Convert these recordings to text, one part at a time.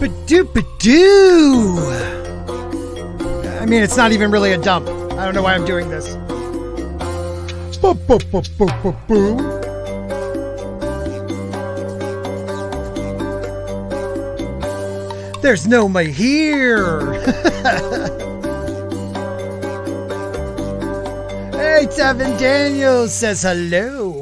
Ba-doop-a-doo! I mean, it's not even really a dump. I don't know why I'm doing this. Ba-ba-ba-ba-ba-boo. There's no me here. Hey, Tevin Daniels says hello.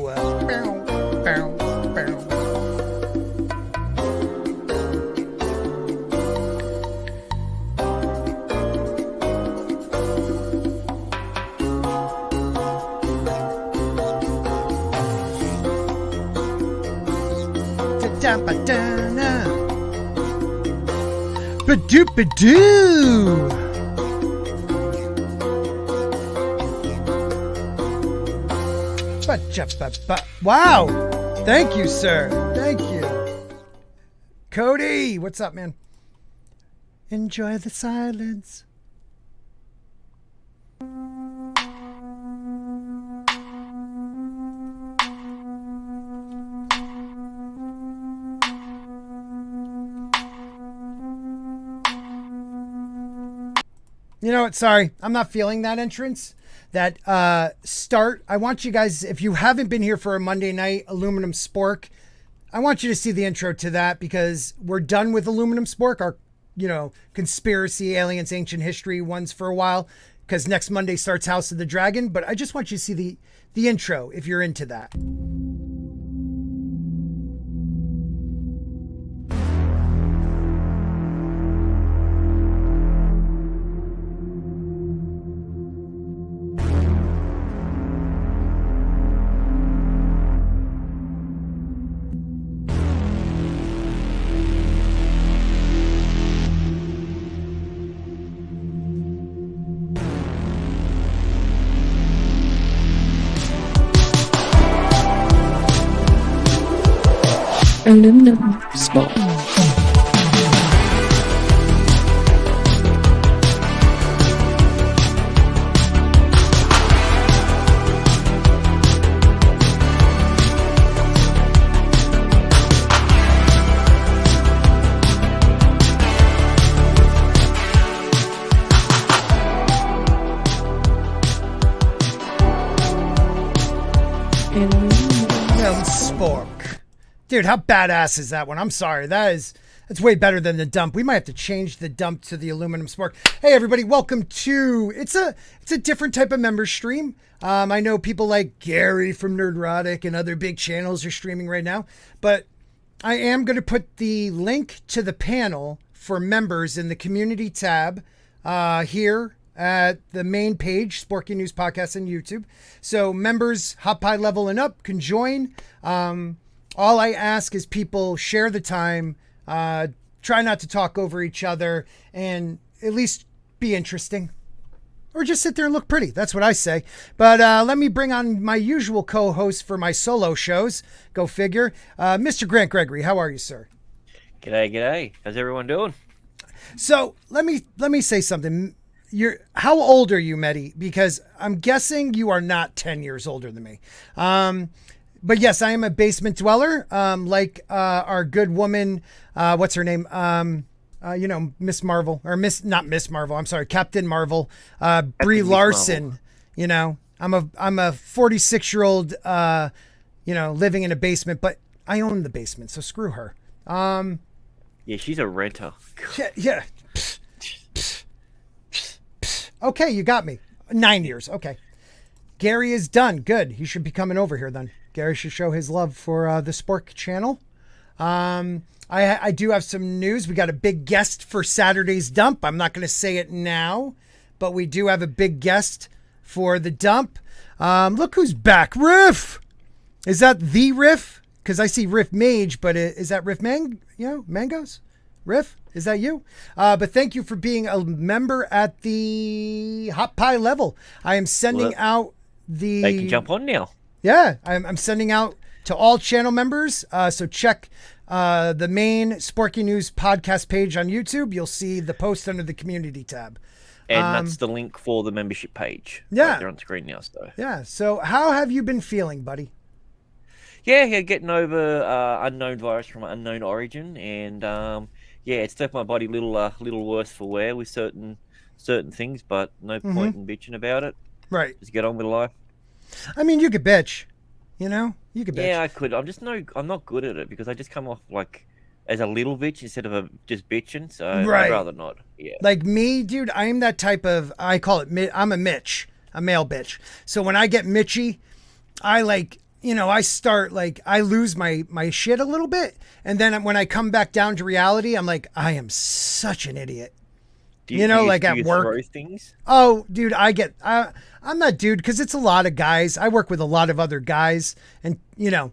Ba-doop-a-doo! Wow! Thank you, sir. Thank you. Cody, what's up, man? Enjoy the silence. You know what? Sorry, I'm not feeling that entrance. That start. I want you guys, if you haven't been here for a Monday night Aluminum Spork, I want you to see the intro to that because we're done with Aluminum Spork, our, conspiracy, aliens, ancient history ones for a while, because next Monday starts House of the Dragon. But I just want you to see the intro if you're into that. Aluminum Spork. Dude, how badass is that one? I'm sorry. That's way better than the dump. We might have to change the dump to the Aluminum Spork. Hey, everybody. Welcome to... It's a different type of member stream. I know people like Gary from Nerdrotic and other big channels are streaming right now. But I am going to put the link to the panel for members in the community tab here at the main page, Sporky News Podcast on YouTube. So members, hot pie level and up, can join. All I ask is people share the time, try not to talk over each other, and at least be interesting. Or just sit there and look pretty. That's what I say. But let me bring on my usual co-host for my solo shows. Go figure. Mr. Grant Gregory, how are you, sir? G'day. How's everyone doing? So let me say something. How old are you, Medi? Because I'm guessing you are not 10 years older than me. But yes, I am a basement dweller, like our good woman, what's her name? Miss Marvel, or not Miss Marvel, I'm sorry, Captain Marvel, Brie Larson. Marvel. I'm a 46-year-old, living in a basement, but I own the basement, so screw her. Yeah, she's a renter. Yeah. Okay, you got me. 9 years, okay. Gary is done. Good. He should be coming over here then. Gary should show his love for the Spork channel. I do have some news. We got a big guest for Saturday's dump. I'm not going to say it now, but we do have a big guest for the dump. Look who's back. Riff! Is that the Riff? Because I see Riff Mage, but is that Riff Mangoes? Riff? Is that you? But thank you for being a member at the Hot Pie level. I am sending out the... They can jump on now. Yeah, I'm sending out to all channel members. So check the main Sporky News podcast page on YouTube. You'll see the post under the community tab. And that's the link for the membership page. Yeah. Right there on screen now. So. Yeah. So how have you been feeling, buddy? Yeah, getting over unknown virus from unknown origin, and yeah, it's left my body little worse for wear with certain things, but no point in bitching about it. Right. Just get on with life. I mean, you could bitch, you know, you could bitch. Yeah, I could. I'm not good at it because I just come off like as a little bitch instead of just bitching. So Right. I'd rather not. Yeah. Like me, dude, I am that type of, I call it, I'm a Mitch, a male bitch. So when I get Mitchy, I like, you know, I start like, I lose my shit a little bit. And then when I come back down to reality, I'm like, I am such an idiot. Do you know, like do at you work. throw things? Oh, dude, I'm that dude because it's a lot of guys. I work with a lot of other guys. And, you know,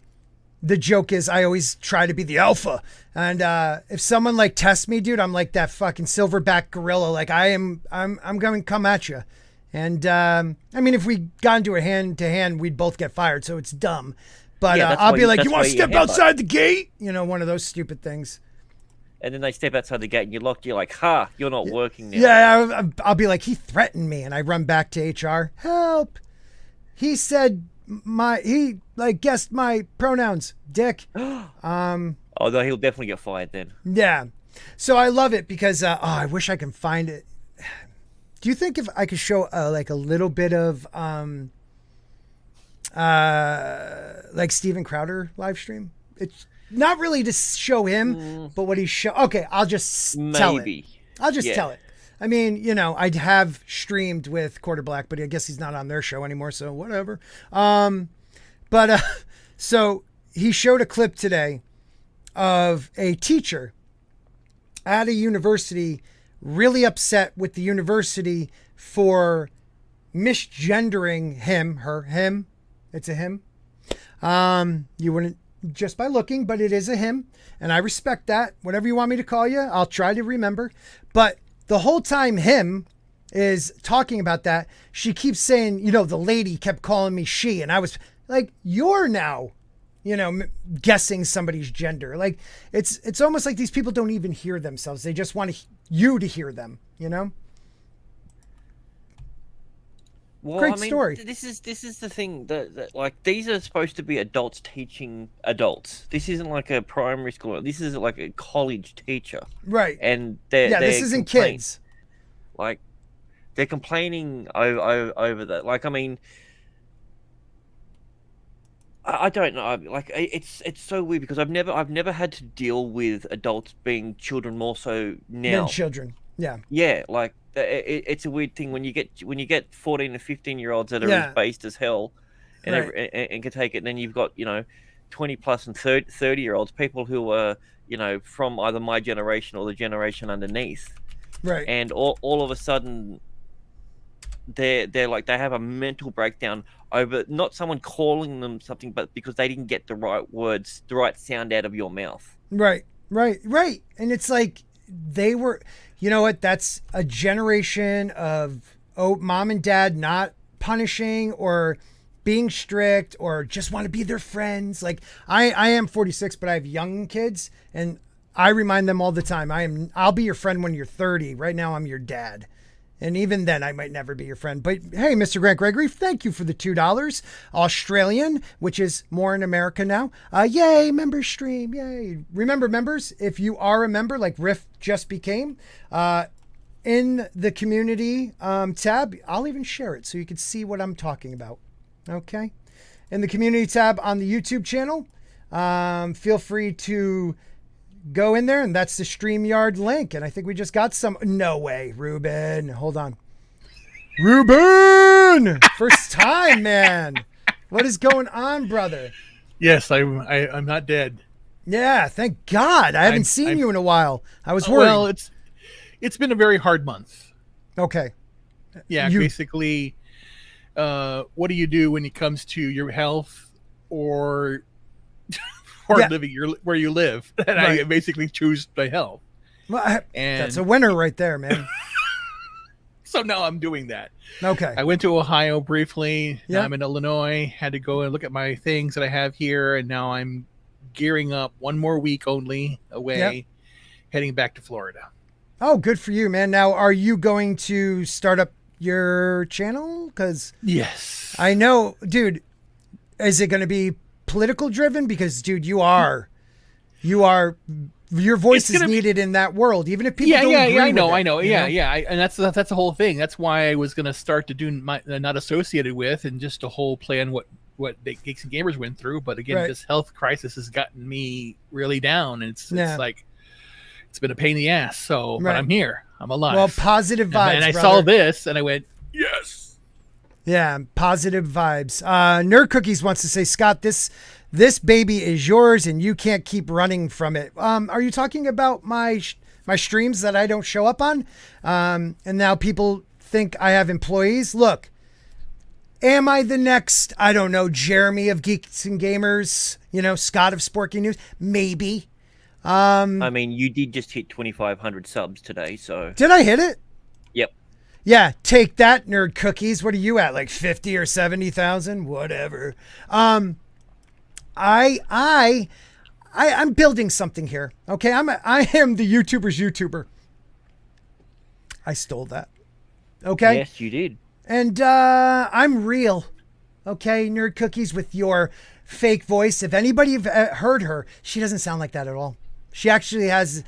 the joke is I always try to be the alpha. And if someone like tests me, dude, I'm like that fucking silverback gorilla. Like I'm going to come at you. And I mean, if we got into a hand-to-hand, we'd both get fired. So it's dumb. But Yeah, that's I'll why be you- like, that's you want why to you step headbutt. outside the gate? You know, one of those stupid things. And then they step outside the gate and you're locked. You're like, ha, you're not working now. Yeah, I'll be like, he threatened me, and I run back to HR. Help! He said he guessed my pronouns, dick. Although he'll definitely get fired then. Yeah. So I love it because I wish I can find it. Do you think if I could show like a little bit of like Steven Crowder live stream? It's not really to show him, but what he show. Okay, I'll just tell it. Maybe. I'll just Yeah. tell it. I mean, you know, I'd have streamed with Quarter Black, but I guess he's not on their show anymore, so whatever. So he showed a clip today of a teacher at a university really upset with the university for misgendering him. It's a him. You wouldn't just by looking, but it is a him. And I respect that. Whatever you want me to call you, I'll try to remember. But the whole time him is talking about that, she keeps saying, you know, the lady kept calling me she. And I was like, you're now, you know, guessing somebody's gender. Like it's almost like these people don't even hear themselves. They just want you to hear them, you know? Well, Great I mean, story. This is the thing that like these are supposed to be adults teaching adults. This isn't like a primary school. This is like a college teacher, Right. and This isn't kids. Like they're complaining over that. Like I mean, I don't know. Like it's so weird because I've never had to deal with adults being children more so now. Than children. Yeah. Yeah, like it's a weird thing when you get 14 and 15-year-olds that are Yeah. as based as hell, and Right. and can take it. And then you've got 20 plus and 30-year-olds, people who are from either my generation or the generation underneath, Right. and all of a sudden they're like they have a mental breakdown over not someone calling them something, but because they didn't get the right words, the right sound out of your mouth. Right. And it's like they were, you know what? That's a generation of mom and dad not punishing or being strict or just want to be their friends. Like I am 46, but I have young kids and I remind them all the time. I'll be your friend when you're 30. Right now I'm your dad. And even then, I might never be your friend. But hey, Mr. Grant Gregory, thank you for the $2. Australian, which is more in America now. Yay, member stream. Yay. Remember, members, if you are a member, like Riff just became, in the community tab, I'll even share it so you can see what I'm talking about. Okay? In the community tab on the YouTube channel, feel free to go in there, and that's the StreamYard link. And I think we just got some. No way, Ruben. Hold on. Ruben! First time, man. What is going on, brother? Yes, I'm not dead. Yeah, thank God. I haven't seen you in a while. I was worried. Well, it's been a very hard month. Okay. Yeah, basically, what do you do when it comes to your health or living where you live? And Right. I basically choose my health. Well, And that's a winner right there, man. so now I'm doing that. Okay. I went to Ohio briefly. Yeah. Now I'm in Illinois. Had to go and look at my things that I have here, and now I'm gearing up one more week only away, heading back to Florida. Oh, good for you, man. Now, are you going to start up your channel? Because Yes. I know, dude, is it going to be political driven? Because, dude, your voice is needed in that world, even if people don't agree I know, with it, and that's the whole thing. That's why I was going to start to do my not associated with, and just a whole plan what the Geeks and Gamers went through. But again, this health crisis has gotten me really down, and it's like it's been a pain in the ass. So, but I'm here, I'm alive. Well, positive vibes. And I saw this, and I went, yes. Yeah, positive vibes. Nerd Cookies wants to say, Scott, this baby is yours, and you can't keep running from it. Are you talking about my streams that I don't show up on? And now people think I have employees. Look, am I the next, I don't know, Jeremy of Geeks and Gamers? Scott of Sporky News? Maybe. I mean, you did just hit 2,500 subs today, so. Did I hit it? Yep. Yeah, take that, Nerd Cookies. What are you at, like 50 or 70,000? Whatever. I'm building something here. Okay, I am the YouTuber's YouTuber. I stole that. Okay. Yes, you did. And I'm real. Okay, Nerd Cookies, with your fake voice. If anybody have heard her, she doesn't sound like that at all. She actually has.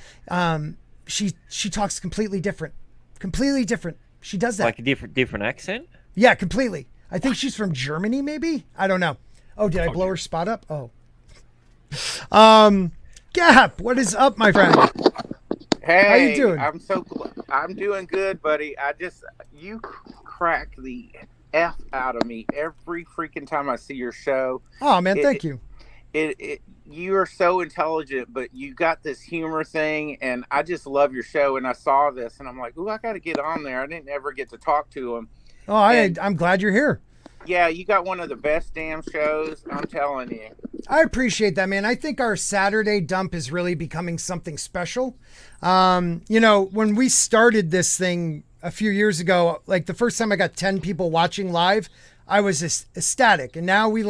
She talks completely different. Completely different. She does that. Like a different accent? Yeah, completely. I think she's from Germany, maybe. I don't know. Oh, did I blow her spot up? Oh. Gap, what is up, my friend? Hey, how you doing? I'm doing good, buddy. You crack the F out of me every freaking time I see your show. Oh man, thank you. You are so intelligent, but you got this humor thing, and I just love your show. And I saw this, and I'm like, ooh, I got to get on there. I didn't ever get to talk to him. Oh, I'm glad you're here. Yeah, you got one of the best damn shows. I'm telling you. I appreciate that, man. I think our Saturday dump is really becoming something special. When we started this thing a few years ago, like the first time I got 10 people watching live, I was ecstatic. And now we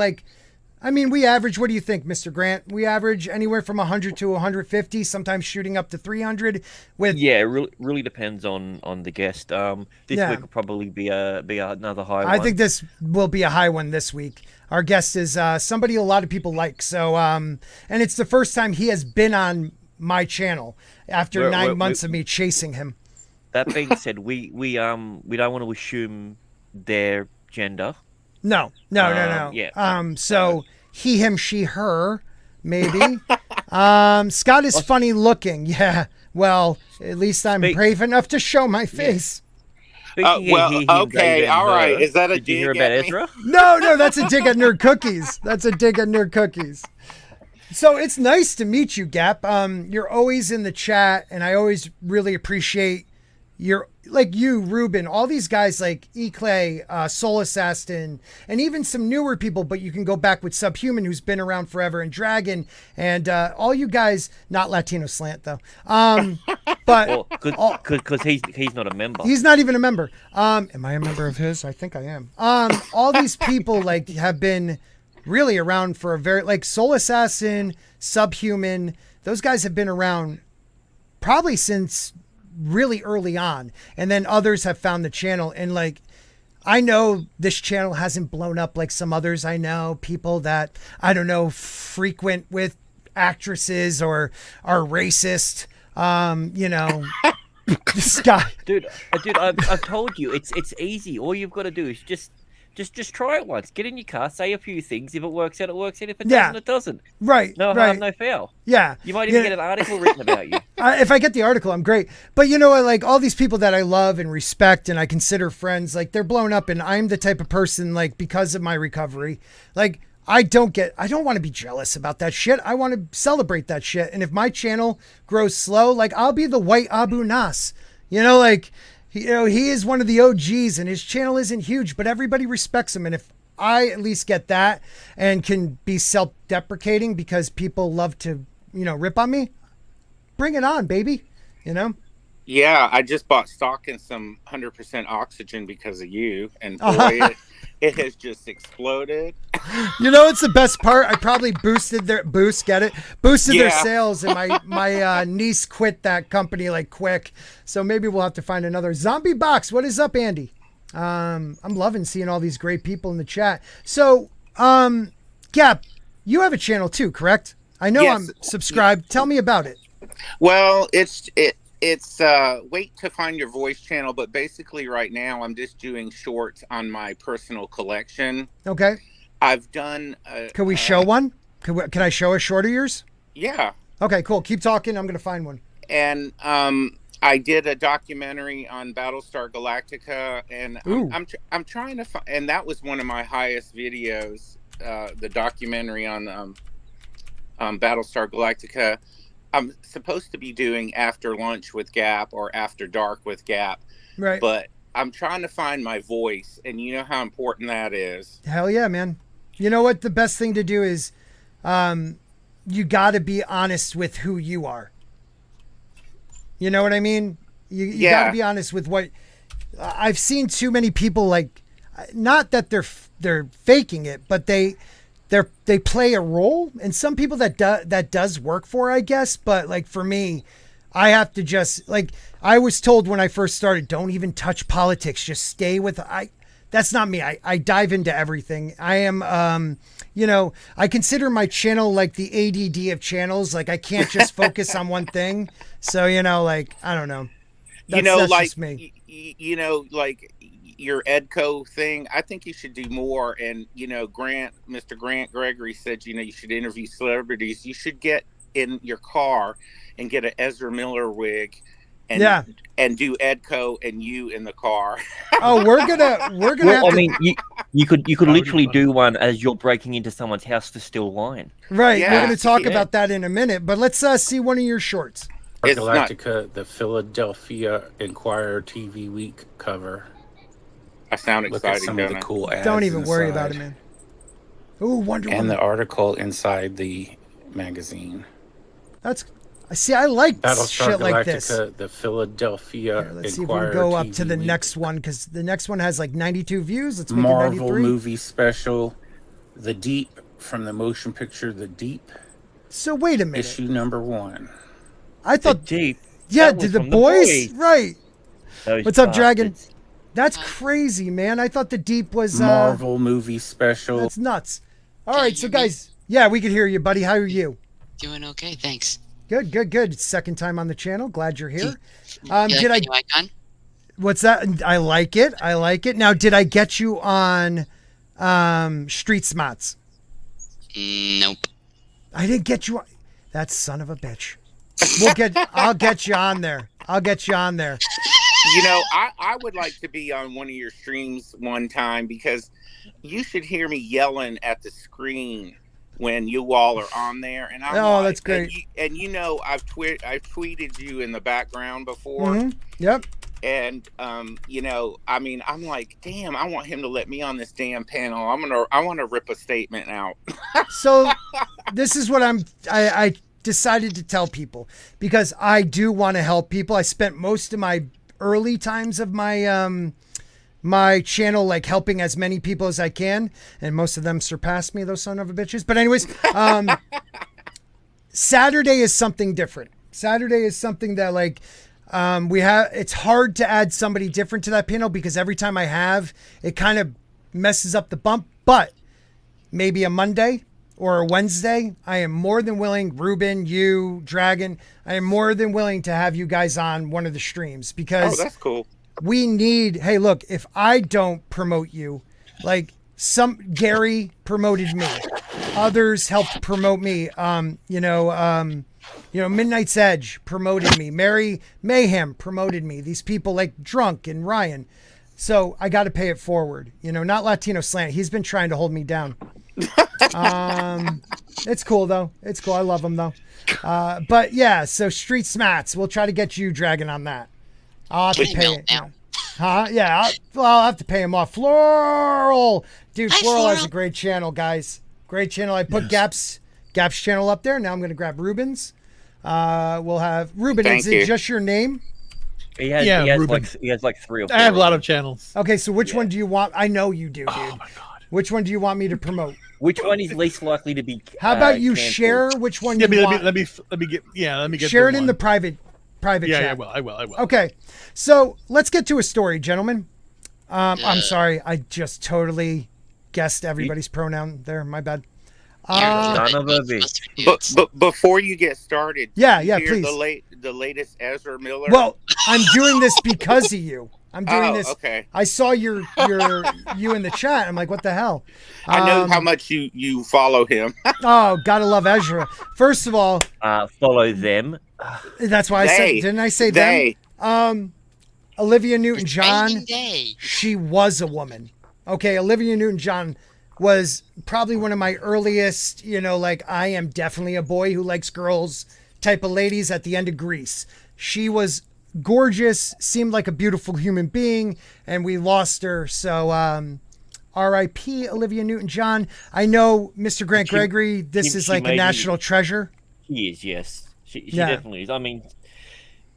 average, what do you think, Mr. Grant? We average anywhere from 100 to 150, sometimes shooting up to 300. Yeah, it really depends on the guest. This week will probably be another high one. I think this will be a high one this week. Our guest is somebody a lot of people like. So, and it's the first time he has been on my channel after 9 months of me chasing him. That being said, we don't want to assume their gender. No. Yeah. So he, him, she, her, maybe. Scott is funny looking. Yeah. Well, at least I'm brave enough to show my face. Okay, all right. Is that a dig? Did you hear at about me? Ezra? No, that's a dig at Nerd Cookies. So it's nice to meet you, Gap. You're always in the chat, and I always really appreciate you, Ruben, all these guys like E-Clay, Soul Assassin, and even some newer people, but you can go back with Subhuman, who's been around forever, and Dragon, and all you guys, not Latino Slant though. But because he's not a member. He's not even a member. Am I a member of his? I think I am. All these people have been really around for a very, Soul Assassin, Subhuman, those guys have been around probably since really early on, and then others have found the channel, and I know this channel hasn't blown up like some others. I know people that I don't know frequent with actresses or are racist. This guy, dude, I've told you it's easy. All you've got to do is just try it once. Get in your car, say a few things. If it works out, it works out. If it doesn't, it doesn't. Right. No harm, no foul. Yeah. You might even get an article written about you. If I get the article, I'm great. But all these people that I love and respect and I consider friends, they're blown up, and I'm the type of person, because of my recovery, I don't want to be jealous about that shit. I want to celebrate that shit. And if my channel grows slow, I'll be the white Abu Nas, he is one of the OGs, and his channel isn't huge, but everybody respects him. And if I at least get that and can be self-deprecating because people love to, rip on me, bring it on, baby. Yeah, I just bought stock in some 100% oxygen because of you, and boy, it has just exploded. It's the best part. I probably boosted their sales, and my niece quit that company quick. So maybe we'll have to find another. Zombie Box, what is up, Andy? I'm loving seeing all these great people in the chat. So, Gap, you have a channel too, correct? I know Yes. I'm subscribed. Tell me about it. Well, it's Wait to Find Your Voice channel, but basically right now I'm just doing shorts on my personal collection. Okay. I've done. Can we show one? Can I show a short of yours? Yeah. Okay, cool. Keep talking. I'm gonna find one. And I did a documentary on Battlestar Galactica, and I'm trying to find, and that was one of my highest videos. The documentary on Battlestar Galactica. I'm supposed to be doing After Lunch with Gap or After Dark with Gap, Right. but I'm trying to find my voice, and you know how important that is. Hell yeah, man. You know what? The best thing to do is, you got to be honest with who you are. You know what I mean? You got to be honest with what. I've seen too many people, like, not that they're faking it, but they play a role, and some people that does work for, I guess. But like for me, I have to just, like, I was told when I first started, don't even touch politics, just stay with that's not me. I dive into everything. I am I consider my channel like the ADD of channels. Like, I can't just focus on one thing. So, like, I don't know. That's like just me. Like your Edco thing, I think you should do more. And Mr. Grant Gregory said, you should interview celebrities. You should get in your car and get an Ezra Miller wig and do Edco and you in the car. Oh, we're gonna have I to, mean, you could literally do one as you're breaking into someone's house to steal wine. right. Yeah. We're gonna talk about that in a minute, but let's see one of your shorts. It's Galactica, the Philadelphia Inquirer TV Week cover. I sound Look at exciting, some of don't the I? cool ads. Don't even worry about inside. it, man. Ooh, Wonder And Woman. the article inside the magazine. I like Battlestar shit Galactica, like this. the Philadelphia Here, let's see if we Inquirer can go up TV to the Week. next one, because the next one has like 92 views. Let's make it Marvel 93. movie special, The Deep, from the motion picture The Deep, So wait a minute. issue number 1. I thought, Jeep. yeah, that was did the from boys? Right. Those What's up, Dragon? bastards. That's crazy, man. I thought the Deep was Marvel movie special. That's nuts. All Can right, you so hear me? guys, yeah, we could hear you, buddy. How are you? Doing okay, thanks. Good. Second time on the channel. Glad you're here. You like Did my I? new icon? What's that? I like it. Now, did I get you on Street Smarts? Nope. I didn't get you on. That son of a bitch. I'll get you on there. I would like to be on one of your streams one time, because you should hear me yelling at the screen when you all are on there. And That's great. And I've tweeted you in the background before. Mhm. Yep. And I'm like, damn, I want him to let me on this damn panel. I want to rip a statement out. So this is what I decided to tell people, because I do want to help people. I spent most of my early times of my my channel like helping as many people as I can, and most of them surpassed me, those son of a bitches. But anyways, Saturday is something different. Saturday is something that like it's hard to add somebody different to that panel, because every time I have, it kind of messes up the bump. But maybe a Monday or a Wednesday, I am more than willing, Ruben, you, Dragon, I am more than willing to have you guys on one of the streams, because that's cool. we need, hey, look, if I don't promote you, like Gary promoted me, others helped promote me. Midnight's Edge promoted me. Mary Mayhem promoted me. These people like Drunk and Ryan. So I got to pay it forward. Not Latino Slant. He's been trying to hold me down. It's cool though. It's cool. I love him though. But yeah, so Street Smats, we'll try to get you, Dragon, on that. I'll have to pay it. Now. Huh? Yeah. I'll have to pay him off. Floral, dude. Hi, Floral has a Floral. great channel, guys. Great channel. I put Gap's channel up there. Now I'm going to grab Ruben's. We'll have Ruben. Thank Is you. it just your name? He has Ruben. like 3 or 4. I have a lot of channels. Okay, so which one do you want? I know you do, dude. Oh my god. Which one do you want me to promote? Which one is least likely to be? How about you cancelled? share which one Yeah, you let want? me get. Share it the in one. the private Yeah, chat. I will. Okay, so let's get to a story, gentlemen. I'm Uh. sorry, I just totally guessed everybody's pronoun there. My bad. Son of a bitch. But before you get started, Yeah, did yeah, you hear please. The latest Ezra Miller. Well, I'm doing this because of you. I'm doing this. Okay. I saw you in the chat. I'm like, what the hell? I know how much you follow him. Oh, gotta love Ezra. First of all, Follow them. that's why I said, didn't I say they. them? Olivia Newton-John, Training day. she was a woman. Okay, Olivia Newton-John was probably one of my earliest, like, I am definitely a boy who likes girls type of ladies at the end of Grease. She was gorgeous, seemed like a beautiful human being, and we lost her. So R.I.P. Olivia Newton-John. I know, Mr. Grant Gregory, this is like a national treasure. She is, yes. She definitely is. I mean,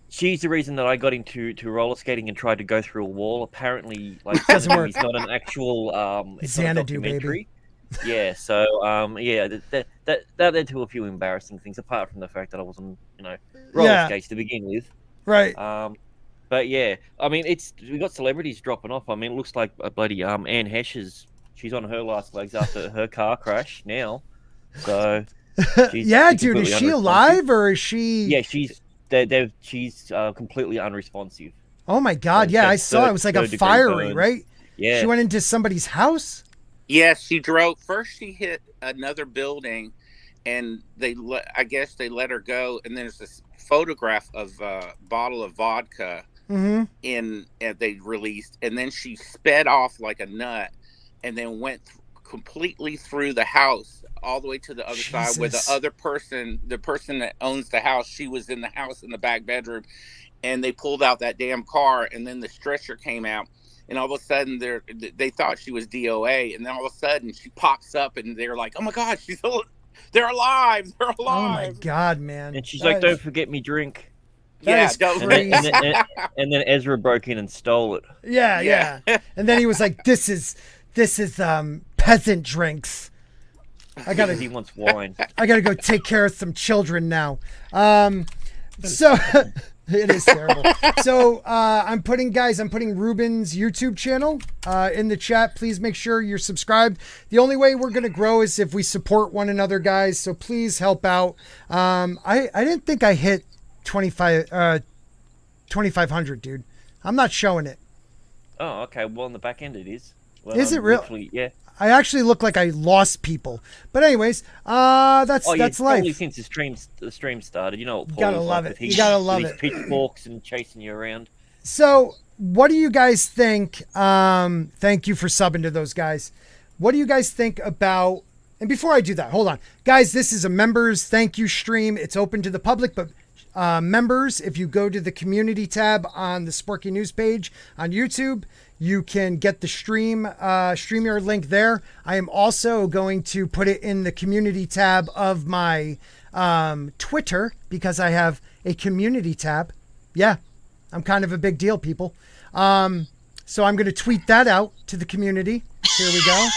she's the reason that I got into roller skating and tried to go through a wall. Apparently, like, Doesn't work. It's not an actual it's not a Xanadu, documentary. Yeah, so that led to a few embarrassing things, apart from the fact that I wasn't, roller skates to begin with. Right. But yeah, I mean, we got celebrities dropping off. I mean, it looks like a bloody Anne Hesh she's on her last legs after her car crash now. So yeah, dude, is she alive or is she? Yeah, she's completely unresponsive. Oh my God! Yeah, I saw it was like a fiery, right? Yeah, she went into somebody's house. Yes, she drove. First, she hit another building, and I guess they let her go. And there's this photograph of a bottle of vodka they released, and then she sped off like a nut, and then went completely through the house all the way to the other side, where the person that owns the house, she was in the house in the back bedroom, and they pulled out that damn car, and then the stretcher came out. And all of a sudden, they thought she was DOA, and then all of a sudden she pops up, and they're like, "Oh my God, they're alive! They're alive!" Oh my God, man! And she's like, "Don't forget me drink." Yeah, and then Ezra broke in and stole it. Yeah. And then he was like, "This is peasant drinks. He wants wine. I gotta go take care of some children now." So. It is terrible. So I'm putting Ruben's YouTube channel in the chat. Please make sure you're subscribed. The only way we're going to grow is if we support one another, guys. So please help out. I didn't think I hit 2,500, dude. I'm not showing it. Oh, okay. Well, on the back end it is. Well, is it really? Yeah. I actually look like I lost people. But anyways, that's life. Probably since the stream started, you know what Paul gotta love it. You gotta love it. Pitchforks and chasing you around. So, what do you guys think? Thank you for subbing to those guys. What do you guys think about? And before I do that, hold on, guys. This is a members thank you stream. It's open to the public, but members, if you go to the community tab on the Sporky News page on YouTube, you can get the StreamYard link there. I am also going to put it in the community tab of my Twitter, because I have a community tab. Yeah, I'm kind of a big deal, people. So I'm going to tweet that out to the community. Here we go.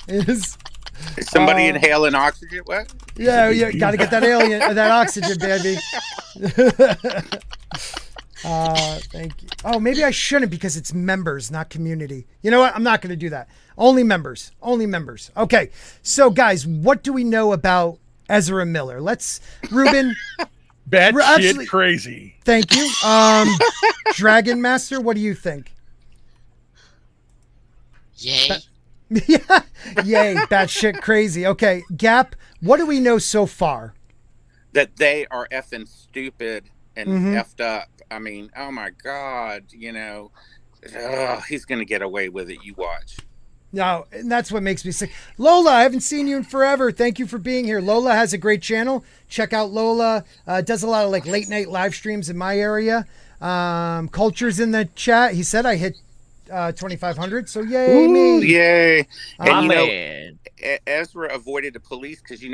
Is somebody inhaling oxygen? What? Yeah, got to get that oxygen, baby. Thank you. Oh, maybe I shouldn't, because it's members, not community. You know what? I'm not going to do that. Only members. Okay. So guys, what do we know about Ezra Miller? Ruben. Shit crazy. Thank you. Dragon Master, what do you think? Yay. Yeah. Yay. Batshit crazy. Okay. Gap, what do we know so far? That they are effing stupid and effed up. I mean, oh my God, he's going to get away with it. You watch. No, and that's what makes me sick. Lola, I haven't seen you in forever. Thank you for being here. Lola has a great channel. Check out Lola. Does a lot of like late night live streams in my area. Culture's in the chat. He said I hit 2,500. So yay, me. Yay. And man. Ezra avoided the police because,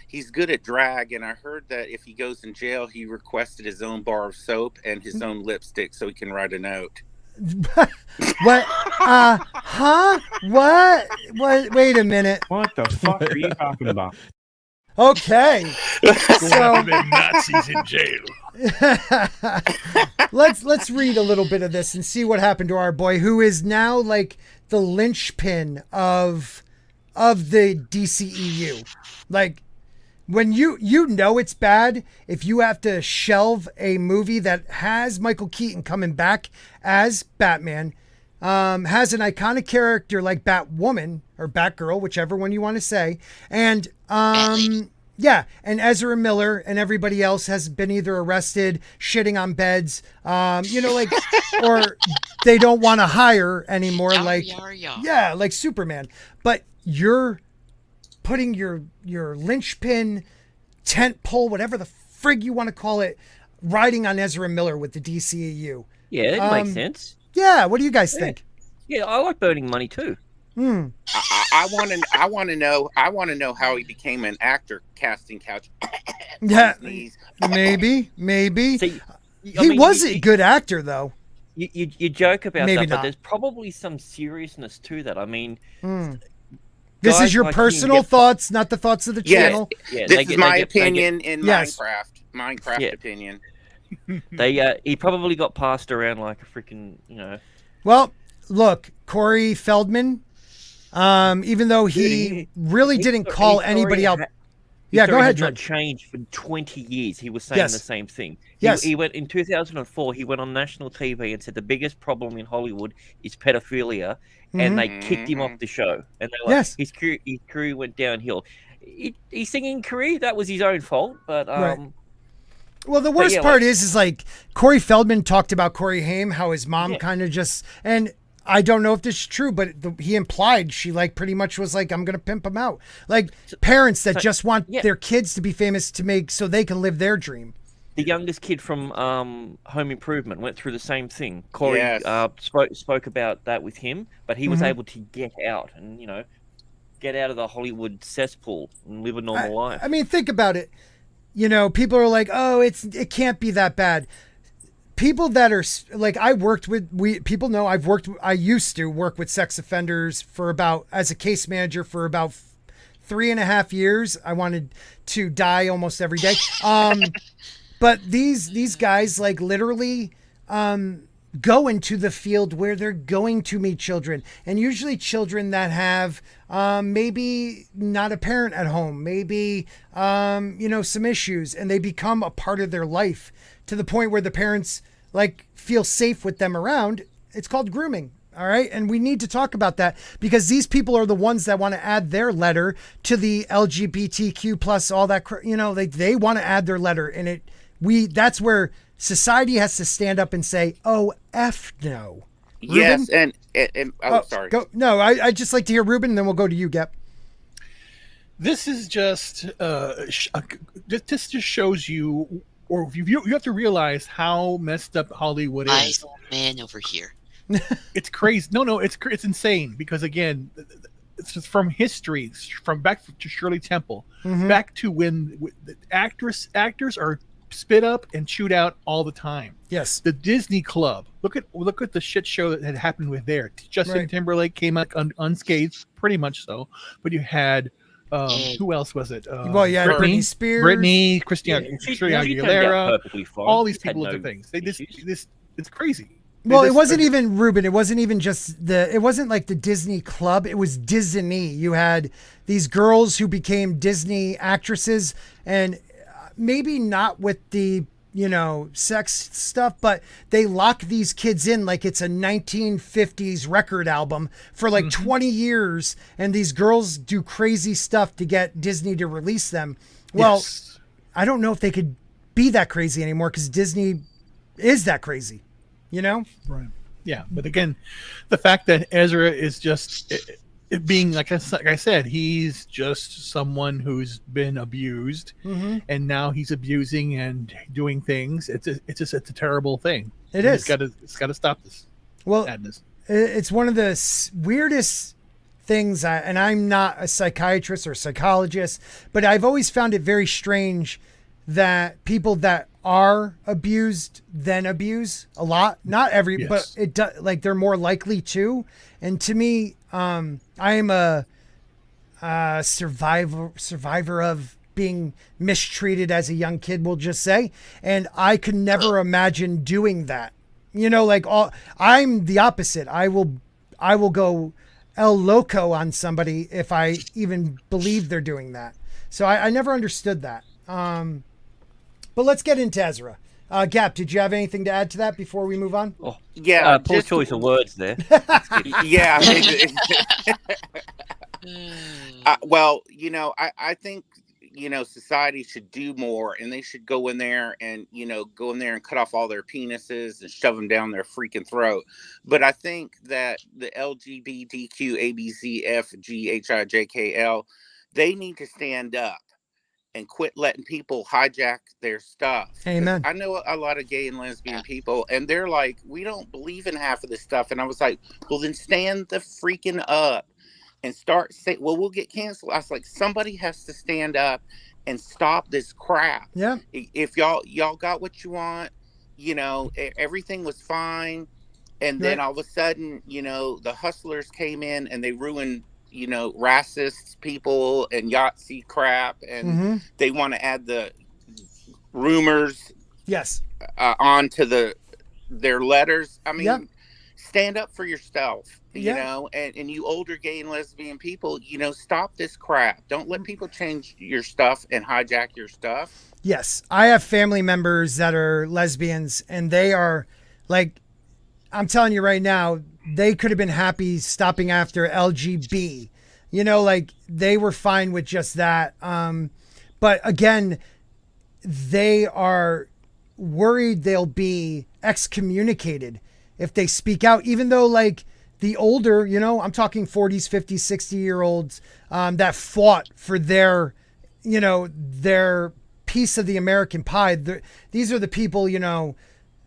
he's good at drag, and I heard that if he goes in jail, he requested his own bar of soap and his own lipstick so he can write a note. What? Huh? What? Wait a minute. What the fuck are you talking about? Okay. So Nazis in jail. let's read a little bit of this and see what happened to our boy, who is now like the linchpin of of the DCEU. Like, when you know it's bad if you have to shelve a movie that has Michael Keaton coming back as Batman, has an iconic character like Batwoman or Batgirl, whichever one you want to say, and yeah, and Ezra Miller and everybody else has been either arrested, shitting on beds, like, or they don't want to hire anymore, yeah, like Superman. But you're putting your linchpin, tent pole, whatever the frig you want to call it, riding on Ezra Miller with the DCEU. Yeah, it makes sense. Yeah, what do you guys think? Yeah, I like burning money too. I want to know how he became an actor casting couch. Yeah, maybe. See, He was a good actor, though. You joke about Maybe that, not. but there's probably some seriousness to that. I mean, This is your like personal thoughts, not the thoughts of the channel. Yeah, this is my opinion in Minecraft opinion. He probably got passed around like a freaking, Well, look, Corey Feldman, even though he really didn't call anybody out. Yeah, go ahead, Not George. changed for 20 years. He was saying the same thing. Yes. He went in 2004. He went on national TV and said the biggest problem in Hollywood is pedophilia, and they kicked him off the show. And they were like, his career went downhill. His singing career, that was his own fault. But Right. Well, the worst part is like Corey Feldman talked about Corey Haim, how his mom kind of just, and I don't know if this is true, but he implied she like pretty much was like, I'm going to pimp him out. Like parents that just want their kids to be famous so they can live their dream. The youngest kid from Home Improvement went through the same thing. Corey spoke about that with him, but he was able to get out and, get out of the Hollywood cesspool and live a normal life. I mean, think about it. People are like, oh, it can't be that bad. People that are like, I used to work with sex offenders as a case manager for about 3.5 years. I wanted to die almost every day. But these guys like literally go into the field where they're going to meet children, and usually children that have maybe not a parent at home, maybe some issues, and they become a part of their life to the point where the parents like feel safe with them around. It's called grooming. All right. And we need to talk about that because these people are the ones that want to add their letter to the LGBTQ plus all that, they want to add their letter, and that's where society has to stand up and say, oh, F no. Yes. Ruben? And sorry. Go. No, I'd just like to hear Ruben, and then we'll go to you, Gep. This is just, this just shows you, or you have to realize how messed up Hollywood is. Man over here. It's crazy. No, it's insane because again, it's just from history, from back to Shirley Temple, back to when the actors are spit up and chewed out all the time. Yes. The Disney Club. Look at the shit show that had happened with there. Justin Timberlake came out unscathed, pretty much so. But you had who else was it? Britney Spears, Christie Aguilera, all these people with the things. It's crazy. Well, it wasn't even Ruben. It wasn't even just it wasn't like the Disney Club. It was Disney. You had these girls who became Disney actresses, and maybe not with the, sex stuff, but they lock these kids in like it's a 1950s record album for like 20 years. And these girls do crazy stuff to get Disney to release them. Well, I don't know if they could be that crazy anymore because Disney is that crazy, Right. Yeah. But again, the fact that Ezra is just it being like I said, he's just someone who's been abused, and now he's abusing and doing things. It's a terrible thing. It's got to stop this. Well, madness. It's one of the weirdest things, and I'm not a psychiatrist or psychologist, but I've always found it very strange that people that are abused then abuse a lot. Not every, but it does. Like they're more likely to. And to me, I am a survivor of being mistreated as a young kid, we'll just say, and I could never imagine doing that. I'm the opposite. I will go El Loco on somebody if I even believe they're doing that. So I never understood that. But let's get into Ezra. Gap, did you have anything to add to that before we move on? Oh, Yeah, poor choice of words there. yeah. Well, I think society should do more, and they should go in there and cut off all their penises and shove them down their freaking throat. But I think that the LGBTQ ABCFGHIJKL, they need to stand up and quit letting people hijack their stuff. Amen. I know a lot of gay and lesbian people, and they're like, we don't believe in half of this stuff. And I was like, well, then stand the freaking up and start saying, well, we'll get canceled. I was like, somebody has to stand up and stop this crap. Yeah. If y'all got what you want, everything was fine. And then all of a sudden, the hustlers came in and they ruined, racist people and Yahtzee crap. And they want to add the rumors onto their letters. I mean, stand up for yourself, and you older gay and lesbian people, stop this crap. Don't let people change your stuff and hijack your stuff. Yes. I have family members that are lesbians, and they are like, I'm telling you right now, they could have been happy stopping after LGB, like they were fine with just that. But again, they are worried they'll be excommunicated if they speak out, even though like the older, I'm talking 40s, 50s, 60-year-olds that fought for their piece of the American pie. These are the people,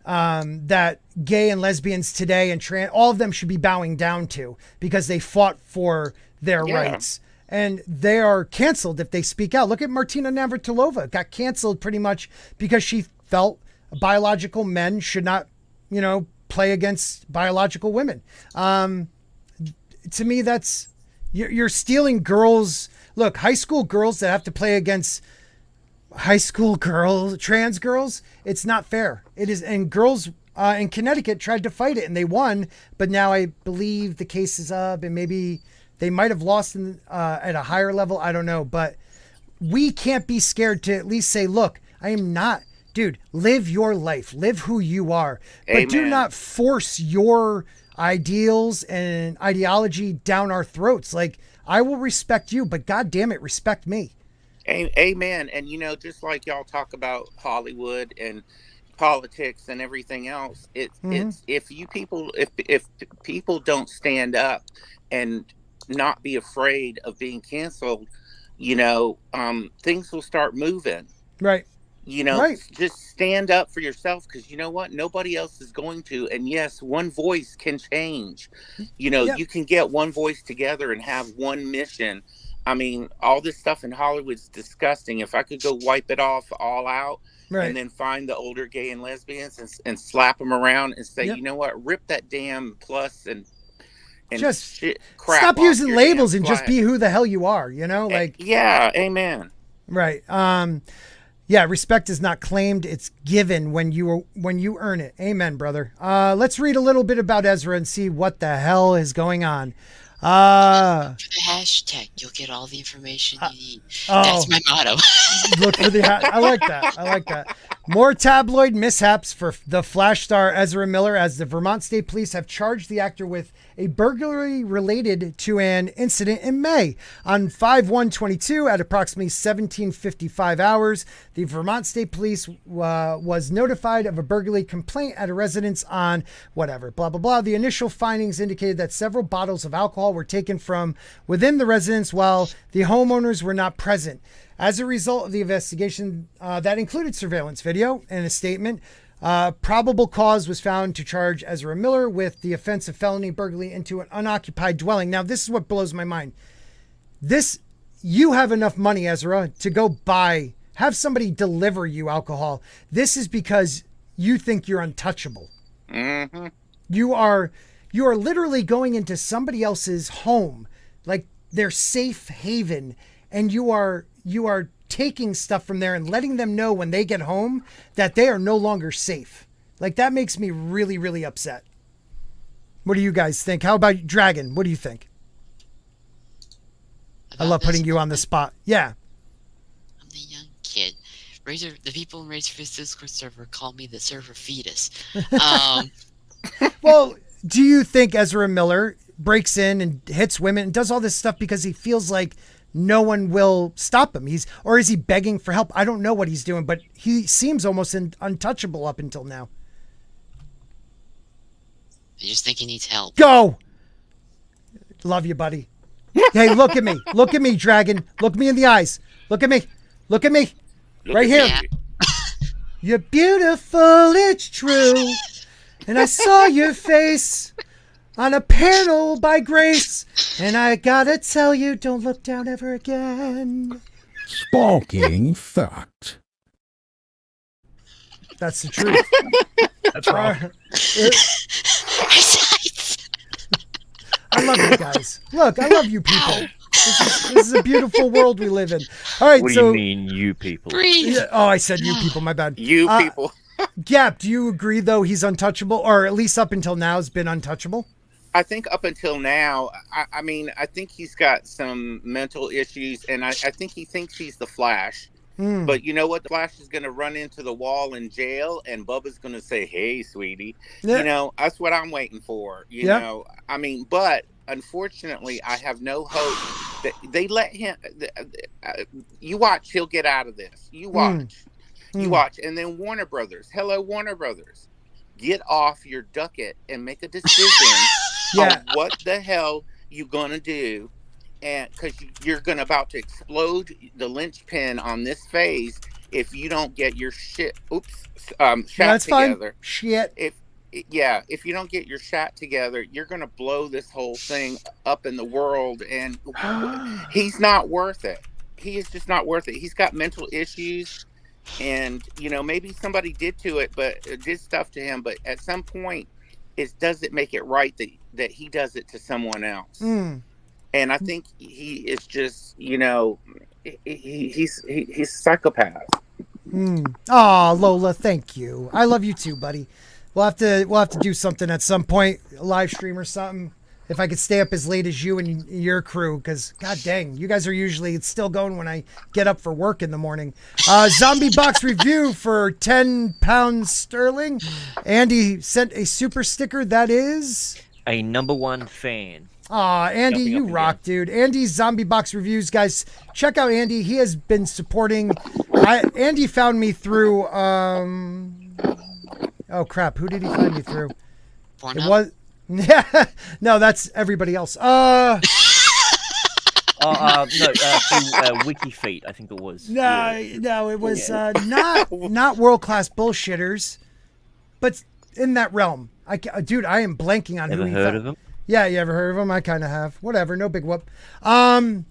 that gay and lesbians today and trans, all of them should be bowing down to because they fought for their rights. And they are canceled if they speak out. Look at Martina Navratilova, got canceled pretty much because she felt biological men should not, play against biological women. To me, that's, you're stealing girls. Look, high school girls that have to play against high school girls, trans girls, it's not fair. It is. And girls in Connecticut tried to fight it and they won, but now I believe the case is up and maybe they might have lost at a higher level. I don't know, but we can't be scared to at least say, look, I am not, dude, live your life, live who you are, but do not force your ideals and ideology down our throats. Like, I will respect you, but God damn it, respect me. Amen. And just like y'all talk about Hollywood and politics and everything else, it's if people don't stand up and not be afraid of being canceled, things will start moving. Right. Just stand up for yourself, because you know what? Nobody else is going to. And yes, one voice can change. You can get one voice together and have one mission. I mean, all this stuff in Hollywood's disgusting. If I could go wipe it off all out and then find the older gay and lesbians and slap them around and say, you know what? Rip that damn plus and just shit, crap stop using labels and just flag. be who the hell you are, like, amen. Right. Respect is not claimed, it's given when you earn it. Amen, brother. Let's read a little bit about Ezra and see what the hell is going on. For the hashtag, you'll get all the information you need. That's my motto. Look for the I like that. More tabloid mishaps for the Flash star Ezra Miller, as the Vermont State Police have charged the actor with a burglary related to an incident in May. On 5/1/22 at approximately 17:55 hours, the Vermont State Police was notified of a burglary complaint at a residence on whatever, blah, blah, blah. The initial findings indicated that several bottles of alcohol were taken from within the residence while the homeowners were not present. As a result of the investigation that included surveillance video and a statement, probable cause was found to charge Ezra Miller with the offense of felony burglary into an unoccupied dwelling. Now, this is what blows my mind. You have enough money, Ezra, to go have somebody deliver you alcohol. This is because you think you're untouchable. Mm-hmm. You are literally going into somebody else's home, like their safe haven, and you are taking stuff from there and letting them know when they get home that they are no longer safe. Like, that makes me really, really upset. What do you guys think? How about Dragon? What do you think? I love putting you on the spot. Yeah. I'm the young kid. The people in Razor Fist Discord server call me the server fetus. Well, do you think Ezra Miller breaks in and hits women and does all this stuff because he feels like no one will stop him? Or is he begging for help? I don't know what he's doing, but he seems almost untouchable up until now. I just think he needs help. Go! Love you, buddy. Hey, look at me. Look at me, Dragon. Look me in the eyes. Look at me. Look at me. Right here. You're beautiful, it's true. And I saw your face on a panel by Grace. And I gotta tell you, don't look down ever again. Sparking fact. That's the truth. That's wrong. I love you guys. Look, I love you people. This is a beautiful world we live in. All right, what do you mean, you people? Yeah, oh, I said you people. My bad. You people. Gap, do you agree, though, he's untouchable? Or at least up until now has been untouchable? I think up until now, I mean, I think he's got some mental issues, and I think he thinks he's the Flash. But you know what? The Flash is going to run into the wall in jail, and Bubba's going to say, "Hey, sweetie." Yeah. You know, that's what I'm waiting for. You know, I mean, but unfortunately, I have no hope that they let him. You watch, he'll get out of this. You watch. You watch. And then Warner Brothers. Hello, Warner Brothers. Get off your ducket and make a decision on what the hell you going to do. And because you're about to explode the linchpin on this phase if you don't get your shit shot together. Shit. If you don't get your shot together, you're gonna blow this whole thing up in the world, and he's not worth it. He is just not worth it. He's got mental issues, and you know, maybe somebody did stuff to him, but at some point, does it make it right that he does it to someone else? And I think he is just, you know, he's a psychopath. Oh, Lola, thank you. I love you too, buddy. We'll have to do something at some point, a live stream or something. If I could stay up as late as you and your crew, because god dang, you guys are usually still going when I get up for work in the morning. Zombie Box Review for £10 sterling. Andy sent a super sticker that is a #1 fan. Aw, Andy, you rock, dude. Andy's Zombie Box Reviews, guys. Check out Andy. He has been supporting. Andy found me through. Oh crap! Who did he find me through? It was. Yeah, no, that's everybody else. No, through WikiFeet, I think it was. No, it was not World Class Bullshitters, but in that realm. Dude, I am blanking on who he heard of him. Yeah, you ever heard of him? I kind of have. Whatever, no big whoop. But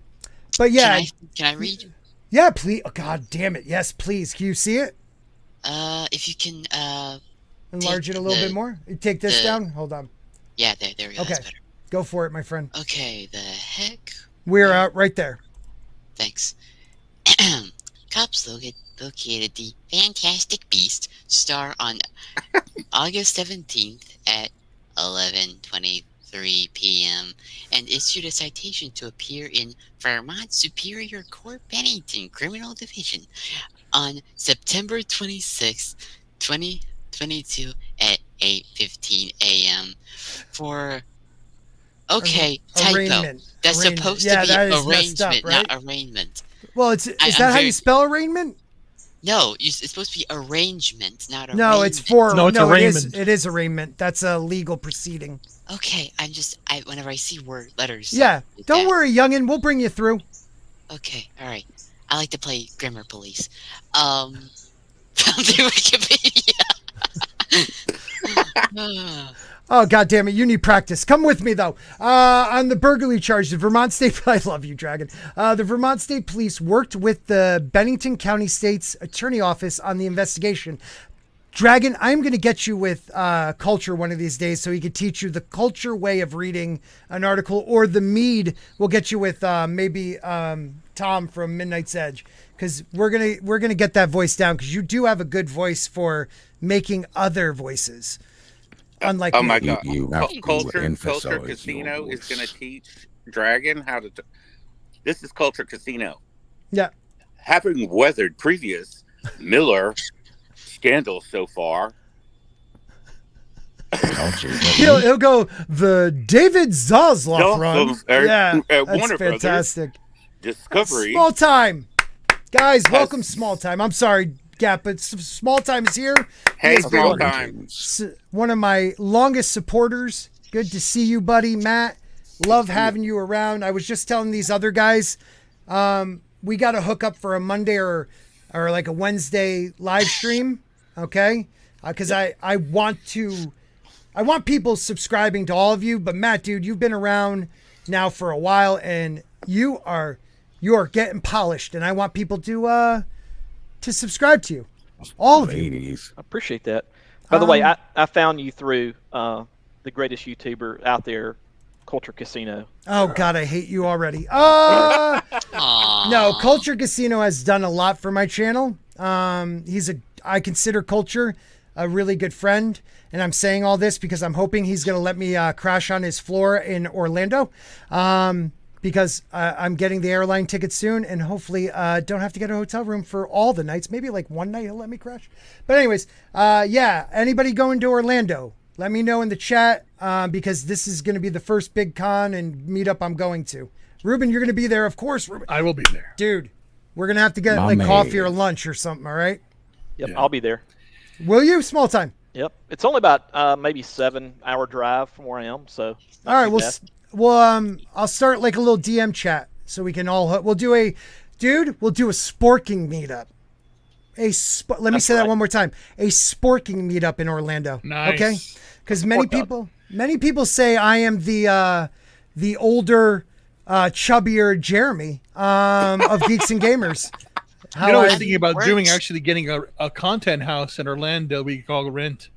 yeah. Can I read? Yeah, please. Oh, god damn it. Yes, please. Can you see it? If you can enlarge it a little bit more. Take this down. Hold on. Yeah, there we go. Okay, go for it, my friend. Okay, the heck. We're right there. Thanks. Cops located the Fantastic Beast star on August 17th at 11:23 p.m. and issued a citation to appear in Vermont Superior Court Bennington Criminal Division on September 26, 2022 at 8:15 a.m. for typo. Arraignment. That's supposed to be arrangement, right? Not arraignment. Well, is that how you spell arraignment? No, it's supposed to be arrangement, not arraignment. No, it's for arraignment. It is arraignment. That's a legal proceeding. Okay, whenever I see letters. Yeah, don't worry, youngin. We'll bring you through. Okay, all right. I like to play Grammar Police. Found the Wikipedia. Oh, god damn it. You need practice. Come with me, though. On the burglary charge, the Vermont State... I love you, Dragon. The Vermont State Police worked with the Bennington County State's Attorney Office on the investigation. Dragon, I'm going to get you with Culture one of these days so he could teach you the Culture way of reading an article, or the Mead will get you with maybe Tom from Midnight's Edge, because we're gonna get that voice down, because you do have a good voice for making other voices. Unlike oh my god, Culture Casino is going to teach Dragon how to This is Culture Casino. Yeah. Having weathered previous Miller scandals so far. He'll go the David Zaslav run. Yeah, that's Warner fantastic. Brothers Discovery. Small Time. Guys, welcome Small Time. I'm sorry, Gap, but Small Time is here. Hey, Small Time. One of my longest supporters. Good to see you, buddy. Matt, love having you around. I was just telling these other guys, we got to hook up for a Monday or like a Wednesday live stream, okay? Because I want people subscribing to all of you. But Matt, dude, you've been around now for a while, and you are getting polished, and I want people to subscribe to you, all of you. I appreciate that. By the way, I found you through the greatest YouTuber out there, Culture Casino. Oh God, I hate you already. No, Culture Casino has done a lot for my channel. I consider Culture a really good friend, and I'm saying all this because I'm hoping he's going to let me crash on his floor in Orlando, because I'm getting the airline ticket soon, and hopefully don't have to get a hotel room for all the nights. Maybe like one night he'll let me crash. But anyways, yeah, anybody going to Orlando, let me know in the chat, because this is going to be the first big con and meetup I'm going to. Ruben, you're going to be there, of course. Ruben. I will be there. Dude, we're going to have to get like coffee or lunch or something, all right? Yep, yeah. I'll be there. Will you? Small Time. Yep. It's only about maybe 7-hour drive from where I am, so. All right, I'll start like a little DM chat so we can all, we'll do a sporking meetup. Let me say that one more time. A sporking meetup in Orlando. Nice. Okay? Because many people say I am the older, chubbier Jeremy of Geeks and Gamers. I was thinking about getting a content house in Orlando we call Rent.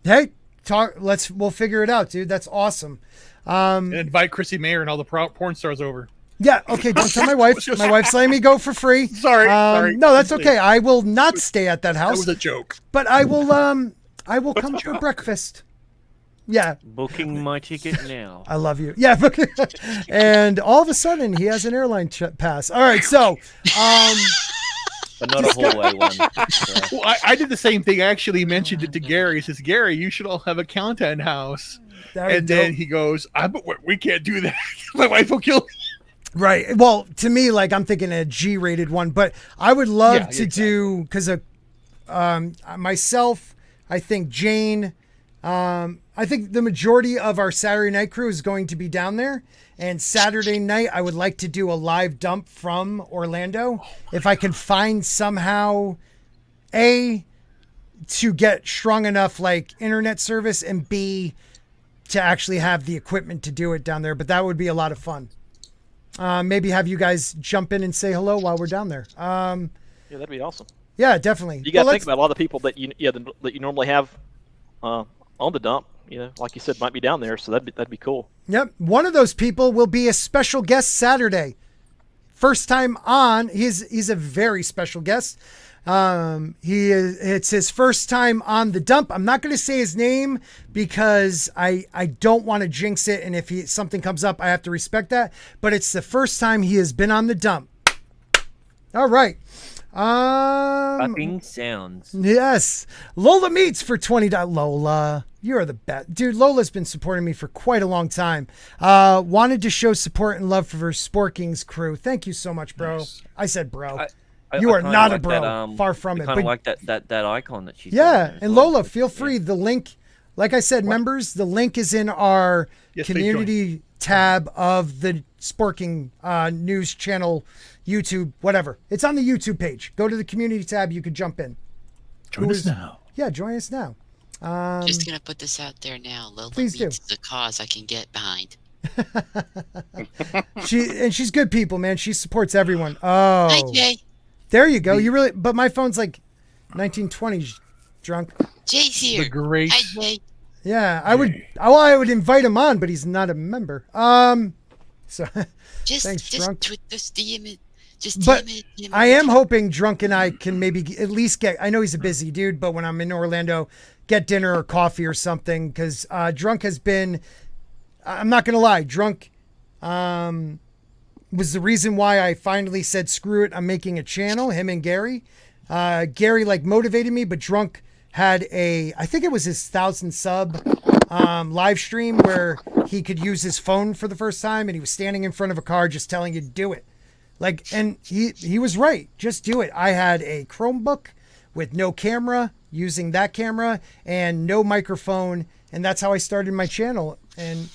Hey, we'll figure it out, dude. That's awesome. And invite Chrissy Mayer and all the porn stars over. Yeah, okay, don't tell my wife. My wife's letting me go for free. Sorry. No, that's okay. I will not stay at that house. That was a joke. But I will come for breakfast. Yeah. Booking my ticket now. I love you. Yeah. And all of a sudden, he has an airline pass. All right, so... but not a hallway one. So. Well, I did the same thing. I actually mentioned it to Gary. He says, Gary, you should all have a content house. Then he goes, we can't do that. My wife will kill me. Right. Well, to me, like, I'm thinking a G-rated one, but I would love to do, because myself, I think Jane, I think the majority of our Saturday night crew is going to be down there. And Saturday night, I would like to do a live dump from Orlando. If I can find somehow, A, to get strong enough, like, internet service, and B, to actually have the equipment to do it down there. But that would be a lot of fun. Maybe have you guys jump in and say hello while we're down there. Yeah, that'd be awesome. Yeah, definitely. You got to think about a lot of the people that you normally have on the dump. Like you said, might be down there, so that'd be cool. Yep, one of those people will be a special guest Saturday. First time on. He's a very special guest. It's his first time on the dump. I'm not going to say his name because I don't want to jinx it, and if something comes up, I have to respect that. But it's the first time he has been on the dump. All right. Clapping sounds. Yes. Lola Meatz for $20. Lola, you're the best. Dude, Lola's been supporting me for quite a long time. Wanted to show support and love for her Sporkings crew. Thank you so much, bro. Nice. I said bro. You are not a bro. That, far from it. I kind of like that icon that she's and well. Lola, feel free. The link, like I said, members, the link is in our community tab of the Sporking news channel, YouTube, whatever. It's on the YouTube page. Go to the community tab. You could jump in. Join us now. Yeah, join us now. Just going to put this out there now. Lola please do. It's the cause I can get behind. She's good people, man. She supports everyone. Oh. Hi, Jay. There you go. But my phone's like 1920s drunk. Jay's here. The great. Hi, Jay. Yeah, I would invite him on, but he's not a member. So thanks, drunk. Just DM it. But I am hoping Drunk and I can maybe at least get. I know he's a busy dude, but when I'm in Orlando, get dinner or coffee or something, because Drunk has been. I'm not gonna lie, Drunk. was the reason why I finally said, screw it, I'm making a channel, him and Gary. Gary like motivated me, but Drunk had I think it was his 1,000 sub live stream where he could use his phone for the first time, and he was standing in front of a car just telling you to do it. Like, and he was right. Just do it. I had a Chromebook with no camera, using that camera, and no microphone, and that's how I started my channel. And,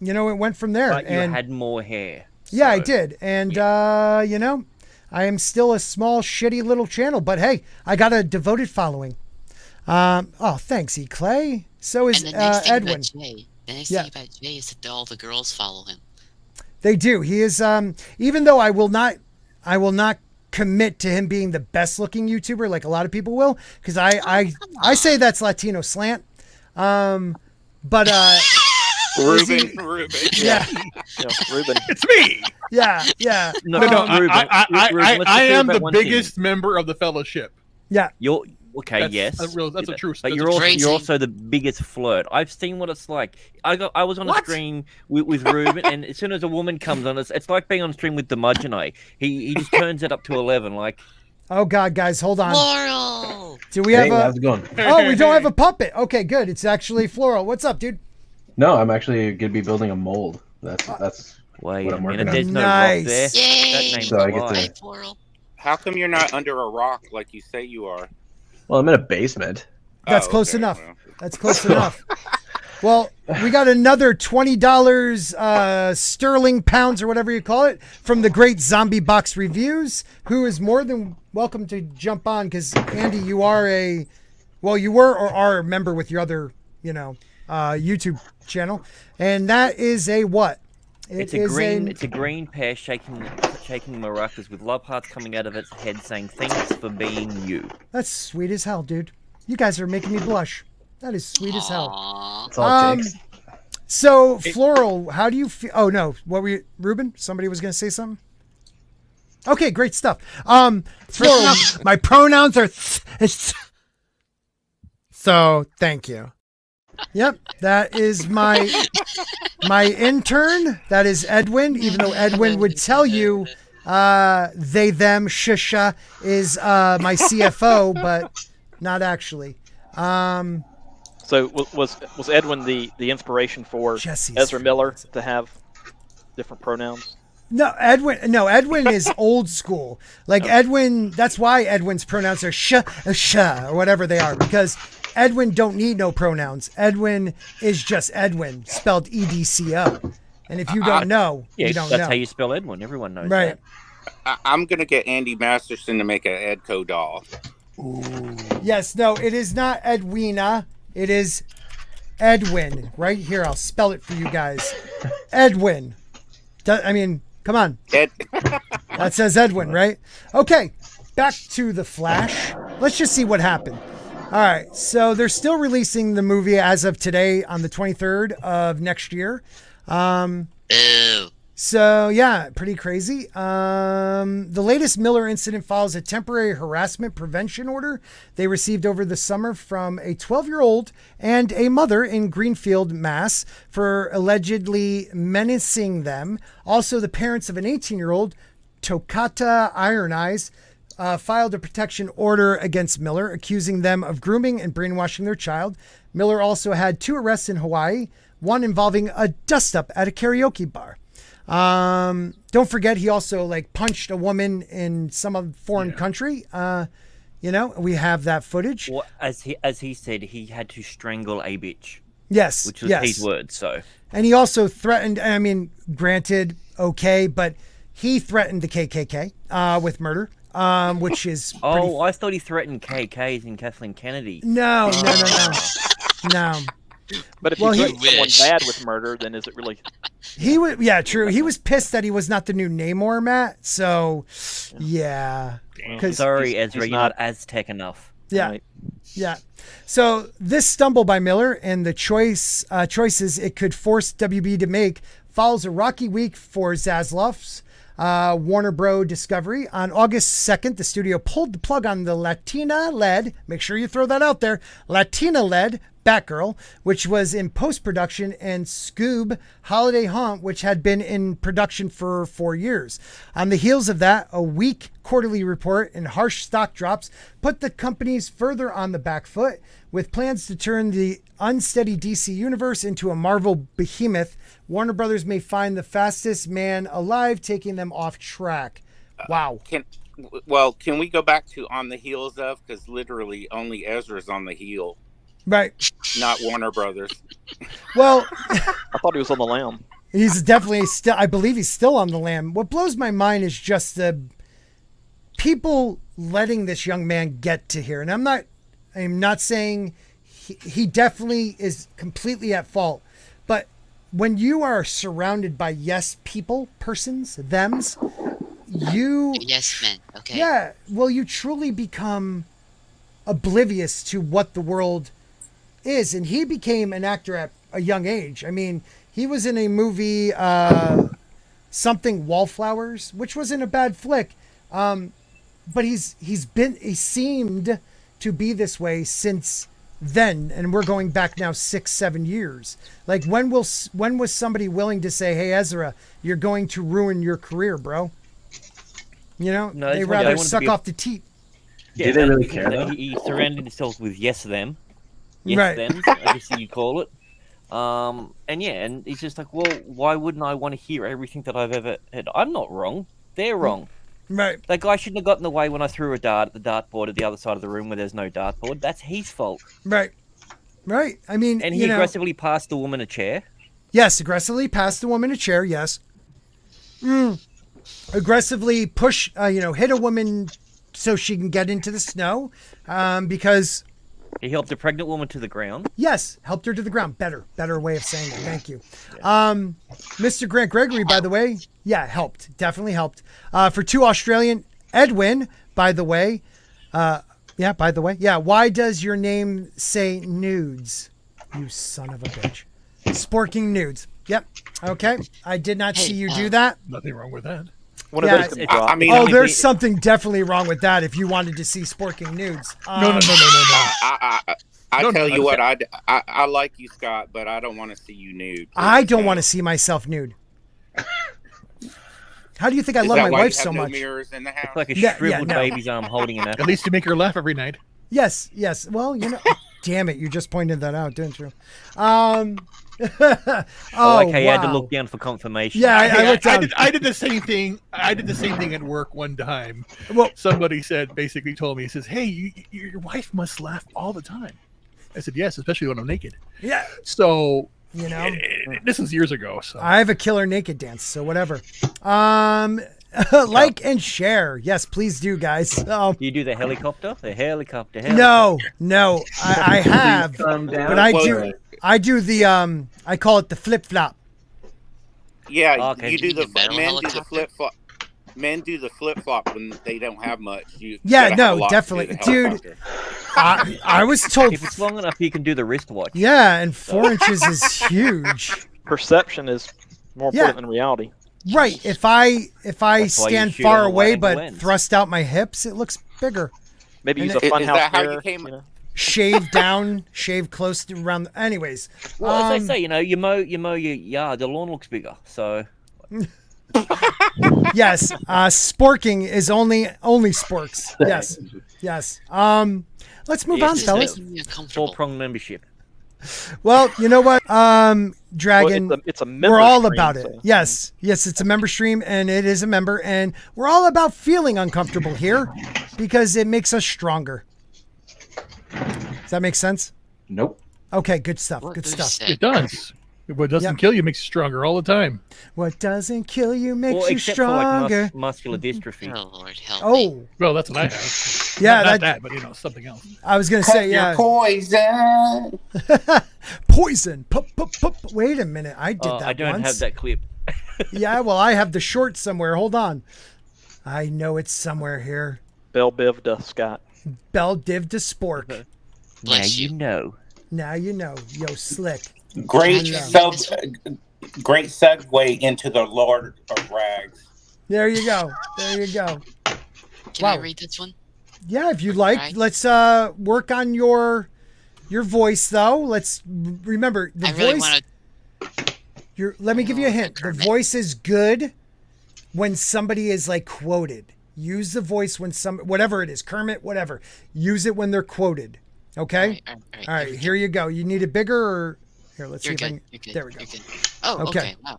you know, it went from there. But you and had more hair. Yeah, I did. And, you know, I am still a small, shitty little channel, but hey, I got a devoted following. Oh, thanks, E. Clay. So is Edwin. The next thing about Jay is that all the girls follow him. They do. He is, even though I will not commit to him being the best looking YouTuber like a lot of people will, because I say that's Latino slant. But Ruben. Yeah. Ruben. It's me. Yeah. No, Ruben, I am the biggest member of the fellowship. Yeah. You're okay. That's yes, that's a true. But you're also the biggest flirt. I've seen what it's like. I was on a stream with Ruben, and as soon as a woman comes on, it's like being on a stream with Demogene. He just turns it up to 11. Like, oh God, guys, hold on. Floral. Do we have how's it going? Oh, we don't have a puppet. Okay, good. It's actually Floral. What's up, dude? No, I'm actually gonna be building a mold. That's wait what a I'm working minute. on. There's no Nice. rock there. Yay. That name's So I get lie. to- Floral. How come you're not under a rock like you say you are? Well, I'm in a basement. That's Oh, close okay, enough. well. That's close enough. Well, we got another $20 sterling pounds or whatever you call it from the great Zombie Box Reviews, who is more than welcome to jump on, because Andy, you are you were or are a member with your other, YouTube channel, and that is a what? It's a green pear shaking maracas with love hearts coming out of its head saying thanks for being you. That's sweet as hell, dude. You guys are making me blush. That is sweet as hell. That's all it takes. So, Floral, how do you feel? Oh, no. What were you, Ruben? Somebody was going to say something? Okay, great stuff. Floral, my pronouns are so thank you. Yep, that is my intern. That is Edwin, even though Edwin would tell you they, them, shusha is my CFO, but not actually. So was Edwin the inspiration for Jesse's Ezra Miller to have different pronouns? No, Edwin is old school. Like Edwin, that's why Edwin's pronouns are sh or whatever they are, because Edwin don't need no pronouns. Edwin is just Edwin, spelled EDCO. And if you don't know, you don't know. That's how you spell Edwin. Everyone knows right. that. I'm going to get Andy Masterson to make an Edco doll. Ooh. Yes, no, it is not Edwina. It is Edwin. Right here, I'll spell it for you guys. Edwin. I mean, come on. That says Edwin, right? Okay, back to The Flash. Let's just see what happened. All right, so they're still releasing the movie as of today on the 23rd of next year. Ew. So, yeah, pretty crazy. The latest Miller incident follows a temporary harassment prevention order they received over the summer from a 12-year-old and a mother in Greenfield, Mass. for allegedly menacing them. Also, the parents of an 18-year-old, Tokata Iron Eyes, filed a protection order against Miller, accusing them of grooming and brainwashing their child. Miller also had 2 arrests in Hawaii, one involving a dust-up at a karaoke bar. Don't forget, he also punched a woman in some foreign country. We have that footage. Well, as he said, he had to strangle a bitch. Yes, which was his words. So, and he also threatened. I mean, granted, okay, but he threatened the KKK with murder, which is. I thought he threatened KKs and Kathleen Kennedy. No. But if you threaten someone bad with murder, then is it really? He was, yeah, true. He was pissed that he was not the new Namor, Matt. So, yeah. Sorry, Ezra, you're not Aztec enough. Yeah, Right. Yeah. So this stumble by Miller and the choices it could force WB to make follows a rocky week for Zaslav's Warner Bros. Discovery. On August 2nd, the studio pulled the plug on the Latina-led, make sure you throw that out there, Latina-led Batgirl, which was in post-production, and Scoob Holiday Haunt, which had been in production for 4 years. On the heels of that, a weak quarterly report and harsh stock drops put the companies further on the back foot, with plans to turn the unsteady DC universe into a Marvel behemoth. Warner Brothers may find the fastest man alive, taking them off track. Wow. Can we go back to on the heels of? Because literally only Ezra's on the heel. Right. Not Warner Brothers. Well, I thought he was on the lamb. He's definitely still, I believe he's still on the lamb. What blows my mind is just the people letting this young man get to here. And I'm not saying he definitely is completely at fault. But when you are surrounded by yes people, persons, thems, yes men, okay. Yeah, well, you truly become oblivious to what the world is. And he became an actor at a young age. I mean, he was in a movie, something Wallflowers, which wasn't a bad flick. But he seemed to be this way since then, and we're going back now 6-7 years. Like, when was somebody willing to say, "Hey, Ezra, you're going to ruin your career, bro"? You know, No, they rather suck off the teat. Yeah, Do they really care, though? He surrounded himself with yes them, yes Right. them, I guess you call it. And he's just like, well, why wouldn't I want to hear everything that I've ever heard? I'm not wrong. They're wrong. Right. That guy shouldn't have gotten away when I threw a dart at the dartboard at the other side of the room where there's no dartboard. That's his fault. Right. Right. I mean, and he aggressively passed the woman a chair. Yes, aggressively passed the woman a chair. Yes. Aggressively push, hit a woman so she can get into the snow, because he helped a pregnant woman to the ground. Yes, helped her to the ground. Better way of saying it. Thank you. Mr. Grant Gregory, by the way, helped. Definitely helped. For 2 Australian, Edwin, by the way. Why does your name say nudes? You son of a bitch. Sporking nudes. Yep. Okay. I did not see you do that. Nothing wrong with that. There's something definitely wrong with that if you wanted to see sporking nudes. No. I tell you what, I like you, Scott, but I don't want to see you nude. I don't want to see myself nude. How do you think I love my wife so much? No mirrors in the house? It's like a shriveled baby's arm holding an apple. At least you make her laugh every night. Yes. Well, damn it, you just pointed that out, didn't you? You had to look down for confirmation. Yeah, I looked down. I did the same thing. I did the same thing at work one time. Well, somebody basically told me, he says, "Hey, your wife must laugh all the time." I said, "Yes, especially when I'm naked." Yeah. So this was years ago. So I have a killer naked dance. So whatever. Like and share. Yes, please do, guys. Do you do the helicopter? The helicopter. No. I have, but I do the I call it the flip flop. Yeah, you do the men do the flip flop. Men do the flip flop when they don't have much. Definitely, dude. I was told if it's long enough, you can do the wristwatch. Yeah, and 4 inches is huge. Perception is more important than reality. Right. If I stand far away but thrust out my hips, it looks bigger. Maybe use a funhouse mirror. Shave down, shave close to around. Anyways, well, as I say, you mow your yard, the lawn looks bigger. So yes, sporking is only sporks. Yes. Let's move on, fellas. 4-prong membership. Well, you know what, Dragon, it's a member we're all stream, about it. So. Yes, it's a member stream, and it is a member, and we're all about feeling uncomfortable here because it makes us stronger. Does that make sense? Nope. Okay, good stuff. Good stuff. It does. What doesn't kill you makes you stronger all the time. What doesn't kill you makes you except stronger. For like muscular dystrophy. Oh Lord, help me. Well, that's what I have. Yeah, not that, but something else. I was gonna say, poison. Poison. Wait a minute, I did that. I don't have that clip. Yeah, well, I have the short somewhere. Hold on, I know it's somewhere here. Bell Biv to Scott. Bell Div to Spork. Now you know. Yo, slick. Great segue into the Lord of Rags. There you go. Can I read this one? Yeah, if you'd like. Right. Let's work on your Your voice, though. Let's remember the voice. Let me give you a hint. The voice is good when somebody is like quoted. Use the voice when whatever it is, Kermit, whatever. Use it when they're quoted. Okay. All right. Here you go. You need it bigger, or here? Let's see if I can. There we go. Oh, okay. Wow.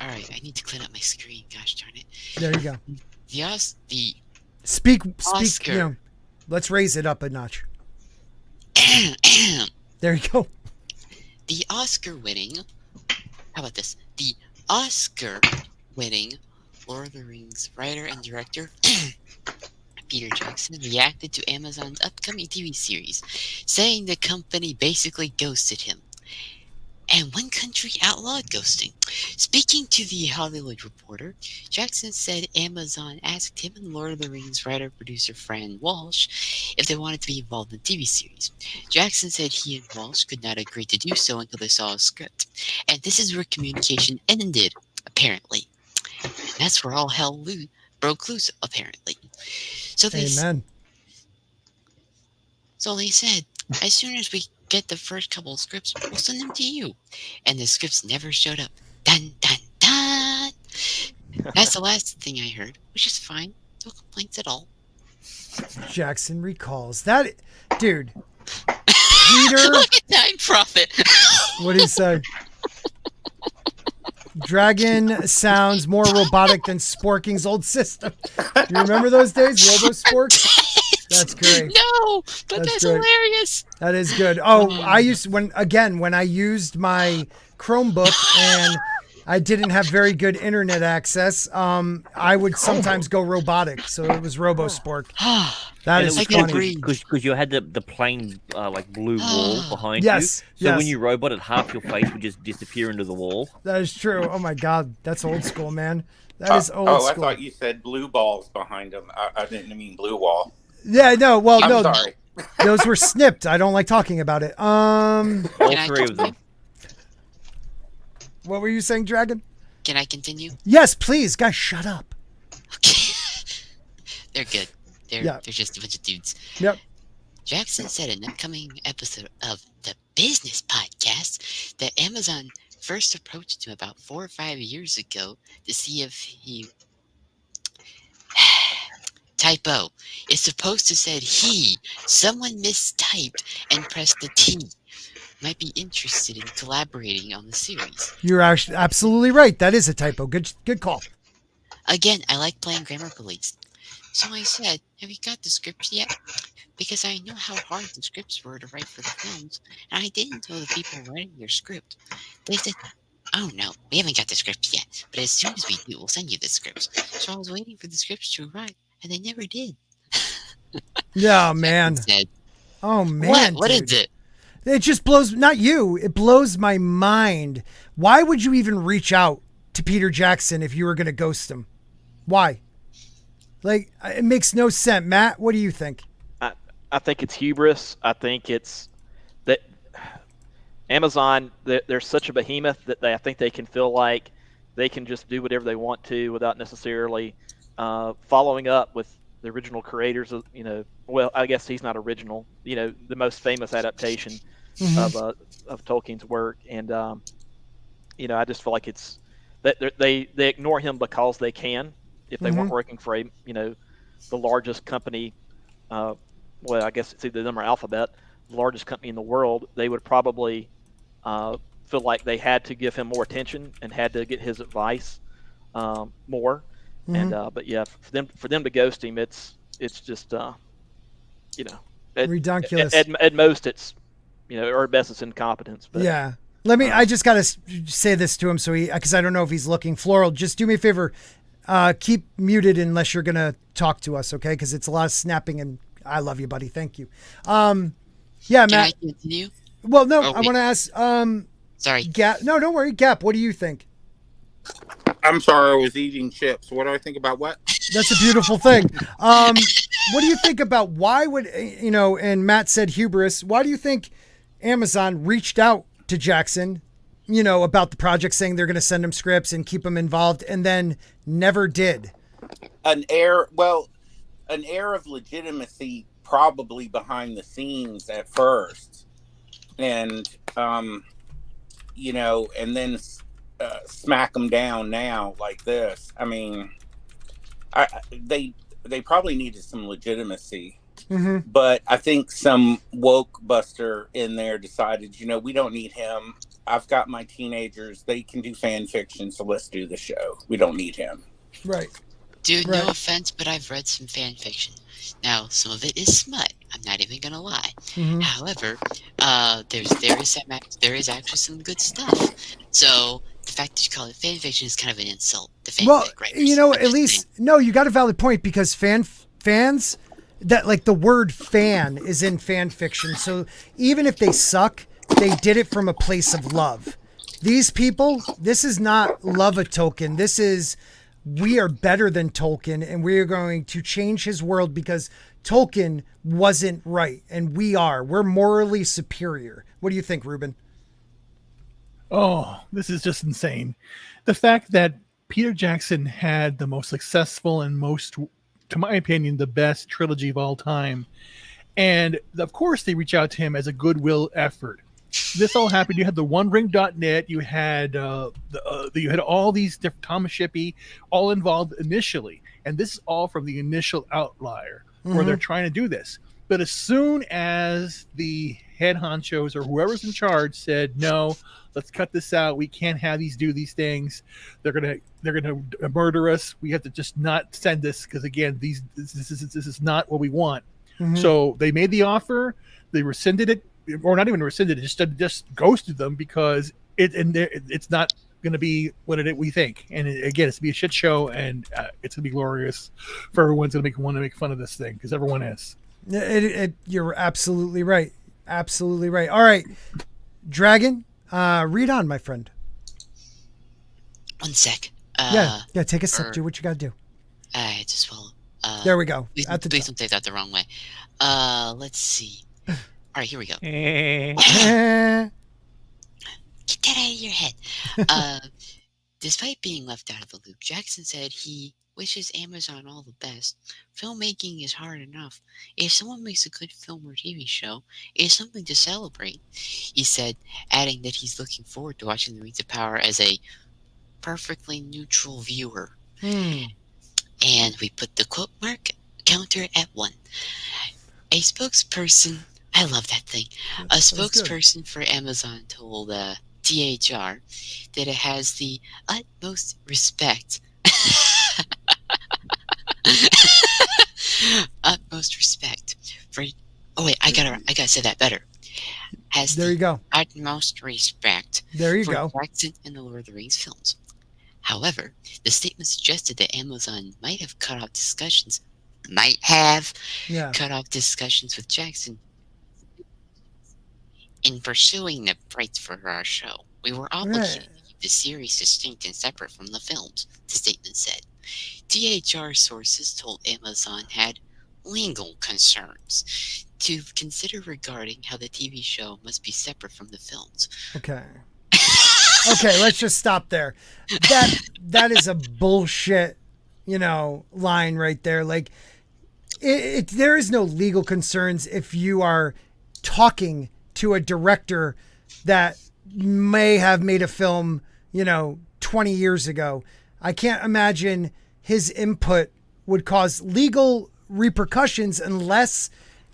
All right. I need to clean up my screen. Gosh darn it. There you go. The speak. Oscar. You know, let's raise it up a notch. There you go. The Oscar-winning. How about this? The Oscar-winning Lord of the Rings writer and director Peter Jackson reacted to Amazon's upcoming TV series, saying the company basically ghosted him. And one country outlawed ghosting. Speaking to the Hollywood Reporter, Jackson said Amazon asked him and Lord of the Rings writer-producer Fran Walsh if they wanted to be involved in the TV series. Jackson said he and Walsh could not agree to do so until they saw a script. And this is where communication ended, apparently. And that's where all hell broke loose, apparently. So they Amen. So they said, as soon as we get the first couple of scripts, we'll send them to you. And the scripts never showed up. Dun, dun, dun. That's the last thing I heard, which is fine. No complaints at all. Jackson recalls that, dude. Peter. Look at Time Prophet. What did he say? Dragon sounds more robotic than Sporking's old system. You remember those days, RoboSpork? That's great. No, but that's hilarious. That is good. Oh, I used when I used my Chromebook and I didn't have very good internet access. I would sometimes go robotic, so it was RoboSpork. That is funny because you had the plain like blue wall behind you. So when you roboted, half your face would just disappear into the wall. That is true. Oh my God, that's old school, man. That is old school. I thought you said blue balls behind them. I didn't mean blue wall. Yeah, no. Well, I'm no. Sorry. Those were snipped. I don't like talking about it. All three of them. What were you saying, Dragon? Can I continue? Yes, please. Guys, shut up. Okay. They're good. They're just a bunch of dudes. Yep. Jackson said in an upcoming episode of the Business Podcast that Amazon first approached him about 4 or 5 years ago to see if he... Typo. It's supposed to said someone mistyped and pressed the T. Might be interested in collaborating on the series. You're actually absolutely right. That is a typo. Good call. Again, I like playing Grammar Police. So I said, have you got the scripts yet? Because I know how hard the scripts were to write for the films, and I didn't know the people writing your script. They said, oh no, we haven't got the scripts yet, but as soon as we do, we'll send you the scripts. So I was waiting for the scripts to arrive, and they never did. Yeah, man. Said, oh, man. What is it? It just blows, not you, it blows my mind. Why would you even reach out to Peter Jackson if you were going to ghost him? Why? Like, it makes no sense. Matt, what do you think? I think it's hubris. I think it's that Amazon, they're such a behemoth that I think they can feel like they can just do whatever they want to without necessarily following up with the original creators of, well, I guess he's not original, the most famous adaptation of Tolkien's work. And, I just feel like it's that they ignore him because they can. If they weren't working for the largest company, well, I guess it's either them or Alphabet, the largest company in the world, they would probably feel like they had to give him more attention and had to get his advice more. And but yeah, for them to ghost him, it's just ridiculous. At most, it's or at best, it's incompetence. But yeah, I just gotta say this to him because I don't know if he's looking. Floral, just do me a favor, keep muted unless you're gonna talk to us, okay? Because it's a lot of snapping, and I love you, buddy. Thank you. Yeah, Matt. Can I continue? Well, no, I want to ask. Sorry. Gap. No, don't worry. Gap. What do you think? I'm sorry, I was eating chips. What do I think about what? That's a beautiful thing. What do you think about why would, and Matt said hubris. Why do you think Amazon reached out to Jackson, about the project, saying they're going to send him scripts and keep him involved, and then never did? An air of legitimacy probably behind the scenes at first. and you know, and then smack them down now like this. I mean, they probably needed some legitimacy. Mm-hmm. But I think some woke buster in there decided, you know, we don't need him. I've got my teenagers. They can do fan fiction, so let's do the show. We don't need him. Right. Dude, Right. no offense, but I've read some fan fiction. Now, some of it is smut. I'm not even gonna lie. Mm-hmm. However, there is actually some good stuff. So the fact that you call it fan fiction is kind of an insult to fanfic writers. You know, I'm at just least saying. no, you got a valid point because fans that like the word fan is in fan fiction. So even if they suck, they did it from a place of love. These people, this is not love a Tolkien. This is we are better than Tolkien and we are going to change his world because Tolkien wasn't right and we're morally superior. What do you think, Ruben? Oh, this is just insane. The fact that Peter Jackson had the most successful and most, to my opinion, the best trilogy of all time. And of course, they reach out to him as a goodwill effort. This all happened. You had the OneRing.net. You had you had all these different Thomas Shippey all involved initially, and this is all from the initial outlier where they're trying to do this. But as soon as the head honchos or whoever's in charge said no, let's cut this out. We can't have these do these things. They're gonna murder us. We have to just not send this because again, this is not what we want. Mm-hmm. So they made the offer. They rescinded it. Or not even rescinded it, just ghosted them because it's not going to be what we think. And again, it's to be a shit show, and it's going to be glorious for everyone's going to want to make fun of this thing because everyone is. You're absolutely right. Absolutely right. All right, Dragon, read on, my friend. One sec. Yeah. Take a sip. Do what you got to do. I had to swallow. There we go. Please don't take that the wrong way. Let's see. All right, here we go. Get that out of your head. Despite being left out of the loop, Jackson said he wishes Amazon all the best. Filmmaking is hard enough. If someone makes a good film or TV show, it's something to celebrate, he said, adding that he's looking forward to watching The Rings of Power as a perfectly neutral viewer. And we put the quote mark counter at 1. A spokesperson... I love that thing. A spokesperson for Amazon told THR that it has the utmost respect. Utmost respect for. Oh wait, I gotta say that better. There you go. Utmost respect. There you for go. Jackson and the Lord of the Rings films. However, the statement suggested that Amazon might have cut off discussions with Jackson. In pursuing the rights for our show, we were obligated to keep the series distinct and separate from the films, the statement said. THR sources told Amazon had legal concerns to consider regarding how the TV show must be separate from the films. Okay. Okay, let's just stop there. That is a bullshit, line right there. Like, there is no legal concerns if you are talking to a director that may have made a film, 20 years ago. I can't imagine his input would cause legal repercussions unless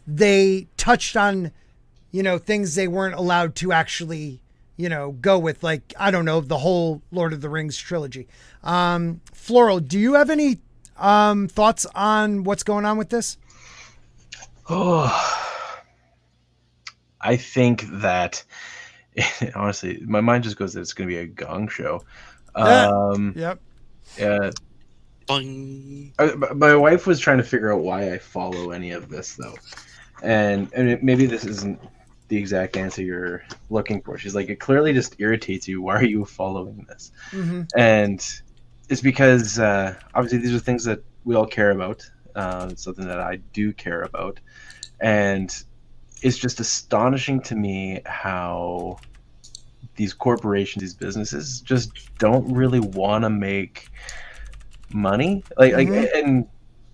they touched on, things they weren't allowed to actually, go with, like, I don't know, the whole Lord of the Rings trilogy. Floral, do you have any thoughts on what's going on with this? Oh, I think that honestly, my mind just goes that it's going to be a gong show. Yep. My wife was trying to figure out why I follow any of this, though, and maybe this isn't the exact answer you're looking for. She's like, it clearly just irritates you. Why are you following this? Mm-hmm. And it's because obviously these are things that we all care about. It's something that I do care about, and it's just astonishing to me how these corporations, these businesses, just don't really want to make money. And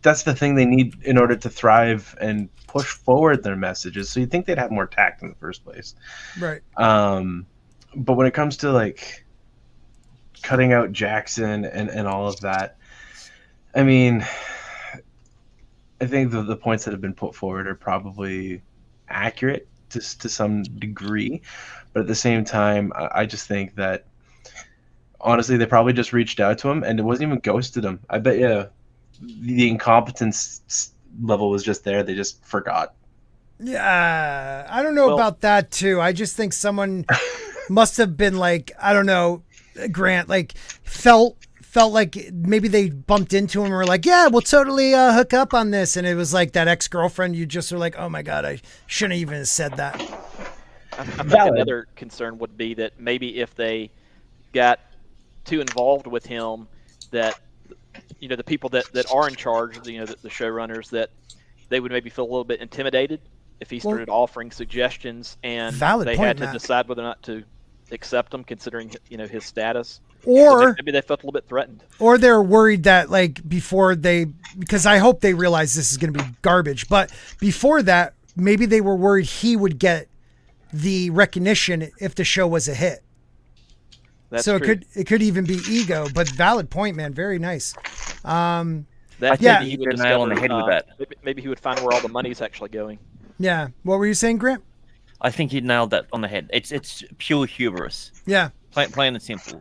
that's the thing they need in order to thrive and push forward their messages. So you'd think they'd have more tact in the first place. Right. But when it comes to like cutting out Jackson and all of that, I mean, I think the points that have been put forward are probably accurate to some degree. But at the same time, I just think that, honestly, they probably just reached out to him and it wasn't even ghosted him. I bet you the incompetence level was just there. They just forgot. Yeah, I don't know about that too. I just think someone must have been like, I don't know, Grant, like felt like maybe they bumped into him and were like, yeah, we'll totally hook up on this. And it was like that ex-girlfriend. You just were like, oh my God, I shouldn't even have said that. I think another concern would be that maybe if they got too involved with him, that, you know, the people that are in charge, you know, the showrunners, that they would maybe feel a little bit intimidated if he started offering suggestions and they had to decide whether or not to accept them, considering, you know, his status. Or so maybe they felt a little bit threatened. Or they're worried that, like, because I hope they realize this is going to be garbage, but before that, maybe they were worried he would get the recognition if the show was a hit. That's so true. it could even be ego, but valid point, man. Very nice. I think he would nail on the head with that. Maybe he would find where all the money's actually going. Yeah. What were you saying, Grant? I think he nailed that on the head. It's pure hubris. Yeah. Plain and simple.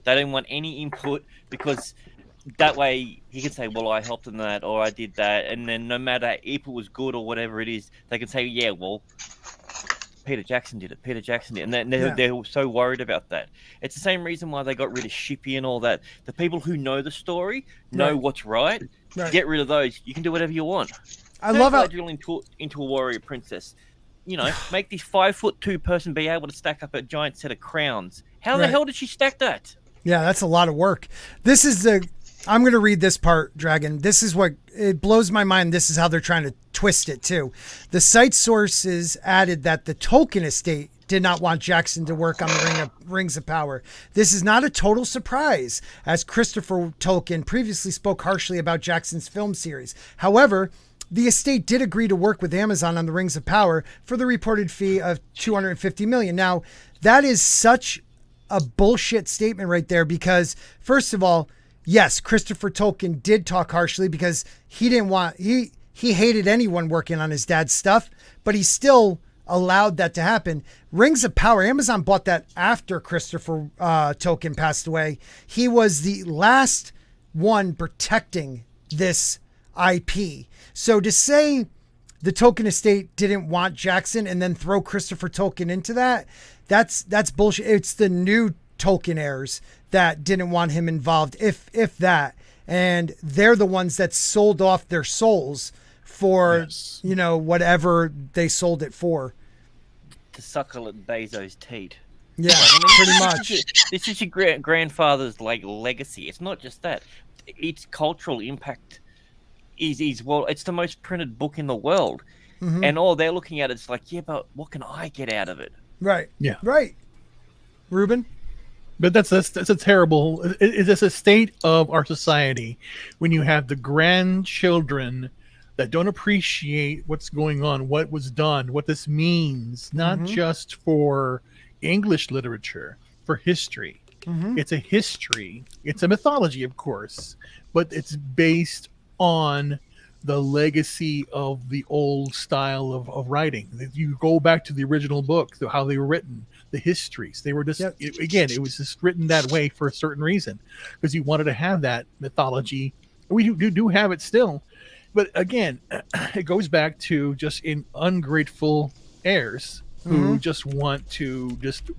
They don't want any input, because that way he can say, well, I helped in that, or I did that, and then no matter if it was good or whatever it is, they can say, yeah, well, Peter Jackson did it. And they're so worried about that. It's the same reason why they got rid of Shippy and all that. The people who know the story know what's right. Get rid of those. You can do whatever you want. I love how drilling into a warrior princess. You know, make this 5'2" person be able to stack up a giant set of crowns. How the hell did she stack that? Yeah, that's a lot of work. I'm going to read this part, Dragon. This is what it blows my mind. This is how they're trying to twist it too. The site sources added that the Tolkien estate did not want Jackson to work on the Rings of Power. This is not a total surprise, as Christopher Tolkien previously spoke harshly about Jackson's film series. However, the estate did agree to work with Amazon on the Rings of Power for the reported fee of $250 million. Now, that is such a bullshit statement right there, because first of all, yes, Christopher Tolkien did talk harshly because he didn't want, he hated anyone working on his dad's stuff, but he still allowed that to happen. Rings of Power, Amazon bought that after Christopher Tolkien passed away. He was the last one protecting this IP. So to say the Tolkien estate didn't want Jackson and then throw Christopher Tolkien into that's bullshit. It's the new Tolkien heirs that didn't want him involved, if that. And they're the ones that sold off their souls for, you know, whatever they sold it for. To suckle at Bezos' teat. Yeah, pretty much. This is your grandfather's legacy. It's not just that. Its cultural impact is well, it's the most printed book in the world. Mm-hmm. And all they're looking at is like, yeah, but what can I get out of it? Right. Yeah. Right. Ruben? But that's a terrible. It's a state of our society when you have the grandchildren that don't appreciate what's going on, what was done, what this means, not just for English literature, for history. Mm-hmm. It's a history. It's a mythology, of course, but it's based on the legacy of the old style of writing. You go back to the original book, how they were written, the histories. They were just, it was just written that way for a certain reason, because you wanted to have that mythology. We do have it still. But again, it goes back to just ungrateful heirs who just want to just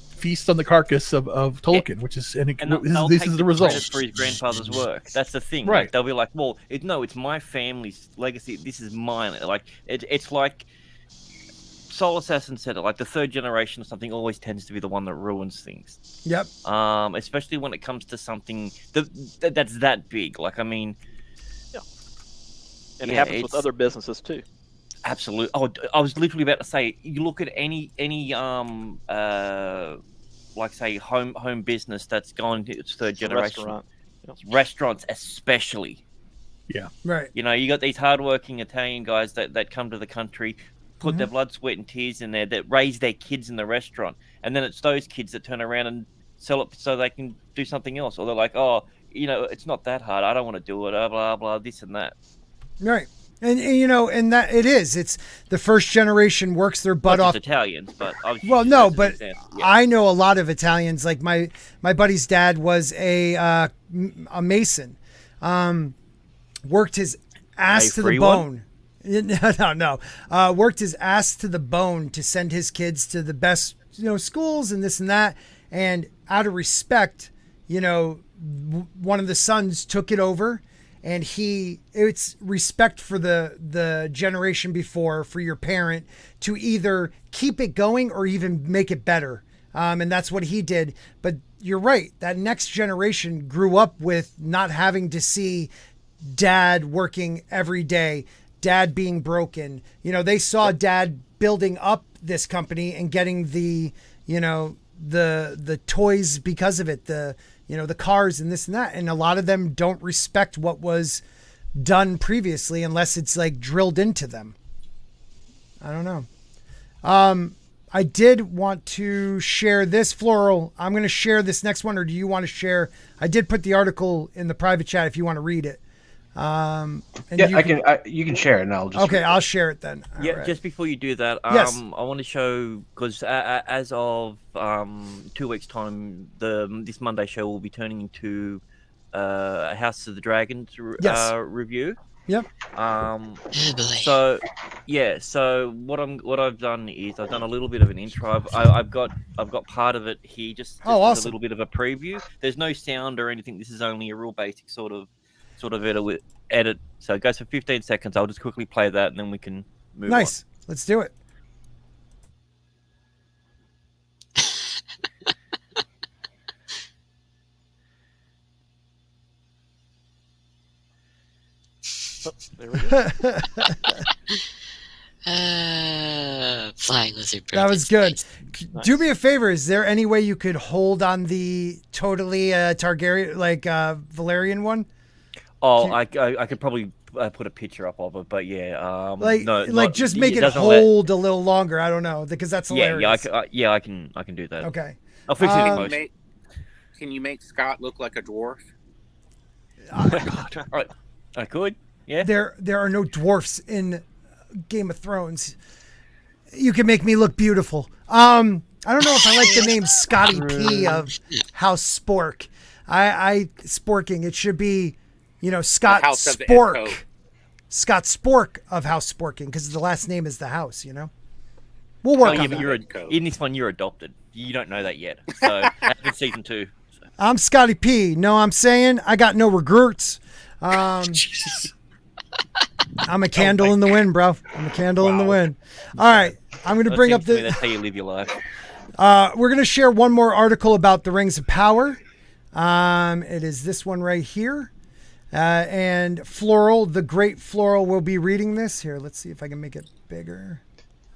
feast on the carcass of Tolkien, which is this is the result for his grandfather's work. That's the thing, right? Like, they'll be like, "Well, it's my family's legacy. This is mine." Like it's like Soul Assassin said it. Like the third generation of something always tends to be the one that ruins things. Yep. Especially when it comes to something that's that big. Like, I mean, and it happens with other businesses too. Absolutely. Oh, I was literally about to say, you look at any like say home business that's gone to its third generation. Restaurant. Restaurants especially. Yeah. Right. You know, you got these hardworking Italian guys that come to the country, put their blood, sweat, and tears in there, that raise their kids in the restaurant, and then it's those kids that turn around and sell it so they can do something else, or they're like, oh, you know, it's not that hard. I don't want to do it. Blah blah blah. This and that. Right. And you know, and that it's the first generation works their butt off. Italians, but well, no, but I know a lot of Italians. Like my buddy's dad was a mason, worked his ass to the bone. No, worked his ass to the bone to send his kids to the best, you know, schools and this and that. And out of respect, you know, one of the sons took it over. And it's respect for the generation before, for your parent to either keep it going or even make it better. And that's what he did. But you're right. That next generation grew up with not having to see dad working every day, dad being broken. You know, they saw dad building up this company and getting the, you know, the toys because of it, you know, the cars and this and that. And a lot of them don't respect what was done previously unless it's like drilled into them. I don't know. I did want to share this, Floral. I'm going to share this next one, or do you want to share? I did put the article in the private chat if you want to read it. And yeah, you can share it, and I'll just. Okay, I'll share it then. All right. Just before you do that, yes. I want to show, because as of 2 weeks' time, this Monday show will be turning into a House of the Dragons review. Yep. So what I've done is I've done a little bit of an intro. I've got part of it here, just awesome. A little bit of a preview. There's no sound or anything. This is only a real basic sort of edit. So it goes for 15 seconds. I'll just quickly play that and then we can move on. Nice. Let's do it. Oh, there we go. Flying lizard. That was good. Nice. Do me a favor. Is there any way you could hold on the totally Targaryen, like Valerian one? Oh, I could probably put a picture up of it, but yeah, just make it hold a little longer. I don't know, because that's hilarious. I can do that. Okay. I'll fix it in post. Can you make Scott look like a dwarf? Oh my God! All right, I could. Yeah. There are no dwarfs in Game of Thrones. You can make me look beautiful. I don't know if I like the name Scotty P of House Spork. I Sporking. It should be, you know, Scott Spork. Scott Spork of House Sporking, because the last name is the house, you know? We'll work on that. In this one, you're adopted. You don't know that yet. So, after season 2. So. I'm Scotty P. No, I'm saying I got no regrets. I'm a candle in the wind, bro. I'm a candle in the wind. All right. I'm going to bring up the... That's how you live your life. We're going to share one more article about the Rings of Power. It is this one right here. And Floral, the great Floral, will be reading this. Here, let's see if I can make it bigger.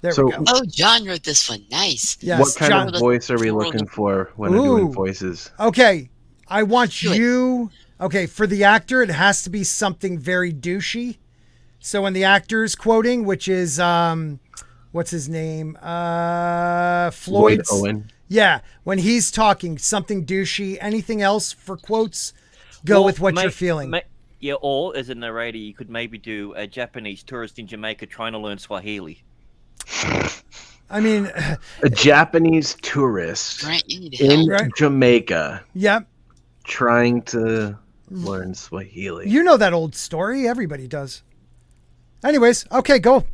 There we go. Oh, John wrote this one. Nice. Yes, what kind of voice are we looking for when we're doing voices? Okay. I want you... Okay, for the actor, it has to be something very douchey. So when the actor's quoting, which is... what's his name? Floyd's... Lloyd Owen. Yeah, when he's talking, something douchey. Anything else for quotes? Go with what you're feeling. Yeah, or as a narrator, you could maybe do a Japanese tourist in Jamaica trying to learn Swahili. I mean... A Japanese tourist in Jamaica. Yep. Trying to learn Swahili. You know that old story. Everybody does. Anyways, okay, go.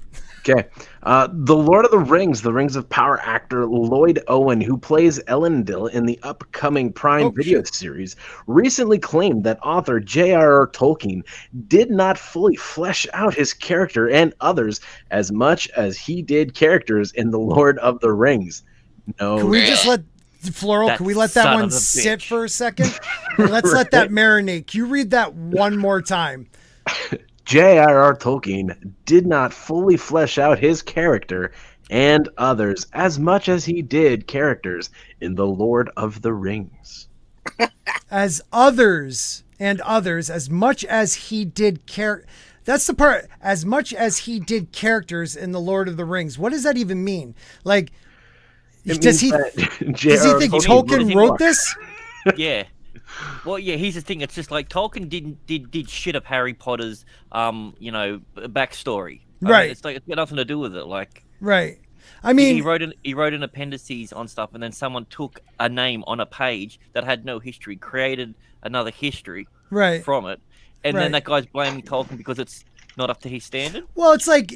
Okay. The Lord of the Rings of Power actor Lloyd Owen, who plays Elendil in the upcoming Prime Video series, recently claimed that author J.R.R. Tolkien did not fully flesh out his character and others as much as he did characters in The Lord of the Rings. No. Can we just let Floral, can we let that one sit for a second? Let's let that marinate. Can you read that one more time? J.R.R. Tolkien did not fully flesh out his character and others as much as he did characters in The Lord of the Rings. As others and others as much as he did That's the part. As much as he did characters in the Lord of the Rings. What does that even mean? Like, does he think Tolkien wrote this? Yeah. Well, yeah. Here's the thing. It's just like Tolkien did shit up Harry Potter's, backstory. Right. It's like it's got nothing to do with it. Like. Right. I mean, he wrote an appendices on stuff, and then someone took a name on a page that had no history, created another history from it, and then that guy's blaming Tolkien because it's not up to his standard. Well, it's like,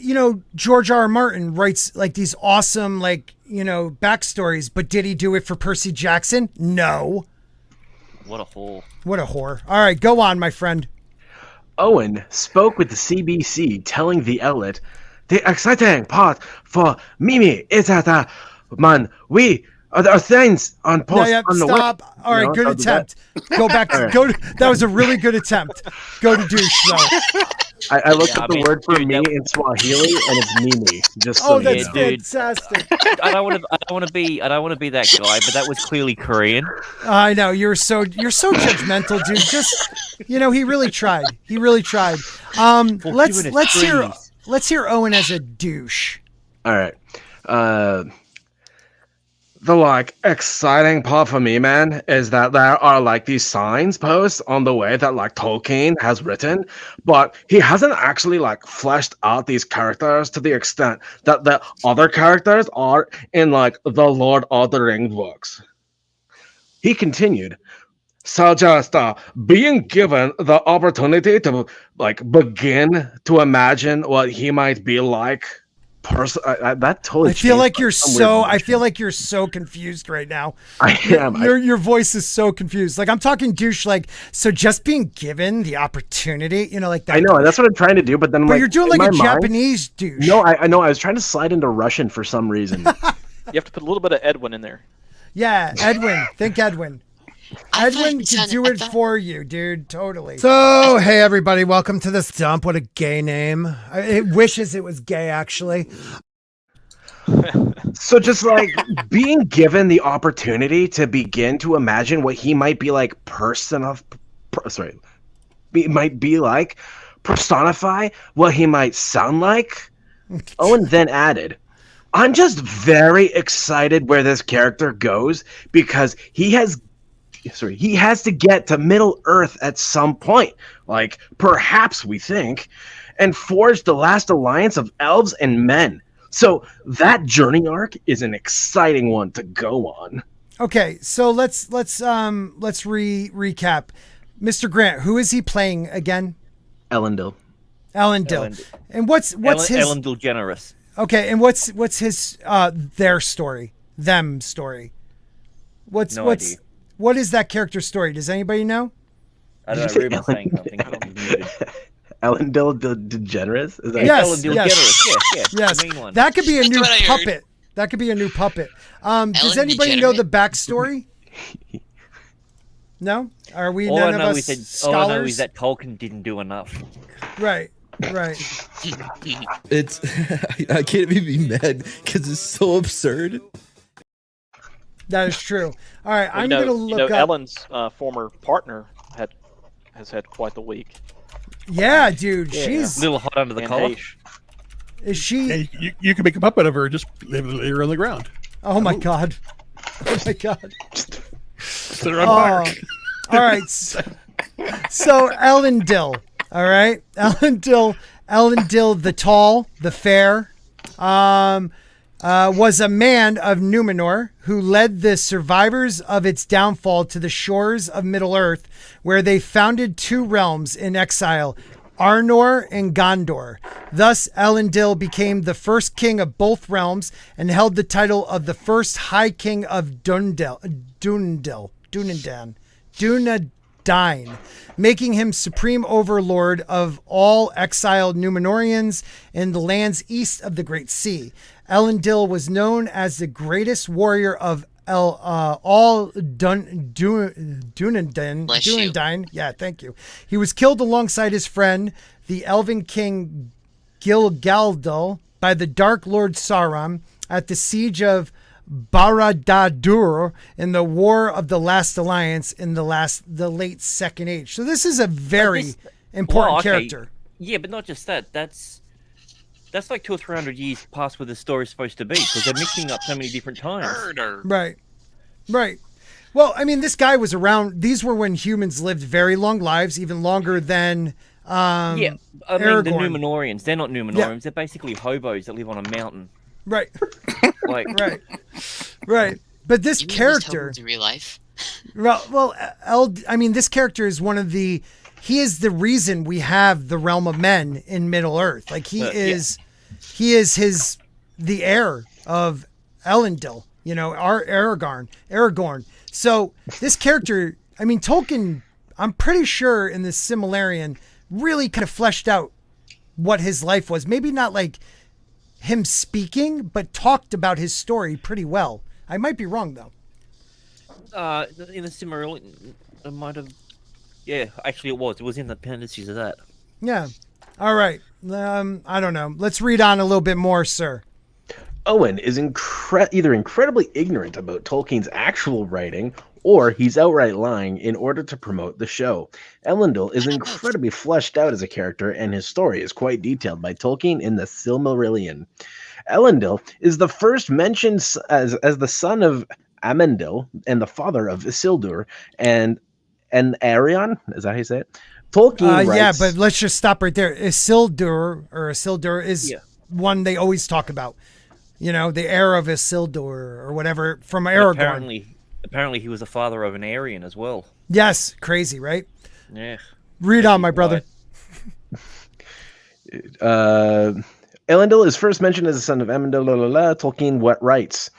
George R. R. Martin writes like these awesome backstories, but did he do it for Percy Jackson? No. What a whore. What a whore. All right, go on, my friend. Owen spoke with the CBC, telling the outlet, "The exciting part for Mimi is that, we are things on post on the stop. web." All right, good attempt. Go back. That was a really good attempt. Go to douche, though. I looked up the word for me in Swahili, and it's Mimi. Just so that's you know. fantastic. I don't want to be that guy, but that was clearly Korean. I know you're so judgmental, dude. Just he really tried. He really tried. Let's hear Owen as a douche. All right. The exciting part for me, man, is that there are these signs posts on the way that Tolkien has written, but he hasn't actually fleshed out these characters to the extent that the other characters are in the Lord of the Rings books. He continued, so just being given the opportunity to begin to imagine what he might be like. That totally. I feel like you're so confused right now. I am. Your voice is so confused. I'm talking douche. So just being given the opportunity, like that. I know that's what I'm trying to do, but then you're doing a Japanese douche. No, I know. I was trying to slide into Russian for some reason. You have to put a little bit of Edwin in there. Yeah, Edwin. Think Edwin. Edwin can do it for you, dude. Totally. So, hey, everybody. Welcome to this dump. What a gay name. It wishes it was gay, actually. So just being given the opportunity to begin to imagine what he might be personify what he might sound like. Owen then added, "I'm just very excited where this character goes because he has to get to Middle Earth at some point, perhaps we think, and forge the last alliance of elves and men. So that journey arc is an exciting one to go on." Okay, so let's recap. Mr. Grant, who is he playing again? Elendil. And what's his Elendil generous. Okay, and what's his their story? Them story. Idea. What is that character's story? Does anybody know? I don't know. Ruben's saying something. Elendil DeGeneres? Is that yes. Elendil generous. Yes. The main one. That could be a new puppet. That could be a new puppet. Does anybody know the backstory? No? Are we none of us scholars? All I know is that Tolkien didn't do enough. Right. It's I can't even be mad because it's so absurd. That is true. All right, I'm going to look up. Ellen's former partner has had quite the week. Yeah, dude. She's a little hot under the collar. Is she? Hey, you can make a puppet of her. Just leave her on the ground. Oh my god. Set her on fire. All right. So Elendil. All right, Elendil the Tall, the Fair, was a man of Numenor who led the survivors of its downfall to the shores of Middle-earth, where they founded two realms in exile, Arnor and Gondor. Thus, Elendil became the first king of both realms and held the title of the first High King of Dunedain, making him supreme overlord of all exiled Numenorians in the lands east of the Great Sea. Elendil was known as the greatest warrior of all Dunedain. Yeah, thank you. He was killed alongside his friend, the Elven King Gilgalad, by the Dark Lord Sauron at the siege of Barad-dûr in the War of the Last Alliance in the late Second Age. So this is a very important character. Yeah, but not just that. That's like 200 or 300 years past where the story's supposed to be, because they're mixing up so many different times. Right. Well, I mean, this guy was around. These were when humans lived very long lives, even longer than I mean, Aragorn. the Númenóreans. They're not Númenóreans. Yeah. They're basically hobos that live on a mountain. Right. Like right. But this character in real life. Well, I mean, this character is one of the. He is the reason we have the realm of men in Middle Earth. Like he is the heir of Elendil. You know, Aragorn. So this character, I mean, Tolkien, I'm pretty sure in the Silmarillion really kind of fleshed out what his life was. Maybe not like him speaking, but talked about his story pretty well. I might be wrong though. In the Silmarillion, it might have. Yeah, actually, it was. It was in the appendices of that. Yeah. All right. I don't know. Let's read on a little bit more, sir. Owen is either incredibly ignorant about Tolkien's actual writing, or he's outright lying in order to promote the show. Elendil is incredibly fleshed out as a character, and his story is quite detailed by Tolkien in the Silmarillion. Elendil is the first mentioned as the son of Amendil and the father of Isildur and Arion. Is that how you say it? Tolkien writes... Yeah, but let's just stop right there. Isildur is one they always talk about. You know, the heir of Isildur or whatever from Aragorn. Apparently he was the father of an Aryan as well. Yes, crazy, right? Yeah. Read on, my brother. Elendil is first mentioned as the son of Amendil. Tolkien writes.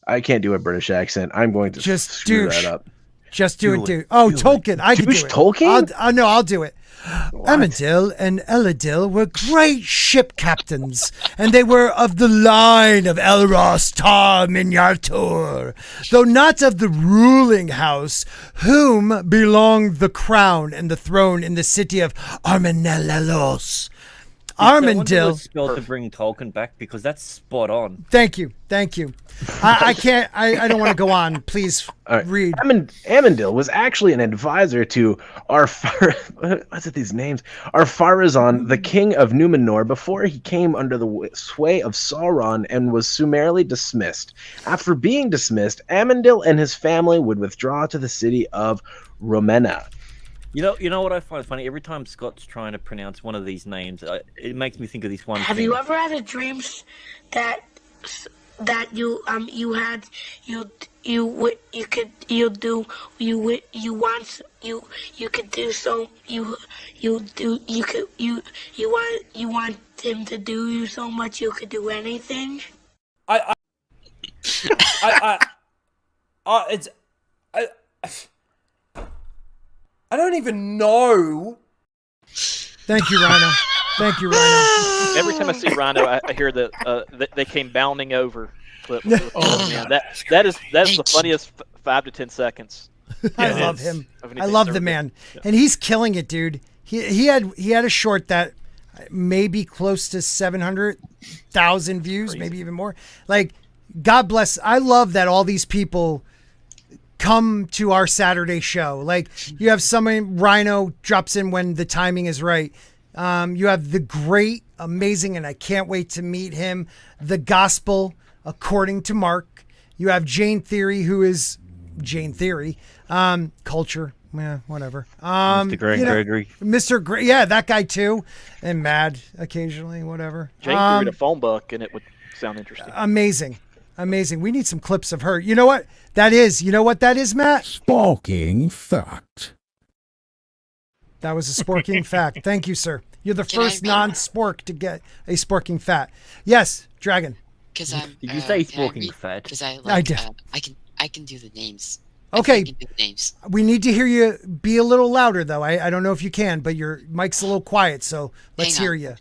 I can't do a British accent. I'm going to just screw that up. Just do it, dude. Oh, Tolkien. I can do it. Tolkien? I'll do it. Amendil and Elendil were great ship captains, and they were of the line of Elros Tar Minyatur, though not of the ruling house, whom belonged the crown and the throne in the city of Armenelelos. Armendil. Spelled to bring Tolkien back, because that's spot on. Thank you. I can't. I don't want to go on. Please read. Amendil was actually an advisor to these names? Ar-Pharazôn, the king of Númenor, before he came under the sway of Sauron and was summarily dismissed. After being dismissed, Amendil and his family would withdraw to the city of Romena. You know what I find funny? Every time Scott's trying to pronounce one of these names, it makes me think of this one. Have thing. you ever had a dream that you want him to do you so much you could do anything? I don't even know. Thank you, Rhino. Every time I see Rhino, I hear that they came bounding over. Clip. Man, that is the funniest 5 to 10 seconds. I love him. I love the man, and he's killing it, dude. He had a short that maybe close to 700,000 views, maybe even more. Like, God bless. I love that all these people come to our Saturday show. Like, you have someone, Rhino drops in when the timing is right. You have the great, amazing, and I can't wait to meet him, The Gospel According to Mark. You have Jane Theory, who is Jane Theory. Culture, whatever. Mr. Gregory. Mr. Greg, yeah, that guy too. And Mad occasionally, whatever. Jane Theory, a phone book, and it would sound interesting. Amazing. We need some clips of her. You know what that is? Matt? Sporking fact. That was a sporking fact. Thank you, sir. You're the first non-spork to get a sporking fat. Yes, Dragon. Because I'm. Did you say sporking fat? Because I did. I can do the names. Okay. I can do the names. We need to hear you be a little louder, though. I don't know if you can, but your mic's a little quiet, so let's hear you.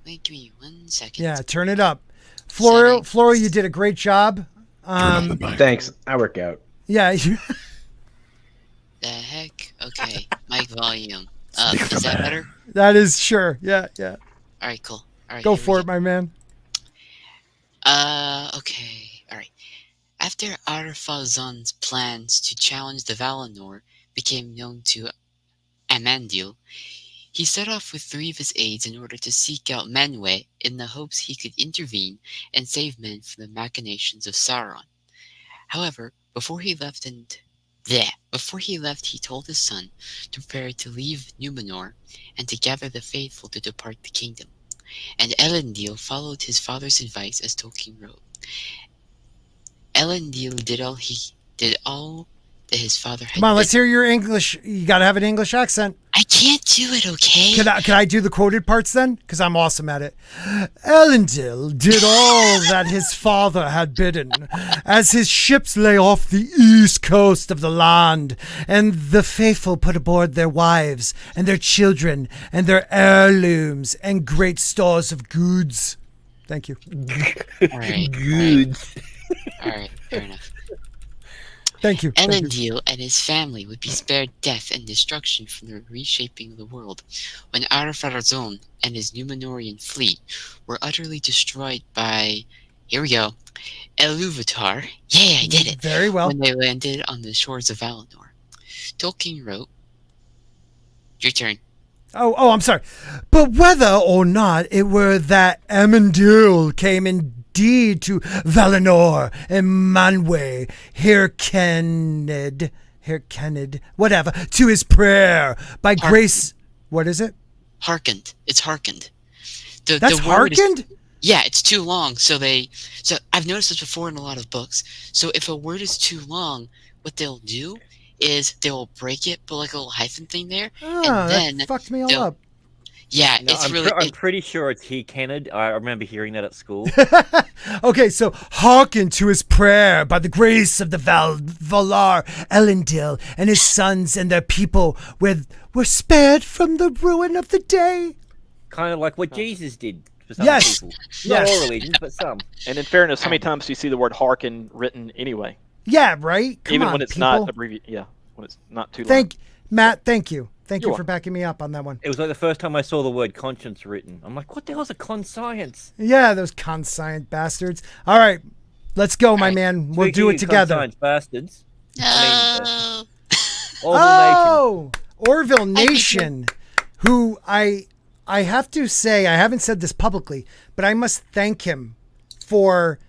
Wait, give me 1 second. Yeah, turn it up. Floral, you did a great job. Thanks. I work out. Yeah. The heck? Okay. Mic volume. Is that better? That is, sure. Yeah. All right, cool. All right. Go for it, my man. Okay. All right. After Arphazohn's plans to challenge the Valinor became known to Amandil, he set off with 3 of his aides in order to seek out Manwë in the hopes he could intervene and save men from the machinations of Sauron. However, before he left, he told his son to prepare to leave Numenor and to gather the faithful to depart the kingdom. And Elendil followed his father's advice as Tolkien wrote. Elendil did all that his father had. Come on, let's hear your English. You got to have an English accent. I can't do it, okay? Can I do the quoted parts then? Because I'm awesome at it. Elendil did all that his father had bidden, as his ships lay off the east coast of the land, and the faithful put aboard their wives and their children and their heirlooms and great stores of goods. Thank you. All right. Goods. All right, fair enough. Thank you. Elendil and his family would be spared death and destruction from the reshaping of the world when Arphazohn and his Numenorian fleet were utterly destroyed by, here we go, Ilúvatar. Yeah, I did it. Very well. When they landed on the shores of Valinor. Tolkien wrote, your turn. Oh, I'm sorry. But whether or not it were that Amandil came indeed to Valinor and Manwë, Harkened, whatever, to his prayer by grace. What is it? Harkened. It's Harkened. That's Harkened? Yeah, it's too long. So I've noticed this before in a lot of books. So if a word is too long, what they'll do is they will break it, put like a little hyphen thing there, and then that fucked me all up. Yeah, no, it's I'm pretty sure it's Harkened. I remember hearing that at school. Okay, so hearken to his prayer by the grace of the Valar, Elendil and his sons and their people were spared from the ruin of the day. Kind of like what Jesus did for some people. Not all religions, but some. And in fairness, how many times do you see the word hearken written anyway? Yeah, right? Even when it's not abbreviated. Yeah, when it's not too long. Matt, thank you. Thank you for backing me up on that one. It was like the first time I saw the word conscience written. I'm like, what the hell is a conscience? Yeah, those conscience bastards. All right, let's go, my man. We'll do it together. Conscience bastards. No. Orville Nation, who I have to say, I haven't said this publicly, but I must thank him for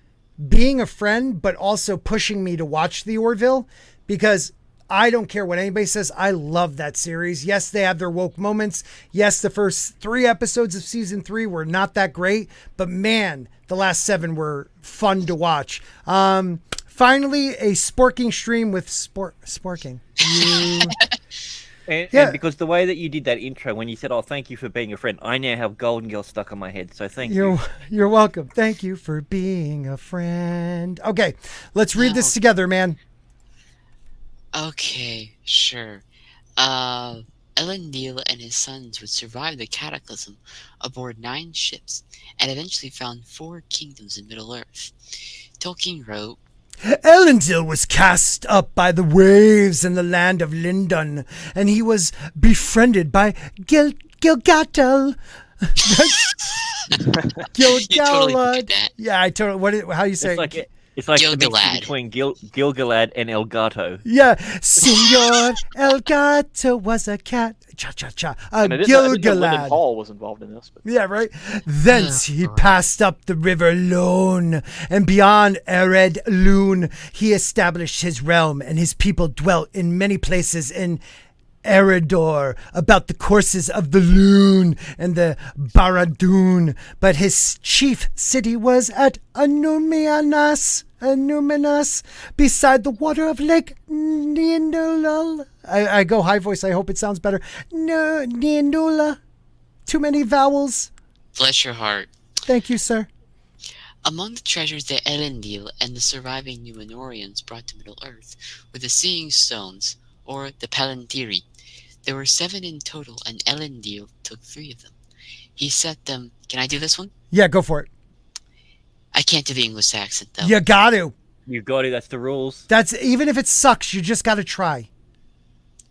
being a friend, but also pushing me to watch the Orville, because I don't care what anybody says. I love that series. Yes, they have their woke moments. Yes, the first 3 episodes of season 3 were not that great, but man, the last 7 were fun to watch. Finally, a sporking stream with sporking. And because the way that you did that intro, when you said, "Oh, thank you for being a friend," I now have Golden Girl stuck on my head. So thank you. You're welcome. Thank you for being a friend. Okay, let's read this together, man. Okay, sure. Elendil and his sons would survive the cataclysm aboard 9 ships and eventually found 4 kingdoms in Middle-earth. Tolkien wrote, Elendil was cast up by the waves in the land of Lindon, and he was befriended by Gilgatel. Gilgalad. Yeah, I totally. How do you say it? It's like the mix between Gilgalad and El Gato. Yeah, Senor El Gato was a cat. Cha-cha-cha. Gilgalad. Paul was involved in this. But... Yeah, right? Thence he passed up the river Lone, and beyond Ered Lune he established his realm, and his people dwelt in many places in Eredor, about the courses of the Lune and the Barad-dûn, but his chief city was at Annúminas, beside the water of Lake Niendula. I go high voice, I hope it sounds better. Niendula. Too many vowels. Bless your heart. Thank you, sir. Among the treasures that Elendil and the surviving Numenorians brought to Middle-earth were the Seeing Stones, or the Palantiri. There were 7 in total, and Elendil took 3 of them. He set them... Can I do this one? Yeah, go for it. I can't do the English accent, though. You got to. You got to. That's the rules. Even if it sucks, you just got to try.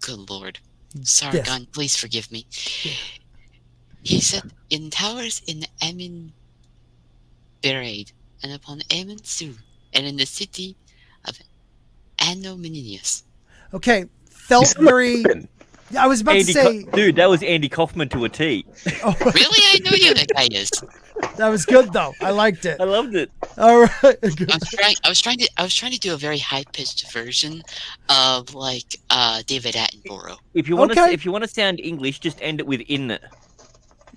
Good Lord. Sargon, please forgive me. Yeah. He set in towers in Amin Beraid, and upon Amin Sur, and in the city of Anomalinius. Okay, felt very. I was about to say, dude, that was Andy Kaufman to a T. Oh. Really, I know who that guy is. That was good though. I liked it. I loved it. All right. I was trying to do a very high pitched version of like David Attenborough. If you want to sound English, just end it with in.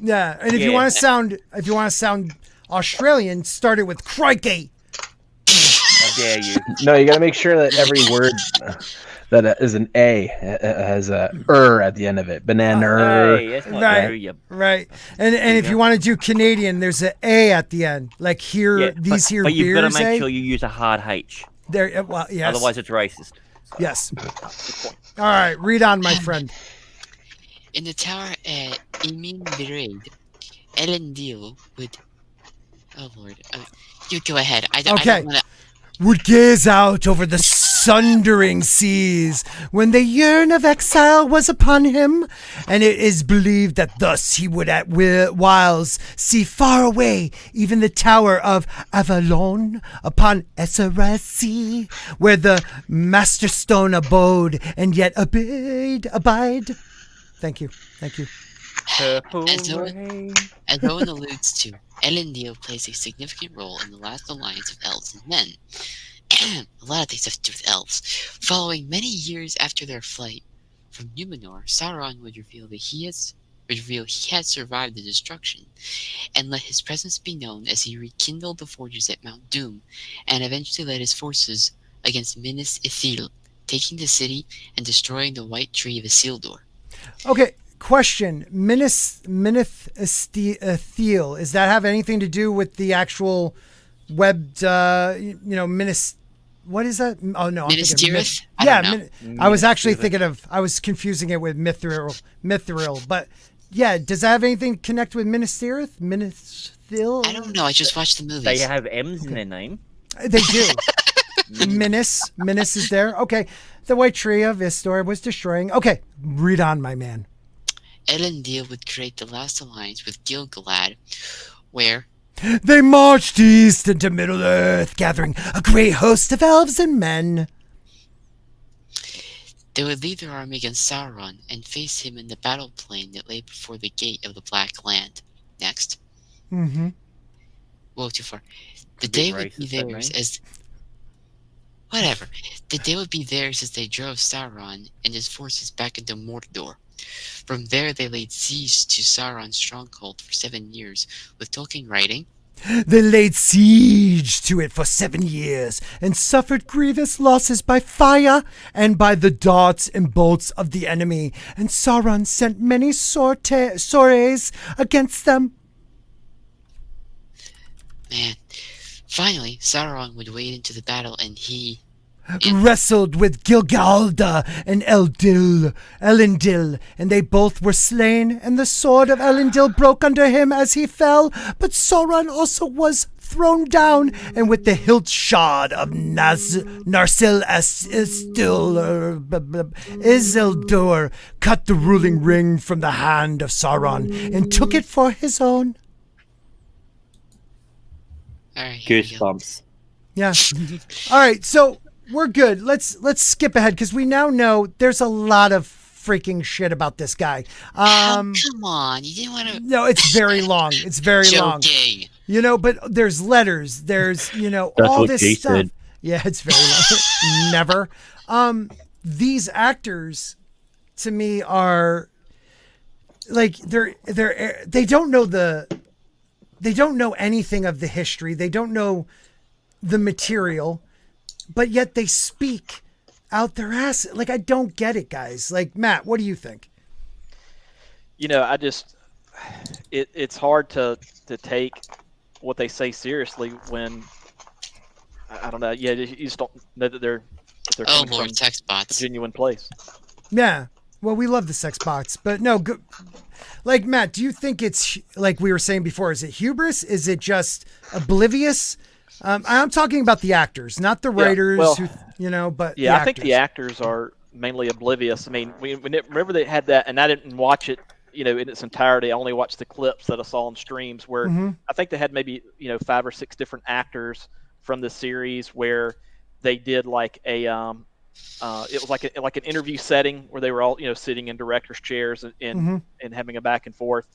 Yeah, and if you want to sound Australian, start it with crikey. How dare you? No, you got to make sure that every word that is an A has a at the end of it. Banana. Right. And if you want to do Canadian, there's an A at the end. Like here, but beers. But you've got to make sure you use a hard H. There. Well, yes. Otherwise, it's racist. Yes. All right. Read on, my friend. In the tower at Emin Biraid, Elendil would. Oh Lord. You go ahead. I don't want to. Would gaze out over the sundering seas when the yearn of exile was upon him, and it is believed that thus he would at whiles see far away even the tower of Avalon upon Essera Sea, where the Master Stone abode and yet abide. Thank you. As Owen alludes to, Elendil plays a significant role in the last alliance of elves and men. A lot of things have to do with elves. Following many years after their flight from Numenor, Sauron would reveal he had survived the destruction, and let his presence be known as he rekindled the forges at Mount Doom, and eventually led his forces against Minas Ithil, taking the city and destroying the White Tree of Isildur. Okay. Question: Minas Ithil, does that have anything to do with the actual webbed, Minas? What is that? Oh no, Minas Tirith? I was actually thinking of. I was confusing it with Mithril, but yeah, does that have anything to connect with Minas Tirith? Minas Ithil? I don't know. I just watched the movies. They have M's in their name. They do. Minas is there. Okay, the White Tree of Istor was destroying. Okay, read on, my man. Elendil would create the last alliance with Gil-galad, where they marched east into Middle-earth, gathering a great host of elves and men. They would lead their army against Sauron and face him in the battle plain that lay before the gate of the Black Land. Next. Mm-hmm. Whoa, too far. The day would be theirs as... Whatever. The day would be theirs as they drove Sauron and his forces back into Mordor. From there, they laid siege to Sauron's stronghold for 7 years, with Tolkien writing, They laid siege to it for 7 years, and suffered grievous losses by fire and by the darts and bolts of the enemy, and Sauron sent many sorties against them. Man. Finally, Sauron would wade into the battle, and he... wrestled with Gil-galad and Elendil, and they both were slain, and the sword of Elendil broke under him as he fell, but Sauron also was thrown down, and with the hilt shard of Narsil Isildur cut the ruling ring from the hand of Sauron, and took it for his own. Goosebumps. Yeah. All right, so... we're good. Let's skip ahead because we now know there's a lot of freaking shit about this guy. Come on, you didn't want to. No, it's very long. It's very long. But there's letters. There's all this stuff. Said. Yeah, it's very long. Never. These actors, to me, are like they don't know anything of the history. They don't know the material. But yet they speak out their ass. Like, I don't get it, guys. Like, Matt, what do you think? It's hard to take what they say seriously when, I don't know. Yeah, you just don't know that they're coming from sex bots. A genuine place. Yeah. Well, we love the sex bots, but no, like, Matt, do you think it's, like we were saying before, is it hubris? Is it just oblivious? I'm talking about the actors, not the writers, but yeah, I think the actors are mainly oblivious. I mean, we remember they had that, and I didn't watch it, in its entirety. I only watched the clips that I saw on streams where I think they had maybe 5 or 6 different actors from the series where they did like a it was like an interview setting where they were all sitting in directors' chairs and having a back and forth,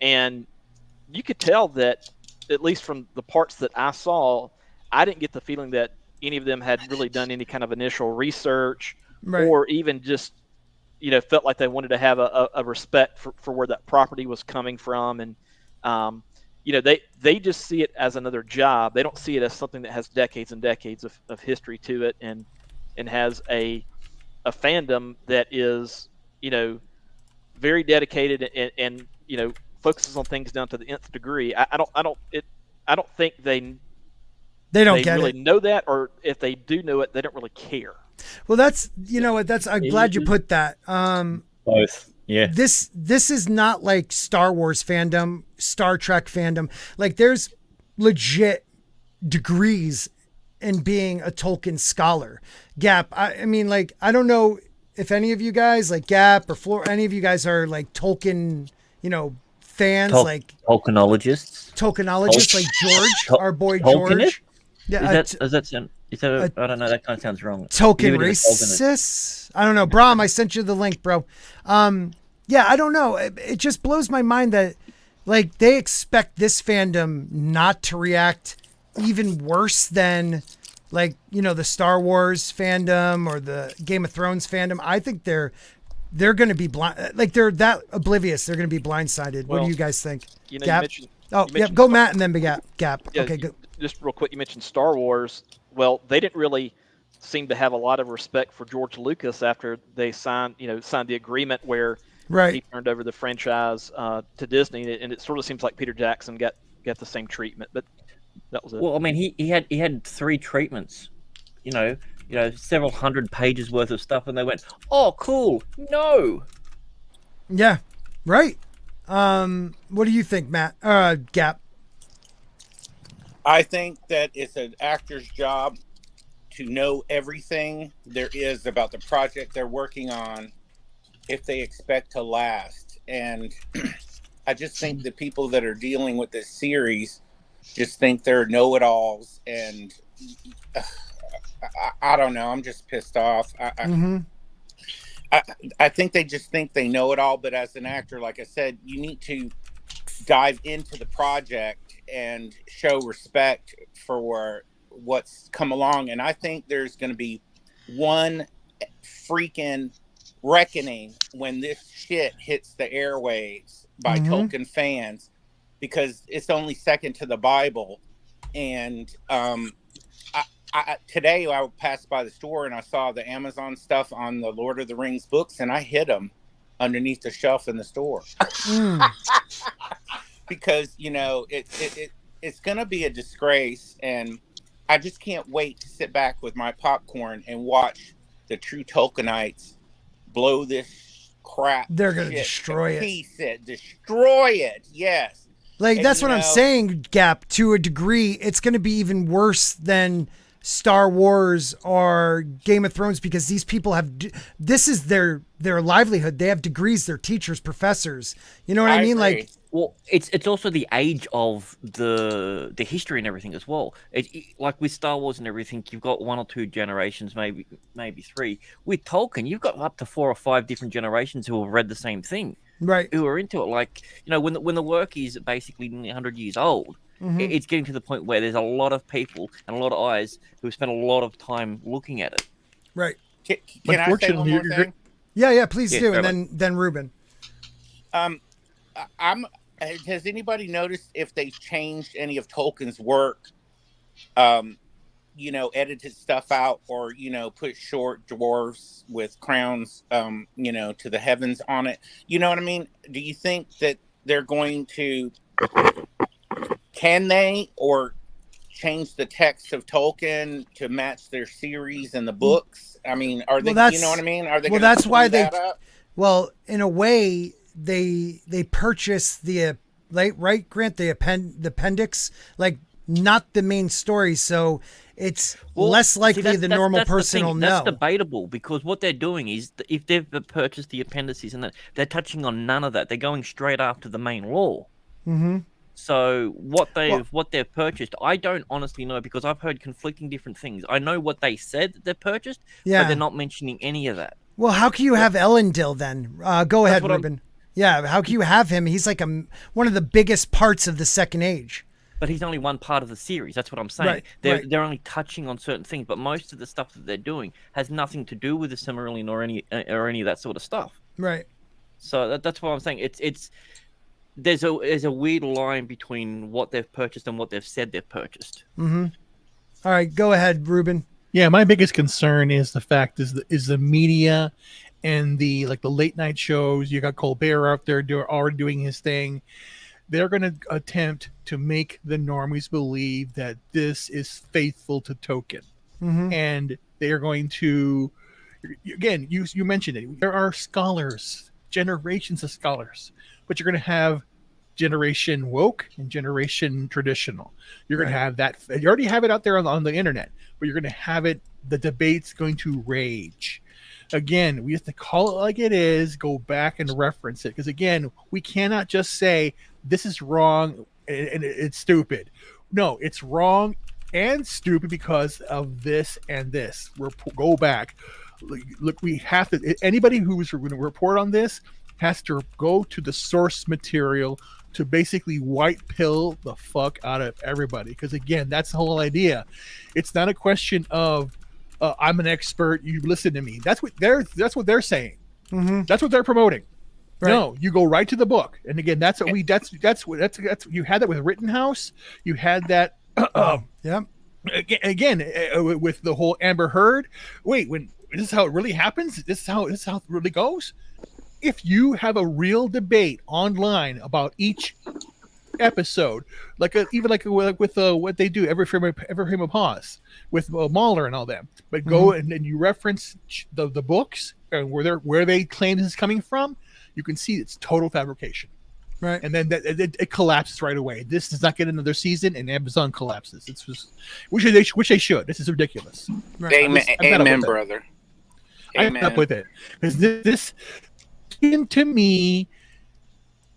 and you could tell that, at least from the parts that I saw, I didn't get the feeling that any of them had really done any kind of initial research, or even just felt like they wanted to have a respect for where that property was coming from, and they just see it as another job. They don't see it as something that has decades and decades of history to it, and has a fandom that is very dedicated and focuses on things down to the nth degree. I don't think they don't really know that, or if they do know it, they don't really care. Well, that's I'm glad you put that. Both. Yeah. This is not like Star Wars fandom, Star Trek fandom. Like, there's legit degrees in being a Tolkien scholar. Gap, I mean, like, I don't know if any of you guys, like Gap or Floral, any of you guys are like Tolkien, fans, like Tolkienologists, like George, our boy George. Yeah, I don't know. That kind of sounds wrong. Tolkien racist. I don't know, Brahm. I sent you the link, bro. Yeah, I don't know. It just blows my mind that, like, they expect this fandom not to react even worse than, like, the Star Wars fandom or the Game of Thrones fandom. I think they're going to be blind. Like, they're that oblivious. They're going to be blindsided. What do you guys think? Gap? Go Matt and then Gap. Yeah, okay, good. Just real quick, you mentioned Star Wars. Well, they didn't really seem to have a lot of respect for George Lucas after they signed the agreement where he turned over the franchise to Disney, and it sort of seems like Peter Jackson got the same treatment, but that was it. Well, I mean, he had 3 treatments, several hundred pages worth of stuff, and they went, "Oh, cool, no." Yeah, right. What do you think, Matt? Gap. I think that it's an actor's job to know everything there is about the project they're working on if they expect to last. And I just think the people that are dealing with this series just think they're know-it-alls, and I don't know. I'm just pissed off. I think they just think they know it all, but as an actor, like I said, you need to dive into the project and show respect for what's come along. And I think there's going to be one freaking reckoning when this shit hits the airwaves by Tolkien fans, because it's only second to the Bible. And today I passed by the store and I saw the Amazon stuff on the Lord of the Rings books, and I hid them underneath the shelf in the store. Because it's gonna be a disgrace, and I just can't wait to sit back with my popcorn and watch the true Tolkienites blow this crap. They're gonna destroy it. Destroy it. Yes. Like, that's what I'm saying, Gap. To a degree, it's gonna be even worse than Star Wars or Game of Thrones, because these people have, this is their livelihood. They have degrees. They're teachers, professors. You know what I mean? Agree. Like, well, it's also the age of the history and everything as well. Like with Star Wars and everything, you've got 1 or 2 generations, maybe 3. With Tolkien, you've got up to 4 or 5 different generations who have read the same thing, right? Who are into it. Like, when the work is basically 100 years old, it's getting to the point where there's a lot of people and a lot of eyes who spend a lot of time looking at it. Right. Can I say one more thing? Yeah, please do. And then Ruben. Has anybody noticed if they've changed any of Tolkien's work? Edited stuff out, or put short dwarfs with crowns, to the heavens on it. You know what I mean? Do you think that they're going to? Can they or change the text of Tolkien to match their series and the books? I mean, are they? You know what I mean? Are they? Well, that's why they. Well, in a way, they purchase the Grant, the appendix, like, not the main story, so it's less likely the normal person will know. That's debatable, because what they're doing is, if they've purchased the appendices and that, they're touching on none of that. They're going straight after the main lore. So what they've purchased, I don't honestly know, because I've heard conflicting different things. I know what they said that they've purchased, but they're not mentioning any of that. Well, how can you have Ellendil then? Go ahead, Ruben. Yeah, how can you have him? He's like one of the biggest parts of the Second Age. But he's only one part of the series. That's what I'm saying. They're only touching on certain things, but most of the stuff that they're doing has nothing to do with the Silmarillion or any of that sort of stuff. Right. So that's what I'm saying. There's a weird line between what they've purchased and what they've said they've purchased. Mm-hmm. All right, go ahead, Ruben. Yeah, my biggest concern is the fact is the media and the late night shows. You got Colbert out there already doing his thing. They're going to attempt to make the normies believe that this is faithful to Tolkien, and they are going to. Again, you mentioned it. There are scholars, generations of scholars, but you're going to have generation woke and generation traditional. You're going to have that. You already have it out there on the internet, but you're going to have it. The debate's going to rage. Again, we have to call it like it is, go back and reference it. Because again, we cannot just say this is wrong and it's stupid. No, it's wrong and stupid because of this and this. Go back. Look, we have to. Anybody who's going to report on this has to go to the source material to basically white pill the fuck out of everybody. Because again, that's the whole idea. It's not a question of I'm an expert, you listen to me. That's what they're saying. That's what they're promoting. Right. No, you go right to the book. And again, that's what you had that with Rittenhouse. You had that. Again, with the whole Amber Heard. Wait, when this is how it really happens? This is how it really goes. If you have a real debate online about each episode, even with what they do every frame of pause with Mahler and all that, but go and you reference the books and where they claim this is coming from, you can see it's total fabrication. Right. And then it collapses right away. This does not get another season, and Amazon collapses. It's just which they should. This is ridiculous. Right. Amen, brother. I'm up with it because this to me.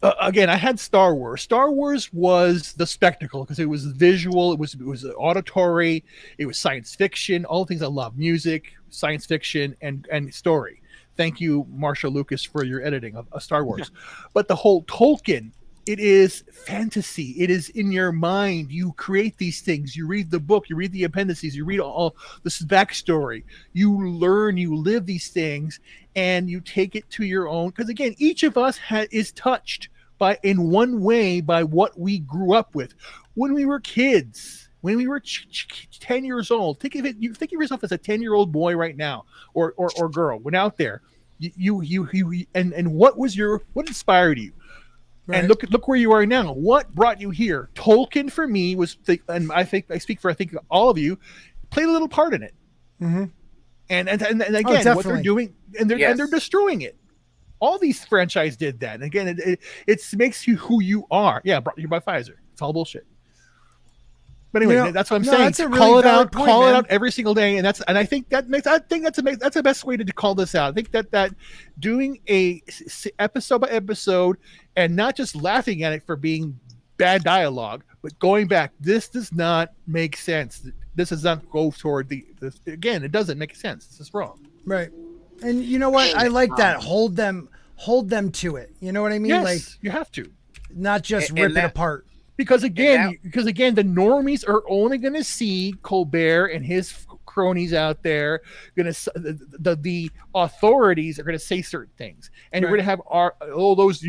Again, I had Star Wars. Star Wars was the spectacle because it was visual, it was auditory, it was science fiction, all the things I love: music, science fiction, and story. Thank you, Marshall Lucas, for your editing of Star Wars. But the whole Tolkien, it is fantasy. It is in your mind. You create these things. You read the book. You read the appendices. You read all this backstory. You learn. You live these things, and you take it to your own. Because again, each of us is touched in one way by what we grew up with when we were kids. When we were 10 years old, think of yourself as a 10-year-old boy right now, or girl. Went out there, and what inspired you? Right. And look where you are now. What brought you here? Tolkien for me and I think I speak for all of you, played a little part in it. And again, what they're doing, and they're destroying it. All these franchises did that. And again, it makes you who you are. Yeah, brought you by Pfizer. It's all bullshit. But anyway, that's what I'm saying. That's a really call it valid out. point, Call man. it out every single day, and I think that's the best way to call this out. I think that doing a episode by episode and not just laughing at it for being bad dialogue, but going back. This does not make sense. This does not go toward again. It doesn't make sense. This is wrong. Right. And you know what? I like that. Hold them to it. You know what I mean? Yes, like you have to, not just rip it apart. Because again, the normies are only going to see Colbert and his cronies out there. The authorities are going to say certain things, and you're going to have those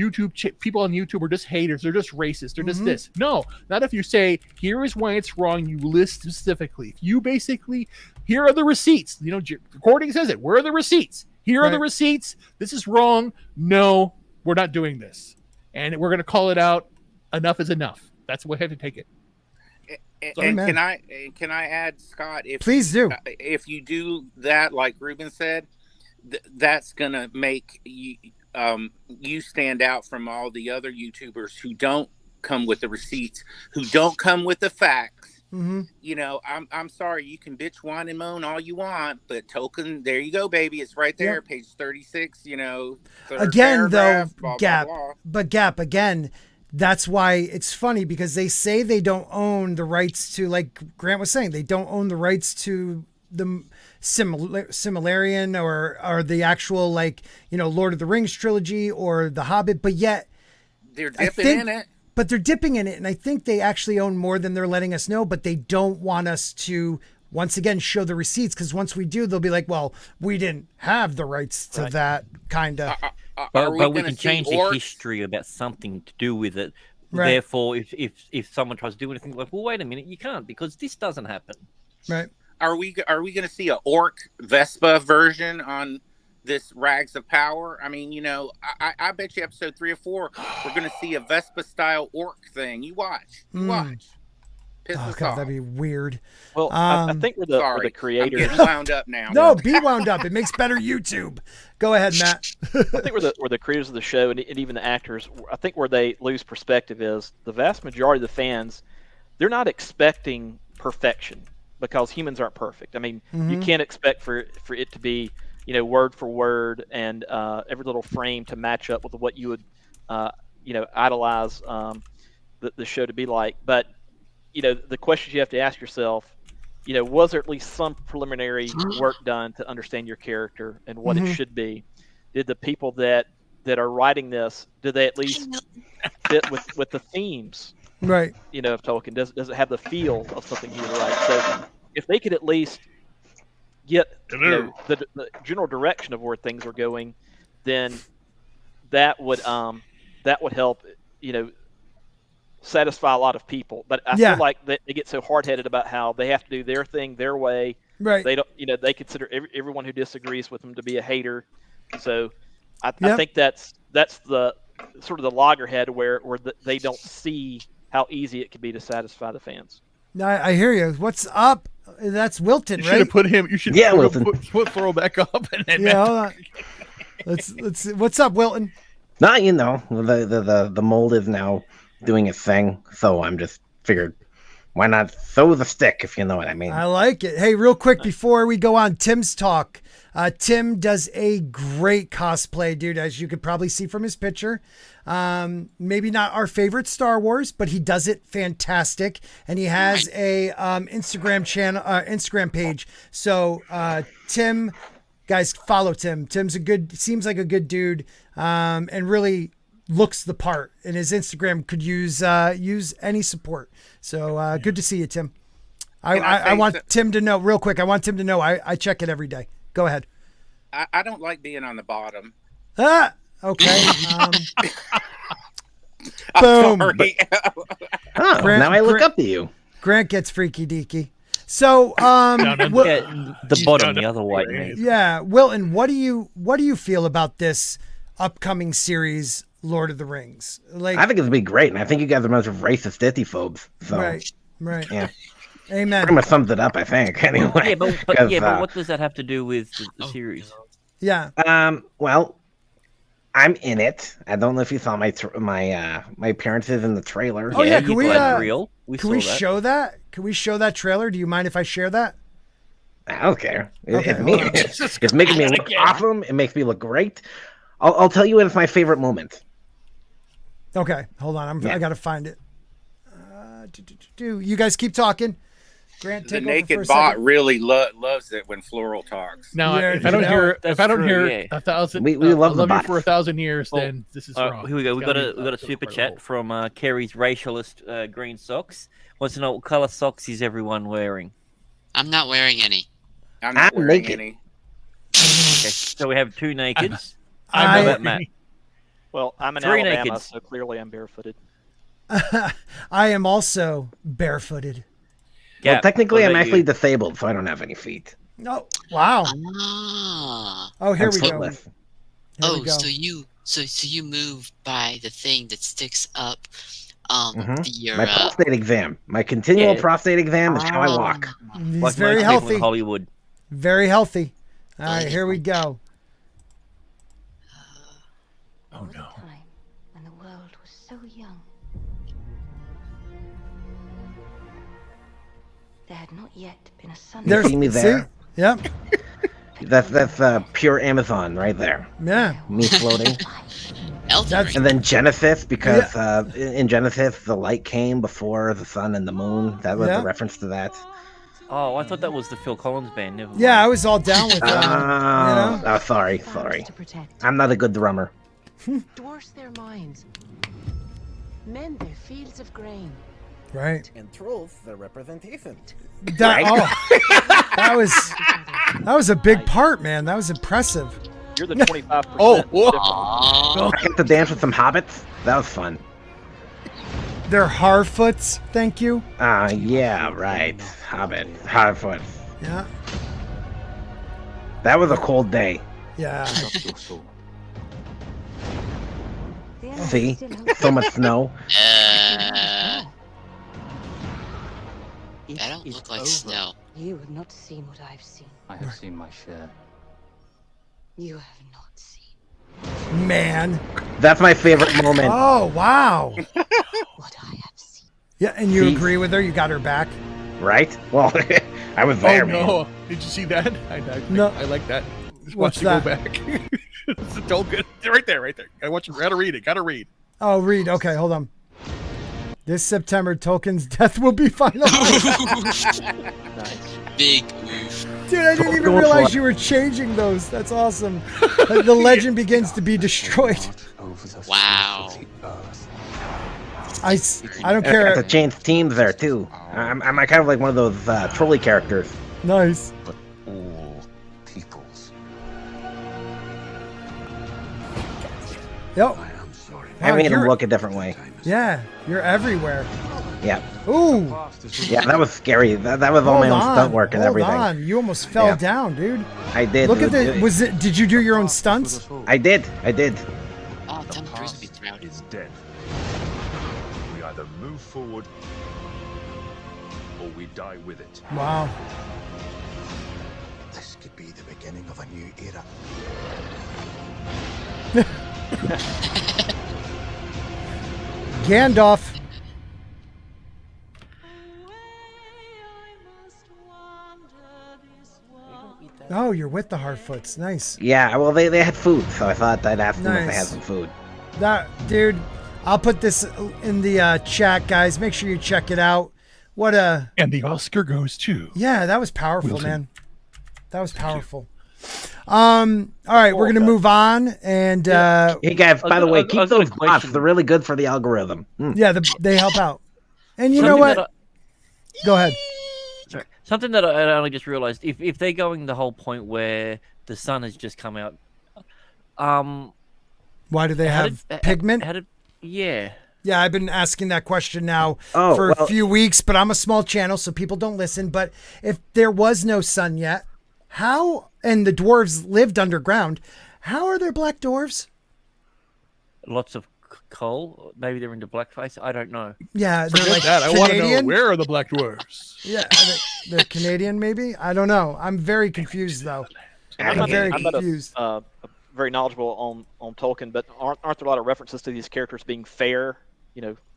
people on YouTube are just haters. They're just racist. They're just this. No, not if you say here is why it's wrong. You list specifically. If you basically here are the receipts. You know, the recording says it. Where are the receipts? Here are the receipts. This is wrong. No, we're not doing this, and we're going to call it out. Enough is enough. That's what I have to take it. And can I add, Scott? Please do. If you do that, like Ruben said, that's gonna make you stand out from all the other YouTubers who don't come with the receipts, who don't come with the facts. You know, I'm sorry. You can bitch, whine, and moan all you want, but Tolkien, there you go, baby. It's right there, page 36. You know, again though, blah, Gap, blah, blah. but Gap again. that's why it's funny, because they say they don't own the rights to, like Grant was saying, they don't own the rights to the Silmarillion or the actual, like, you know, Lord of the Rings trilogy or The Hobbit, but yet they're dipping in it. But they're dipping in it, and I think they actually own more than they're letting us know, but they don't want us to, once again, show the receipts, because once we do, they'll be like, well, we didn't have the rights to that, kind of. But we can change the history about something to do with it. Right. Therefore, if someone tries to do anything, like, well, wait a minute, you can't, because this doesn't happen. Right. Are we going to see an orc Vespa version on this Rags of Power? I mean, you know, I bet you episode 3 or 4 we're going to see a Vespa style orc thing. You watch. Piss us God, off. that'd be weird. Well, I think we're the creators. I'm getting wound up now. No, be wound up. It makes better YouTube. Go ahead, Matt. I think we're the creators of the show, and even the actors. I think where they lose perspective is the vast majority of the fans, they're not expecting perfection, because humans aren't perfect. I mean, you can't expect for it to be, you know, word for word and every little frame to match up with what you would, you know, idolize the show to be like. But, you know, the questions you have to ask yourself, you know, was there at least some preliminary work done to understand your character and what it should be? Did the people that are writing this, do they at least fit with the themes? Right. You know, of Tolkien, does it have the feel of something he would write? So if they could at least get, you know, the general direction of where things are going, then that would help, you know, satisfy a lot of people. But I feel like they get so hard-headed about how they have to do their thing their way. Right. They don't, you know, they consider everyone who disagrees with them to be a hater. So I think that's the sort of the loggerhead where they don't see how easy it could be to satisfy the fans. I hear you. What's up? That's Wilton, you right? Should have put him. You should Wilton. Put Floral back up. And then hold on. Let's. What's up, Wilton? No, you know, the mold is now doing its thing, so I'm just figured, why not throw the stick, if you know what I mean. I like it. Hey, real quick before we go on Tim's talk, Tim does a great cosplay, dude, as you could probably see from his picture. Maybe not our favorite Star Wars, but he does it fantastic, and he has a Instagram channel, Instagram page. So Tim, guys, follow Tim. Tim's seems like a good dude, and really looks the part, and his Instagram could use any support. So good to see you, Tim. I want Tim to know real quick. I want Tim to know I check it every day. Go ahead. I don't like being on the bottom. Okay. Boom. Grant, now I look up to you. Grant gets freaky deaky. So the bottom, the other white man. Yeah, Wilton, what do you feel about this upcoming series, Lord of the Rings? Like, I think it's gonna be great, and I think you guys are a bunch of racist ditty-phobes. So, right. Yeah. Amen. Pretty much sums it up, I think. Anyway. But what does that have to do with the series? Yeah. Well, I'm in it. I don't know if you saw my appearances in the trailer. Oh yeah, can we show that? Can we show that trailer? Do you mind if I share that? I don't care. It's making me look awesome. It makes me look great. I'll tell you when it's my favorite moment. Okay, hold on. I gotta find it. You guys keep talking. Grant, the naked bot really loves it when Floral talks. No, if I don't hear 1,000, we love you bots. for 1,000 years, then this is wrong. Here we go. We got a super chat from Kerry's racialist green socks. Wants to know what color socks is everyone wearing? I'm not wearing any. I'm not wearing any. Okay, so we have two nakeds. I'm about Matt. Well, I'm in Three Alabama, nakeds. so clearly I'm barefooted. I am also barefooted. Well, technically, I'm actually disabled, so I don't have any feet. No, wow. Oh, here we go. So you move by the thing that sticks up. My prostate exam. My continual prostate exam is how I walk. He's very healthy. Hollywood. Very healthy. All right, here we go. Oh no. When the world was so young. There had not yet been a sun. You see me there? Yep. That's pure Amazon right there. Yeah. Me floating. And then Genesis, because in Genesis, the light came before the sun and the moon. That was a reference to that. Oh, I thought that was the Phil Collins band. Never mind. Yeah, I was all down with that. Oh, sorry. I'm not a good drummer. Dwarfs their minds, mend their fields of grain. Right. And trolls their representation. That was a big part, man. That was impressive. You're the 25%. I get to dance with some hobbits. That was fun. They're Harfoots, thank you. Yeah, right. Harfoot. Yeah. That was a cold day. Yeah. See? So much snow. That don't look like snow. You have not seen what I've seen. I have seen my share. You have not seen. Man. That's my favorite moment. Oh, wow. What I have seen. Yeah, and you agree with her? You got her back? Right? Well, I was there, man. No. Did you see that? I like that. Just What's watch it that? go back. It's a Tolkien. Right there. Gotta read it. Gotta read. Oh, read. Okay, hold on. This September, Tolkien's death will be finalized. Nice. Big oof. Dude, I didn't even realize you were changing those. That's awesome. The legend begins to be destroyed. Wow. I don't care. I have to change teams there, too. I'm kind of like one of those trolley characters. Nice. But all peoples. Yep. I made him look a different way. Yeah, you're everywhere. Yeah. Ooh. Yeah, that was scary. That was all my own stunt work and everything. Hold on. You almost fell down, dude. I did. Look at the. Did you do your own stunts? I did. Oh, Tom Cruise would be proud. Is dead. We either move forward or we die with it. Wow. This could be the beginning of a new era. Gandalf. Oh, you're with the Harfoots. Nice. Yeah, well, they had food, so I thought I'd ask them if they had Nice. some food. That dude, I'll put this in the chat, guys. Make sure you check it out. What a And the Oscar goes to. yeah, that was powerful, Wilson. man. That was powerful. All right, we're gonna move on, and Hey guys, by the way, keep I've got a those buffs. question. They're really good for the algorithm. yeah, they help out. And you know Something what? Go ahead. Sorry. Something that I only just realized: if they're going the whole point where the sun has just come out, Why do they have pigment? Yeah. Yeah, I've been asking that question now Oh, for a well- few weeks, but I'm a small channel, so people don't listen. But if there was no sun yet, how, and the dwarves lived underground, how are there black dwarves? Lots of coal. Maybe they're into blackface. I don't know. Yeah, they're like that. I want to know Canadian? where are the black dwarves? Yeah, they're Canadian, maybe? I don't know. I'm very confused, though. I'm very confused. Very knowledgeable on Tolkien, but aren't there a lot of references to these characters being fair?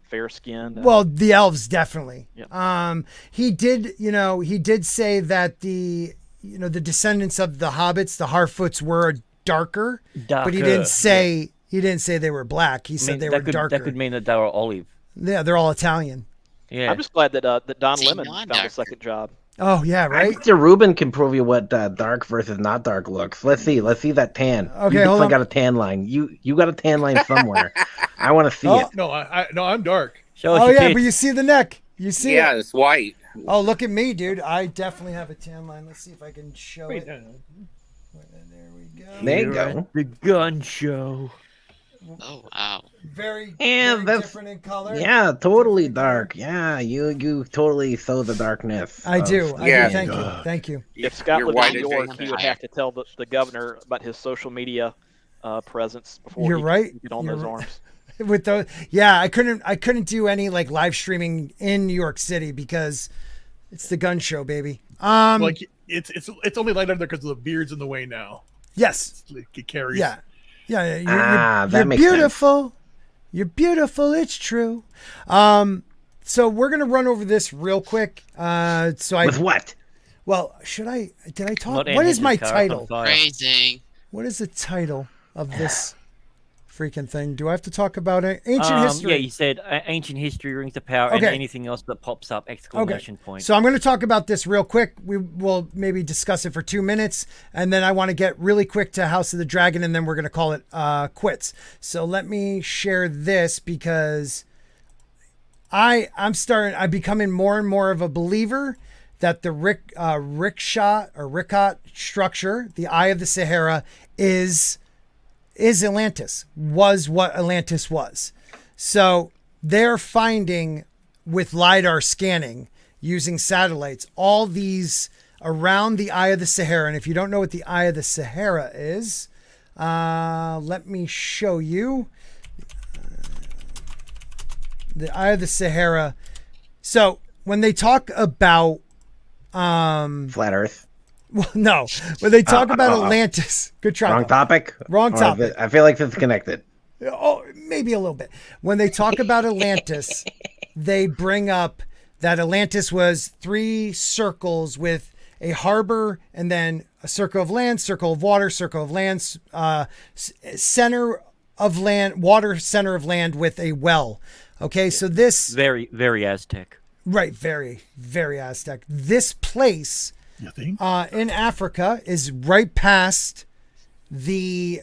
Fair skinned. Well, the elves definitely. Yeah. He did say that the descendants of the hobbits, the Harfoots, were darker, but he didn't say they were black. He said they were darker. That could mean that they were olive. Yeah, they're all Italian. Yeah. I'm just glad that Don Lemon found a second job. Oh yeah, right. Mr. Rubin can prove you what dark versus not dark looks. Let's see that tan. Okay, you hold on. got a tan line. You got a tan line somewhere. I want to see it. No, I'm dark. Oh yeah, but you see the neck. You see it. Yeah, it's white. Oh, look at me, dude. I definitely have a tan line. Let's see if I can show it. There we go. There you go. The gun show. Oh wow. Very And that's different in color. Yeah, totally dark. Yeah, you totally sow the darkness. I do. Yeah. Thank you. If Scott You're lived white in New as York, Jason. he would have to tell the governor about his social media presence before You're he right. could get on You're those right. arms. With those, yeah, I couldn't do any like live streaming in New York City because it's the gun show, baby. Like it's only light up there because of the beard's in the way now. Yes. It carries. Yeah. Yeah. that You're makes beautiful. Sense. You're beautiful. It's true. So we're gonna run over this real quick. With what? Well, did I talk? Not What is my Car title? on fire. Phrasing. What is the title of this freaking thing. Do I have to talk about it? Ancient history? Yeah, you said ancient history, rings of power, and anything else that pops up, exclamation point. So I'm going to talk about this real quick. We will maybe discuss it for 2 minutes, and then I want to get really quick to House of the Dragon, and then we're going to call it quits. So let me share this because I'm becoming more and more of a believer that the Ricot structure, the Eye of the Sahara, is Atlantis, was what Atlantis was. So they're finding with LiDAR scanning using satellites, all these around the Eye of the Sahara. And if you don't know what the Eye of the Sahara is, let me show you. The Eye of the Sahara. So when they talk about Flat Earth. Well, no. When they talk about Atlantis, good try. Wrong topic. Wrong topic. I feel like it's connected. Oh, maybe a little bit. When they talk about Atlantis, they bring up that Atlantis was 3 circles with a harbor and then a circle of land, circle of water, circle of land, center of land, water, center of land with a well. Okay, so this very, very Aztec. Right, very, very Aztec. This place in Africa is right past the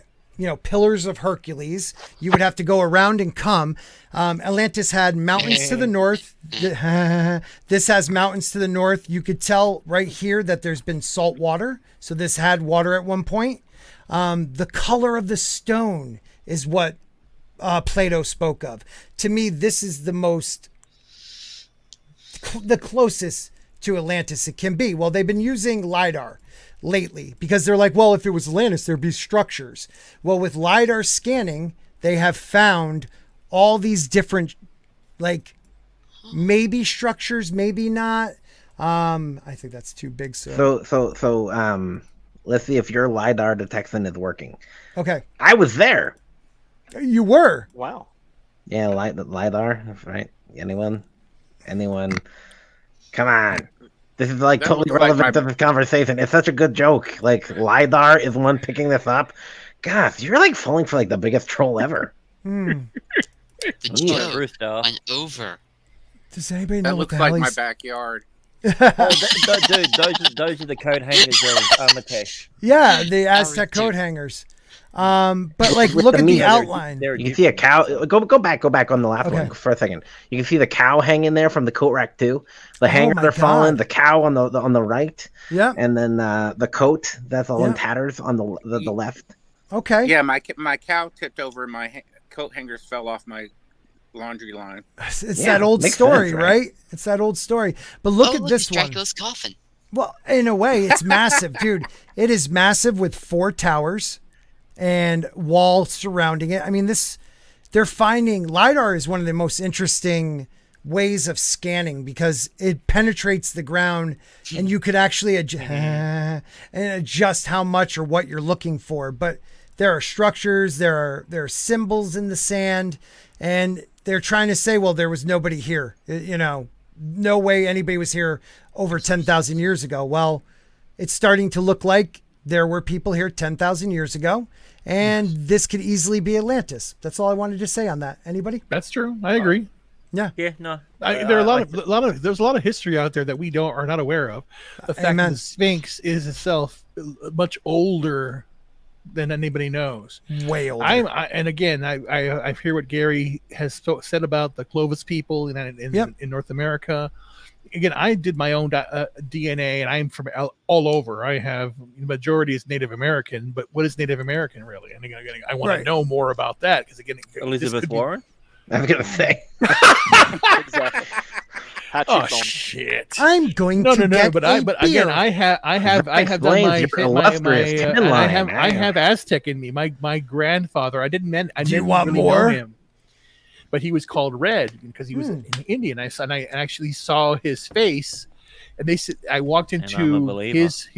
Pillars of Hercules. You would have to go around and come. Atlantis had mountains to the north. This has mountains to the north. You could tell right here that there's been salt water. So this had water at one point. The color of the stone is what Plato spoke of. To me, this is the closest to Atlantis it can be. Well, they've been using LiDAR lately because they're like, well, if it was Atlantis, there'd be structures. Well, with LiDAR scanning, they have found all these different, like, maybe structures, maybe not. I think that's too big. So let's see if your LiDAR detection is working. Okay. I was there. You were? Wow. Yeah, LiDAR, right? Anyone? Come on. This is like totally relevant to this conversation. It's such a good joke. Like, LiDAR is one picking this up. Gosh, you're like falling for like the biggest troll ever. The joke went over. Does anybody know that what looks the like hell my he's... backyard. Dude, those are the coat hangers of Amatesh. Yeah, the Aztec coat hangers. But like, look at the outline. You can see a cow. Go back on the last one for a second. You can see the cow hanging there from the coat rack too. The hangers are falling. The cow on the right. Yeah. And then the coat that's all in tatters on the left. Okay. Yeah, my cow tipped over. My coat hangers fell off my laundry line. It's that old story, right? It's that old story. But look at this one. Dracula's coffin. Well, in a way, it's massive, dude. It is massive with 4 towers and walls surrounding it. I mean, they're finding LiDAR is one of the most interesting ways of scanning because it penetrates the ground and you could actually adjust how much or what you're looking for. But there are structures, there are symbols in the sand, and they're trying to say, well, there was nobody here. No way anybody was here over 10,000 years ago. Well, it's starting to look like there were people here 10,000 years ago, and this could easily be Atlantis. That's all I wanted to say on that. Anybody? That's true. I agree. Yeah. Yeah. No. There are there's a lot of history out there that we are not aware of. The fact that the Sphinx is itself much older than anybody knows. Way older. I hear what Gary has said about the Clovis people in North America. Again, I did my own DNA, and I'm from all over. I have the majority is Native American, but what is Native American really? And again, I want to know more about that because again, Elizabeth Warren. I was gonna say. Exactly. Oh shit! I'm going to get but again, I have done I have Aztec in me. My grandfather. Do you want really more? Know him, but he was called Red because he was an Indian. I actually saw his face, and they said I walked into his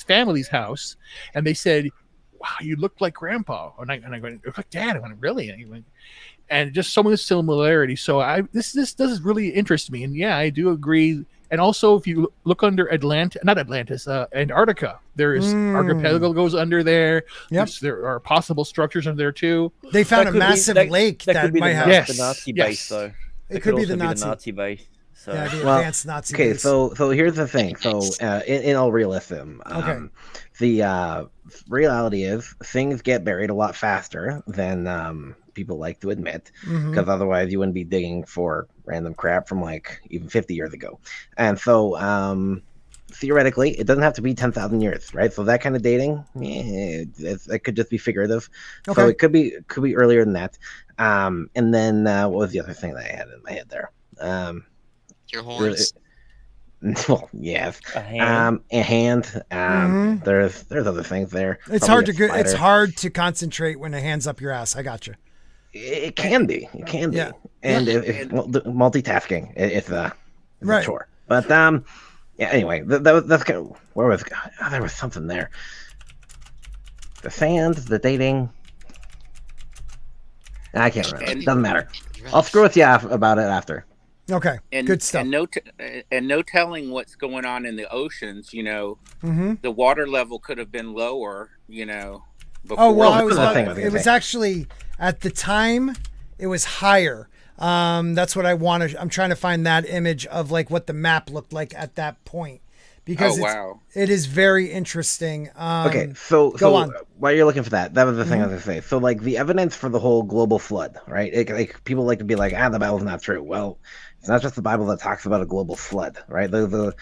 family's house, and they said, "Wow, you look like Grandpa." And I went, "Look like Dad." I went, "Really?" And he went, and just so much similarity. So this does really interest me, and yeah, I do agree. And also, if you look under Antarctica, there is archipelago goes under there. Yep. There are possible structures under there too. They found a massive lake that might have the Nazi base, though. It could be the Nazi base. So. Yeah, the advanced Nazi base. So here's the thing. So in all realism, the reality is things get buried a lot faster than people like to admit, because otherwise you wouldn't be digging for random crap from like even 50 years ago. And so theoretically, it doesn't have to be 10,000 years, right? So that kind of dating, it could just be figurative. Okay. So it could be earlier than that. And then what was the other thing that I had in my head there? Your horns. Well, yes. A hand. There's other things there. It's Probably it's hard to concentrate when a hand's up your ass. I got you. It can be. It can be. Yeah. And multitasking, it's a chore. But yeah. Anyway, that's kind of, where was there was something there. The sand, the dating. I can't remember. It doesn't matter. I'll screw with you about it after. Okay, good stuff. And no telling what's going on in the oceans. You know, the water level could have been lower. You know, before. Oh well, it was actually at the time it was higher. That's what I want to. I'm trying to find that image of like what the map looked like at that point, because it is very interesting. Okay, so while you're looking for that was the thing I was gonna say. So like the evidence for the whole global flood, right? Like people like to be like, the Bible's not true. Well, it's not just the Bible that talks about a global flood, right? The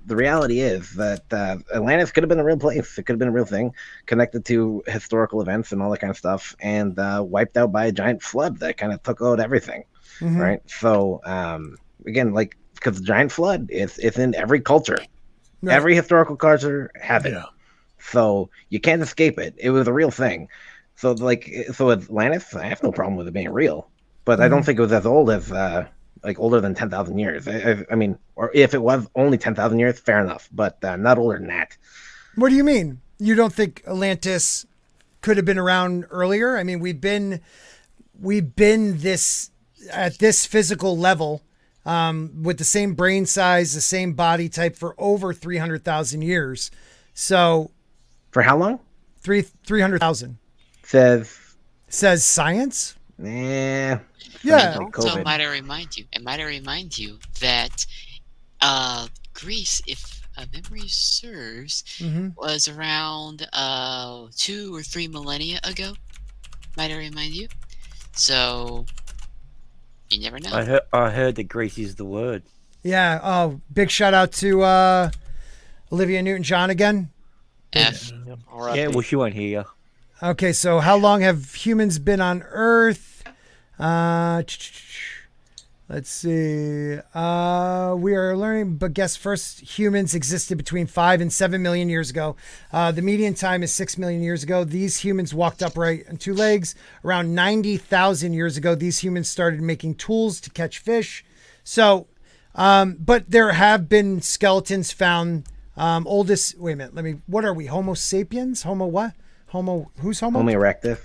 reality is that Atlantis could have been a real place. It could have been a real thing connected to historical events and all that kind of stuff, and wiped out by a giant flood that kind of took out everything, right? So again, like, because the giant flood, it's in every culture. Right. Every historical culture has it. So you can't escape it. It was a real thing. So Atlantis, I have no problem with it being real, but I don't think it was as old as older than 10,000 years. I mean, or if it was only 10,000 years, fair enough, but not older than that. What do you mean? You don't think Atlantis could have been around earlier? I mean, we've been this at this physical level with the same brain size, the same body type for over 300,000 years. So for how long? 300,000. Says science? Yeah. Yeah. So might I remind you that Greece, if memory serves, was around 2 or 3 millennia ago. Might I remind you? So you never know. I heard that Greece is the word. Yeah. Oh, big shout out to Olivia Newton-John again. Yeah, well, she won't hear you. Okay, so how long have humans been on Earth? Let's see. We are learning, but guess first humans existed between 5 and 7 million years ago. The median time is 6 million years ago. These humans walked upright on 2 legs. Around 90,000 years ago, these humans started making tools to catch fish. So, but there have been skeletons found. Oldest, wait a minute, what are we? Homo sapiens? Homo what? Who's Homo? Homo erectus.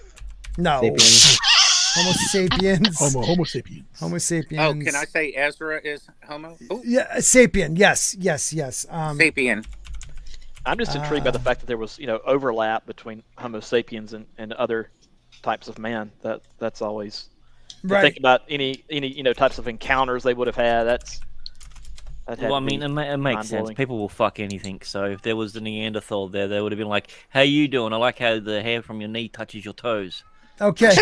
No. Sapiens. Homo sapiens. Homo sapiens. Homo sapiens. Oh, can I say Ezra is Homo? Ooh. Yeah, sapien. Yes. Sapien. I'm just intrigued by the fact that there was, overlap between Homo sapiens and other types of man. That's always right. Think about any types of encounters they would have had. Well, I mean, it makes sense. People will fuck anything. So if there was the Neanderthal there, they would have been like, "How you doing? I like how the hair from your knee touches your toes." Okay,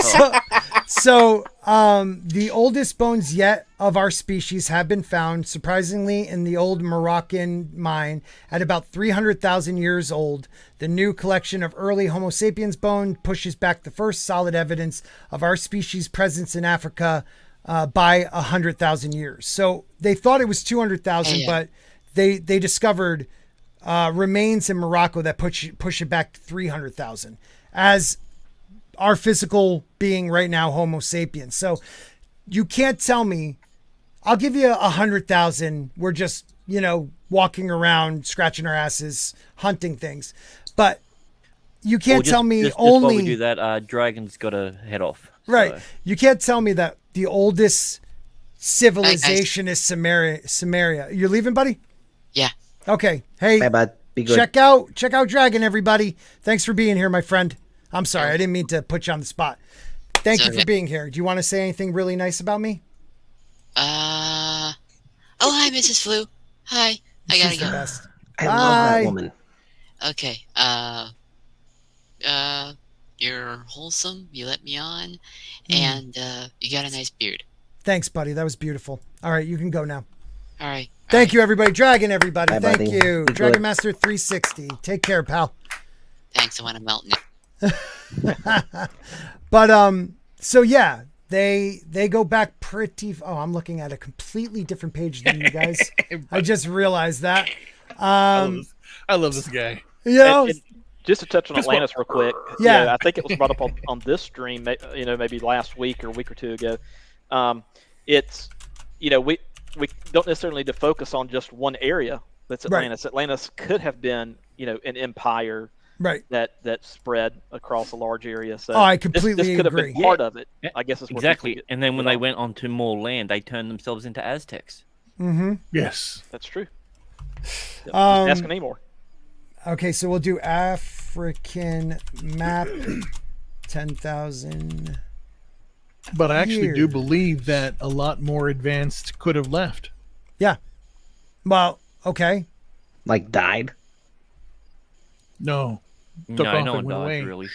so the oldest bones yet of our species have been found, surprisingly, in the old Moroccan mine at about 300,000 years old. The new collection of early Homo sapiens bone pushes back the first solid evidence of our species' presence in Africa by 100,000 years. So they thought it was 200,000, but they discovered remains in Morocco that push it back to 300,000 as our physical being right now, Homo sapiens. So you can't tell me, I'll give you 100,000. We're just, walking around, scratching our asses, hunting things. But you can't tell me just only. While we do that, Dragon's got to head off. Right. So. You can't tell me that the oldest civilization is Samaria. You're leaving, buddy? Yeah. Okay. Hey, Bye, bud. Be good. check out Dragon, everybody. Thanks for being here, my friend. I'm sorry, I didn't mean to put you on the spot. Thank you for being here. Do you want to say anything really nice about me? Oh, hi, Mrs. Flu. Hi. I gotta She's go. the best. I love that woman. Okay. You're wholesome. You let me on, and you got a nice beard. Thanks, buddy. That was beautiful. All right, you can go now. All right. Thank you, everybody. Dragon, everybody. Bye, Thank buddy. you. Be Dragon good. Master 360. Take care, pal. Thanks. I want to melt it. But so yeah, they go back pretty. Oh, I'm looking at a completely different page than you guys. I just realized that. I love this guy. You know, And just to touch on Atlantis real quick. Yeah. I think it was brought up on this stream, maybe last week or a week or two ago. It's, we don't necessarily need to focus on just one area that's Atlantis. Right. Atlantis could have been, an empire right that spread across a large area. So I completely this could have agree. been part of it. I guess is exactly. And then when they went on to more land, they turned themselves into Aztecs. Mm-hmm. Yes, that's true. Ask any more. Okay, so we'll do African map 10,000. But I actually do believe that a lot more advanced could have left. Yeah. Well, okay. Like died? No. Took off no and one went died, away. really.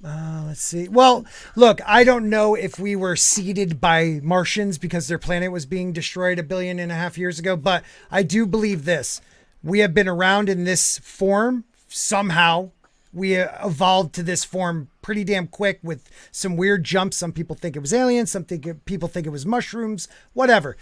Let's see. Well, look, I don't know if we were seeded by Martians because their planet was being destroyed 1.5 billion years ago, but I do believe this. We have been around in this form somehow. We evolved to this form pretty damn quick with some weird jumps. Some people think it was aliens. People think it was mushrooms, whatever.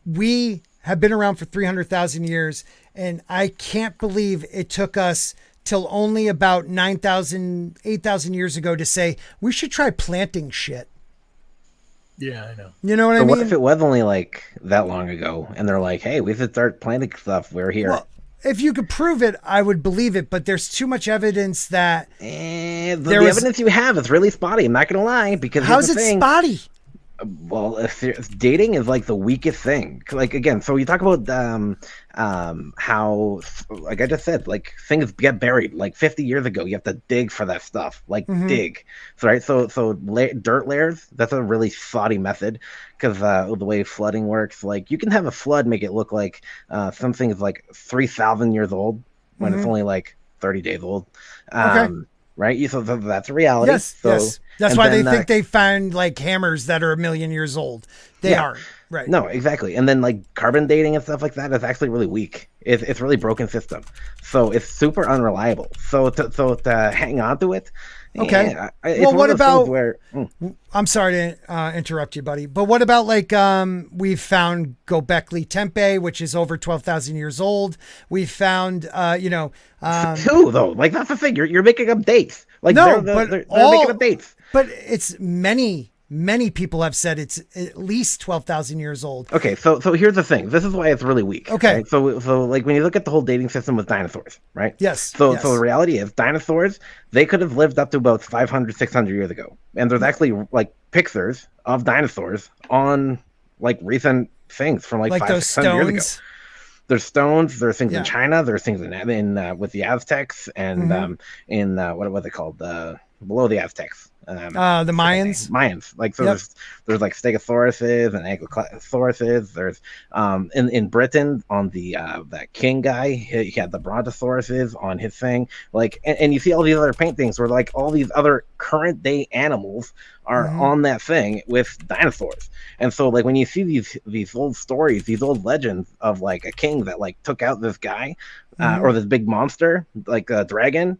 We have been around for 300,000 years, and I can't believe it took us till only about 9,000, 8,000 years ago to say, we should try planting shit. Yeah, I know. You know what I mean? What if it was only like that long ago and they're like, hey, we should start planting stuff. We're here. Well, if you could prove it, I would believe it, but there's too much evidence that the evidence you have is really spotty. I'm not going to lie. Because how's it spotty? Well, if dating is like the weakest thing. Like, again, so you talk about how, like I just said, like things get buried. Like 50 years ago, you have to dig for that stuff. Like dig. So, right. So dirt layers, that's a really spotty method because the way flooding works, like you can have a flood make it look like something is like 3,000 years old when it's only like 30 days old. Okay. Right? So that's a reality. Yes, so, yes. That's why they think they found like hammers that are 1 million years old. They aren't. Right. No, exactly. And then like carbon dating and stuff like that is actually really weak. It's really broken system. So it's super unreliable. So to hang on to it. Okay. Well, what about where, I'm sorry to interrupt you, buddy, but what about like we've found Göbekli Tepe, which is over 12,000 years old. We've found two though. Like that's the thing. You're making up dates. Like no, they're all, making up dates. But it's many people have said it's at least 12,000 years old. Okay, so here's the thing. This is why it's really weak. Okay. Right? So like when you look at the whole dating system with dinosaurs, right? Yes. So the reality is dinosaurs, they could have lived up to about 500, 600 years ago. And there's actually like pictures of dinosaurs on like recent things from like 500, 600 years ago. There's stones. There's things in China. There's things in with the Aztecs and in what are they called? Below the Aztecs. The Mayans. Mayans. Like so, there's like Stegosauruses and Ankylosauruses. There's in Britain on the that king guy. He had the Brontosauruses on his thing. Like and you see all these other paintings where like all these other current day animals are on that thing with dinosaurs. And so like when you see these old stories, these old legends of like a king that like took out this guy or this big monster like a dragon.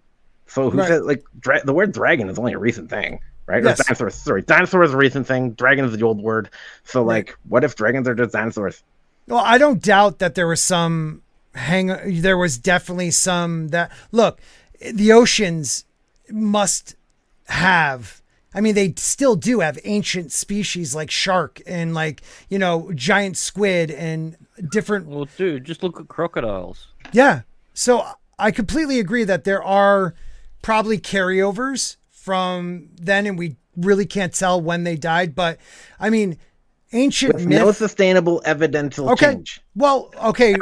So who said like the word dragon is only a recent thing, right? Yes. Or dinosaurs. Sorry, dinosaur is a recent thing. Dragon is the old word. So like, what if dragons are just dinosaurs? Well, I don't doubt that there was some there was definitely some that look, the oceans must have. I mean, they still do have ancient species like shark and like, giant squid and different. Well, dude, just look at crocodiles. Yeah. So I completely agree that there are probably carryovers from then, and we really can't tell when they died. But I mean, ancient with myth. no sustainable evidential change. Well, okay.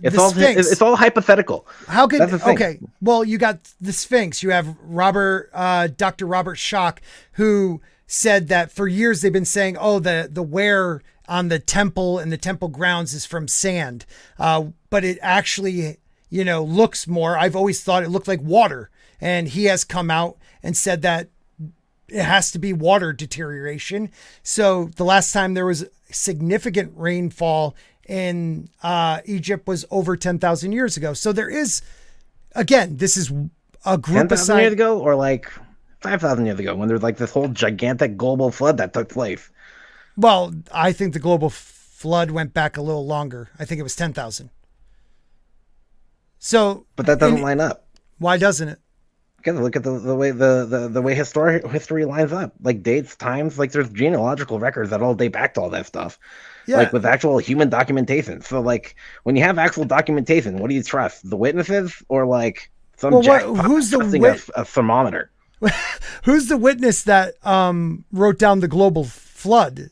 It's all hypothetical. How could okay? Well, you got the Sphinx. You have Dr. Robert Schoch, who said that for years they've been saying, oh, the wear on the temple and the temple grounds is from sand, but it actually, looks more. I've always thought it looked like water, and he has come out and said that it has to be water deterioration. So the last time there was significant rainfall in Egypt was over 10,000 years ago. So there is, again, this is a group of 10,000 years ago, or like 5,000 years ago, when there's like this whole gigantic global flood that took place. Well, I think the global flood went back a little longer. I think it was 10,000. So, but that doesn't line up. Why doesn't it? Because look at the way the way history lines up, like dates, times, like there's genealogical records that all date back to all that stuff, like with actual human documentation. So like when you have actual documentation, what do you trust? The witnesses or like some who's a thermometer? Who's the witness that wrote down the global flood?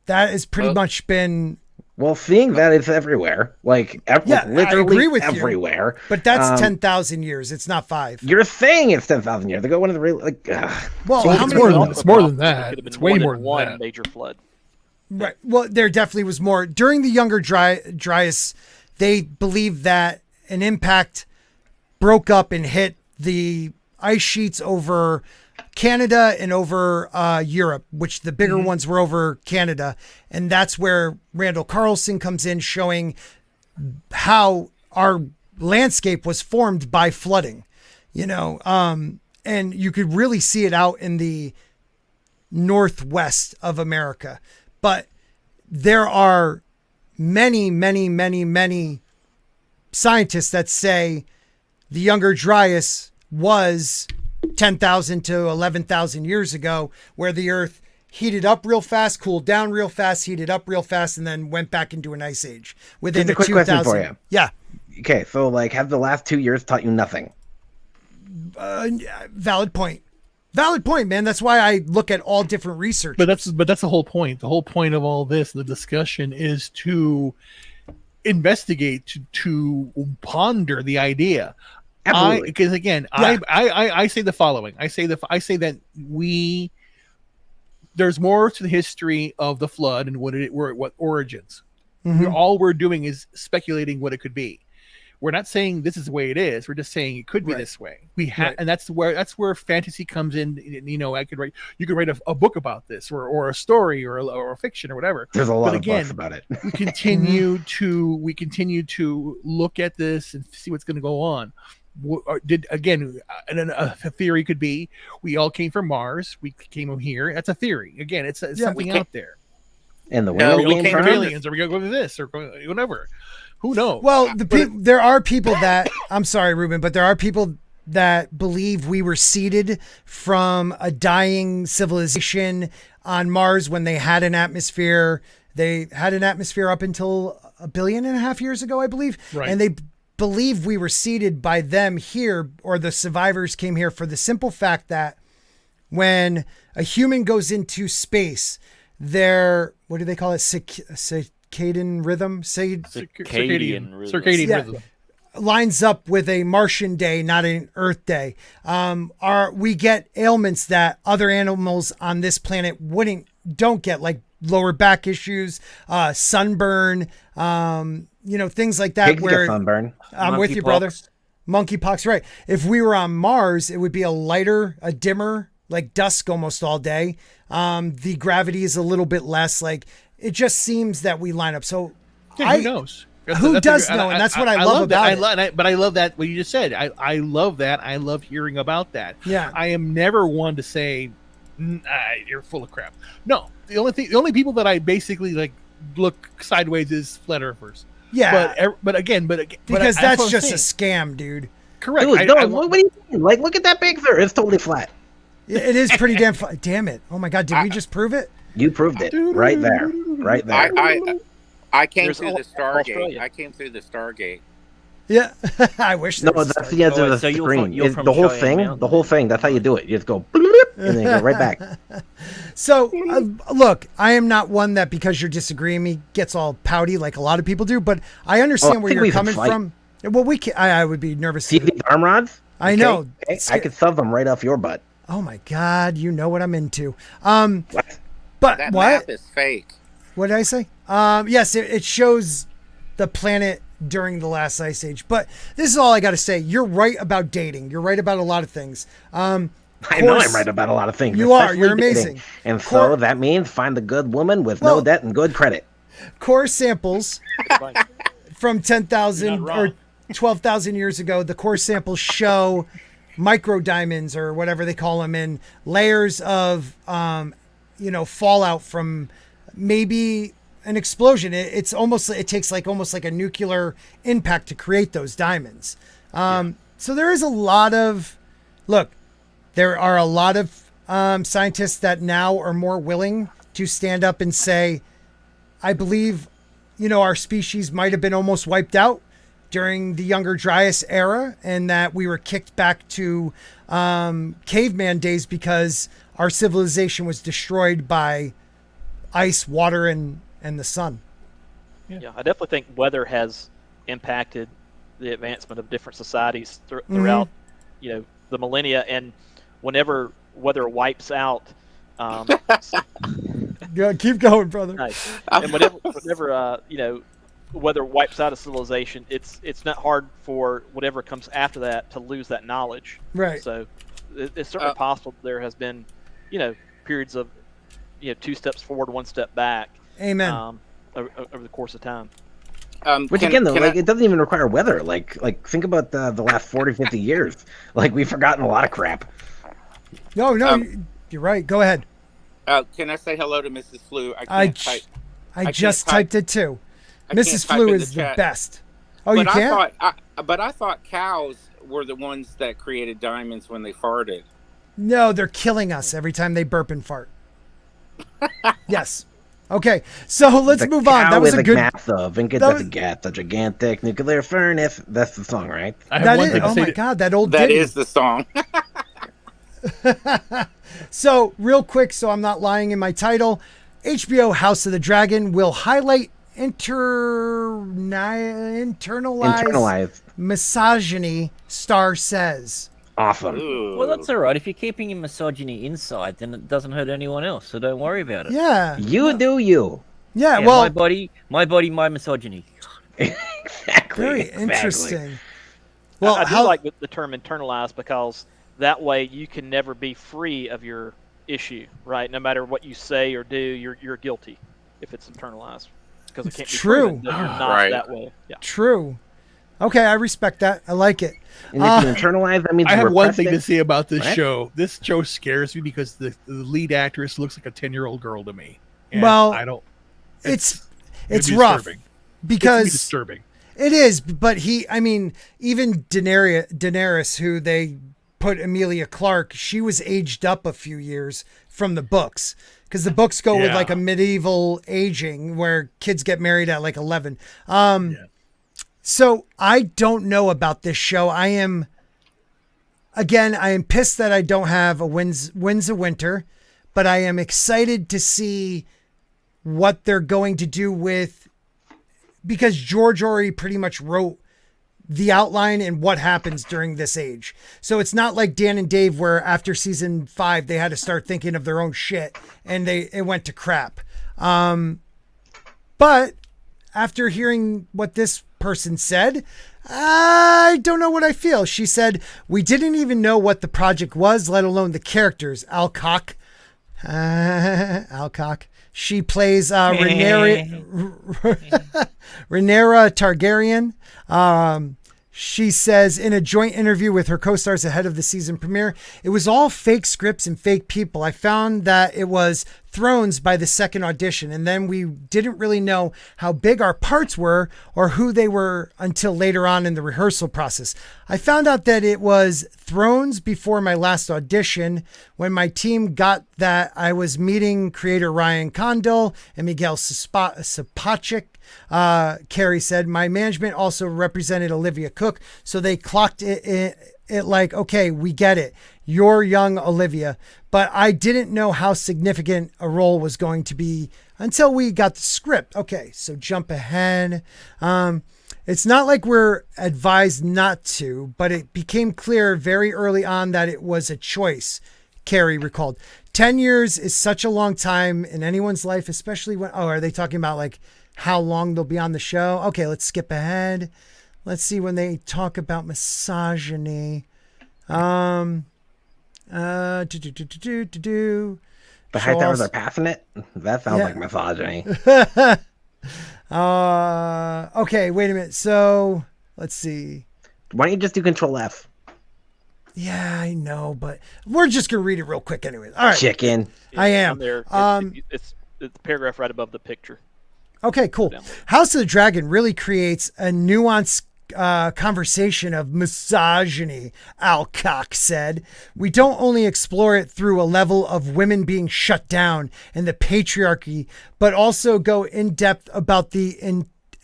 That has pretty much been. Well, seeing that it's everywhere, like literally I agree with everywhere. You, but that's 10,000 years. It's not 5. You're saying it's 10,000 years. They go one of the real Well, how many? It's more than that. It's way more than one that. major flood. Right. Well, there definitely was more during the Younger Dryas. They believed that an impact broke up and hit the ice sheets over Canada and over Europe, which the bigger ones were over Canada. And that's where Randall Carlson comes in, showing how our landscape was formed by flooding, and you could really see it out in the northwest of America. But there are many, many, many, many scientists that say the Younger Dryas was 10,000 to 11,000 years ago, where the Earth heated up real fast, cooled down real fast, heated up real fast, and then went back into an ice age within Just a quick 2,000. question for you. Yeah. Okay, so like, have the last 2 years taught you nothing? Valid point. Valid point, man. That's why I look at all different research. But that's the whole point. The whole point of all this, the discussion, is to investigate, to ponder the idea. Because again, I say the following. I say that there's more to the history of the flood and what origins. All we're doing is speculating what it could be. We're not saying this is the way it is. We're just saying it could be this way. And that's where fantasy comes in. You could write a book about this, or a story, or a fiction, or whatever. There's a lot of books about it. we continue to look at this and see what's going to go on. A theory could be we all came from Mars. We came here. That's a theory. Again, it's something out there. And the we all came from aliens, or we go to this, or whatever. Who knows? Well, there are people that I'm sorry, Ruben, but there are people that believe we were seeded from a dying civilization on Mars when they had an atmosphere. They had an atmosphere up until 1.5 billion years ago, I believe, and they believe we were seeded by them here, or the survivors came here, for the simple fact that when a human goes into space, their, what do they call it? Circadian rhythm? Circadian rhythm. Lines up with a Martian day, not an Earth day. We get ailments that other animals on this planet don't get, like lower back issues, sunburn, things like that. Pigs get sunburn. I'm with you, brother. Monkeypox, right. If we were on Mars, it would be a dimmer, like dusk almost all day. The gravity is a little bit less. Like, it just seems that we line up. So who knows? Who does know? And that's what I love about it. But I love that, what you just said. I love that. I love hearing about that. Yeah. I am never one to say, you're full of crap. No. The only people that I basically like look sideways is flat earthers. Yeah. But again, because that's just a scam, dude. Correct. Dude, what do you mean? Like, look at that big thing. It's totally flat. It is pretty damn flat. Damn it. Oh my God. Did we just prove it? You proved it right there. Right there. I came through the Stargate. I came through the Stargate. Yeah. I wish. No, that's the end of the screen. The whole thing. That's how you do it. You just go bloop, and then go right back. So, look, I am not one that because you're disagreeing me gets all pouty like a lot of people do, but I understand where you're coming from. Well, I would be nervous. See these arm rods? I know. Okay. I could shove them right off your butt. Oh my God, you know what I'm into. But that map is fake. What did I say? Yes, it shows the planet during the last ice age. But this is all I got to say. You're right about dating. You're right about a lot of things. I know I'm right about a lot of things. You are. You're amazing. Dating. And so that means find a good woman with no debt and good credit. Core samples from 10,000 or 12,000 years ago, the core samples show micro diamonds or whatever they call them in layers of, fallout from maybe an explosion. It takes almost like a nuclear impact to create those diamonds. So there is a lot of, there are a lot of scientists that now are more willing to stand up and say, I believe, our species might have been almost wiped out during the Younger Dryas era, and that we were kicked back to caveman days because our civilization was destroyed by ice, water, and the sun. Yeah, I definitely think weather has impacted the advancement of different societies throughout, the millennia. And whenever weather wipes out, yeah, keep going, brother. Nice. And whenever weather wipes out a civilization, it's not hard for whatever comes after that to lose that knowledge. Right. So it's certainly possible there has been, periods of, 2 steps forward, 1 step back. Amen. Over the course of time. Which again, though, it doesn't even require weather. Like think about the last 40, 50 years. Like we've forgotten a lot of crap. No, you're right. Go ahead. Can I say hello to Mrs. Flu? I just typed it too. Mrs. Flu is the best. Oh, you can't? I thought cows were the ones that created diamonds when they farted. No, they're killing us every time they burp and fart. Yes. Okay, so let's move on. That was a good. The gigantic nuclear furnace. That's the song, right? Oh my God, that old. That is the song. So real quick, so I'm not lying in my title, HBO House of the Dragon will highlight internalized misogyny. Star says. Awesome. Ooh. Well, that's all right. If you're keeping your misogyny inside, then it doesn't hurt anyone else. So don't worry about it. Yeah. You do you. Yeah. Well, my body, my misogyny. Exactly. Very interesting. Well, I do like the term internalized because that way you can never be free of your issue, right? No matter what you say or do, you're guilty if it's internalized because it can't be proven that you're not that way. Yeah. True. Okay, I respect that. I like it. And if you internalize, that means I have one thing to say about this show. This show scares me because the lead actress looks like a 10-year-old girl to me. And I don't. It's rough because it's disturbing. It is, but even Daenerys, who they put Emilia Clarke, she was aged up a few years from the books because the books go with like a medieval aging where kids get married at like 11. So I don't know about this show. I am pissed that I don't have a Winds of Winter, but I am excited to see what they're going to do because George already pretty much wrote the outline and what happens during this age. So it's not like Dan and Dave where after season 5, they had to start thinking of their own shit and it went to crap. But after hearing what this person said, I don't know what I feel. She said, we didn't even know what the project was, let alone the characters. Alcock. She plays Rhaenyra Targaryen. She says in a joint interview with her co-stars ahead of the season premiere, it was all fake scripts and fake people. I found that it was Thrones by the second audition, and then we didn't really know how big our parts were or who they were until later on in the rehearsal process. I found out that it was Thrones before my last audition. When my team got that, I was meeting creator Ryan Condal and Miguel Sapochnik. Carrie said, my management also represented Olivia Cook, so they clocked it it like, okay, we get it. You're young Olivia, but I didn't know how significant a role was going to be until we got the script. Okay, so jump ahead. It's not like we're advised not to, but it became clear very early on that it was a choice, Carrie recalled. 10 years is such a long time in anyone's life, especially when, are they talking about like how long they'll be on the show? Okay, let's skip ahead. Let's see when they talk about misogyny. The Hightowers are passing it? That sounds like misogyny. Okay, wait a minute. So let's see. Why don't you just do Control F? Yeah, I know, but we're just gonna read it real quick anyways. All right. Chicken. I am. There. It's the paragraph right above the picture. Okay, cool. House of the Dragon really creates a nuanced conversation of misogyny, Alcock said. We don't only explore it through a level of women being shut down and the patriarchy, but also go in depth about the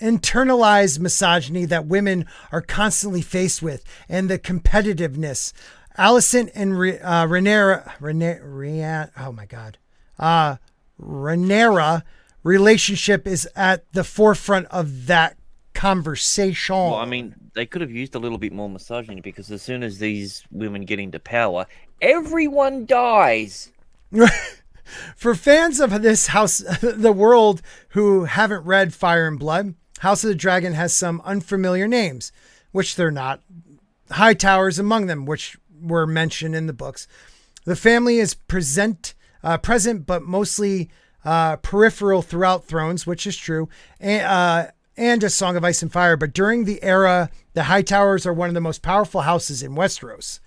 internalized misogyny that women are constantly faced with and the competitiveness. Alicent and Rhaenyra relationship is at the forefront of that conversation. Well, I mean, they could have used a little bit more misogyny, because as soon as these women get into power, everyone dies. For fans of this house, the world who haven't read Fire and Blood, House of the Dragon has some unfamiliar names, which they're not. Hightowers among them, which were mentioned in the books. The family is present, but mostly peripheral throughout Thrones, which is true, and A Song of Ice and Fire. But during the era, the Hightowers are one of the most powerful houses in Westeros.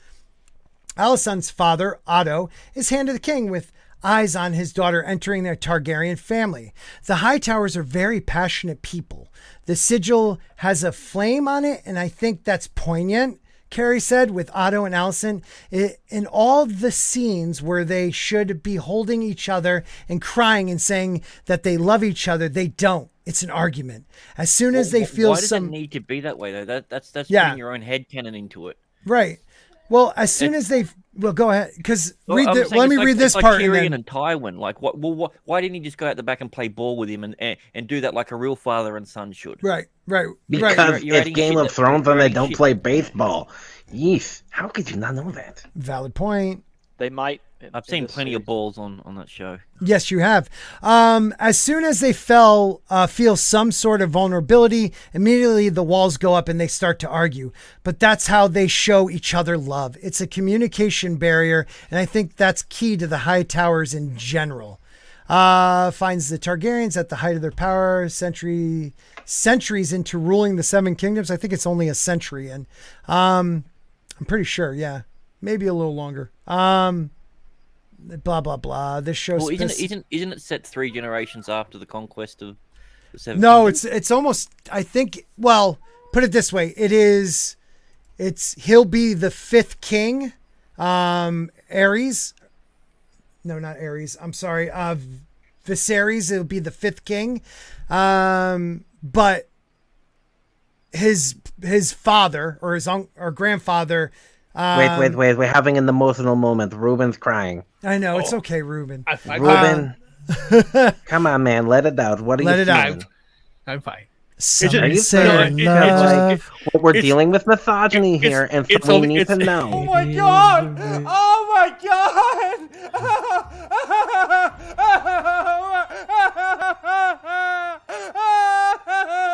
Alicent's father, Otto, is Hand of the King, with eyes on his daughter entering their Targaryen family. The Hightowers are very passionate people. The sigil has a flame on it, and I think that's poignant, Carrie said, with Otto and Alicent. In all the scenes where they should be holding each other and crying and saying that they love each other, they don't. It's an argument. As soon as they feel why does it need to be that way, though? That's putting your own headcanon into it. Right. Well, as soon as they... Well, go ahead, because let me read this like part. Tyrion and Tywin. Like, what? Well, why didn't he just go out the back and play ball with him and do that like a real father and son should? Right. Because it's Game of Thrones and they don't play baseball. Yeesh. How could you not know that? Valid point. They might. I've seen plenty of balls on that show. Yes, you have. As soon as they feel some sort of vulnerability, immediately the walls go up and they start to argue. But that's how they show each other love. It's a communication barrier, and I think that's key to the Hightowers in general. Finds the Targaryens at the height of their power, centuries into ruling the Seven Kingdoms. I think it's only a century, and I'm pretty sure, yeah, maybe a little longer. Blah blah blah. This show. Well, isn't it set 3 generations after the conquest of the Seven? No, Kingdoms? it's almost. I think. Well, put it this way: it is. He'll be the 5th king. Aerys. No, not Aerys. I'm sorry. Viserys. It'll be the 5th king. But his father or his or grandfather. Wait. We're having an emotional moment. Ruben's crying. I know. It's okay, Ruben. Ruben. Come on, man. Let it out. What are you feeling? I'm fine. We're dealing with misogyny here, and so we need to know. Oh my god! Oh my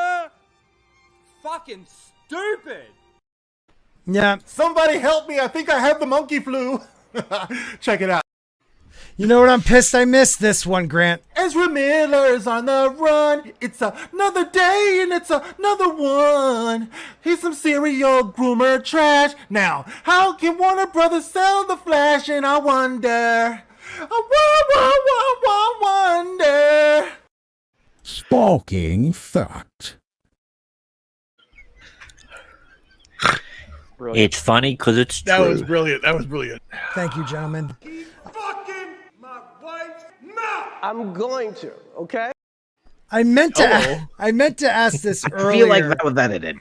god! Fucking stupid! Yeah. Somebody help me! I think I have the monkey flu. Check it out. You know what? I'm pissed I missed this one, Grant. Ezra Miller's on the run. It's another day and it's another one. He's some serial groomer trash. Now, how can Warner Brothers sell the Flash? And I wonder. I wonder. Sparking fact. Brilliant. It's funny because it's true. That was brilliant. Thank you, gentlemen. I'm going to, okay? I meant to ask this earlier. I feel like that was edited.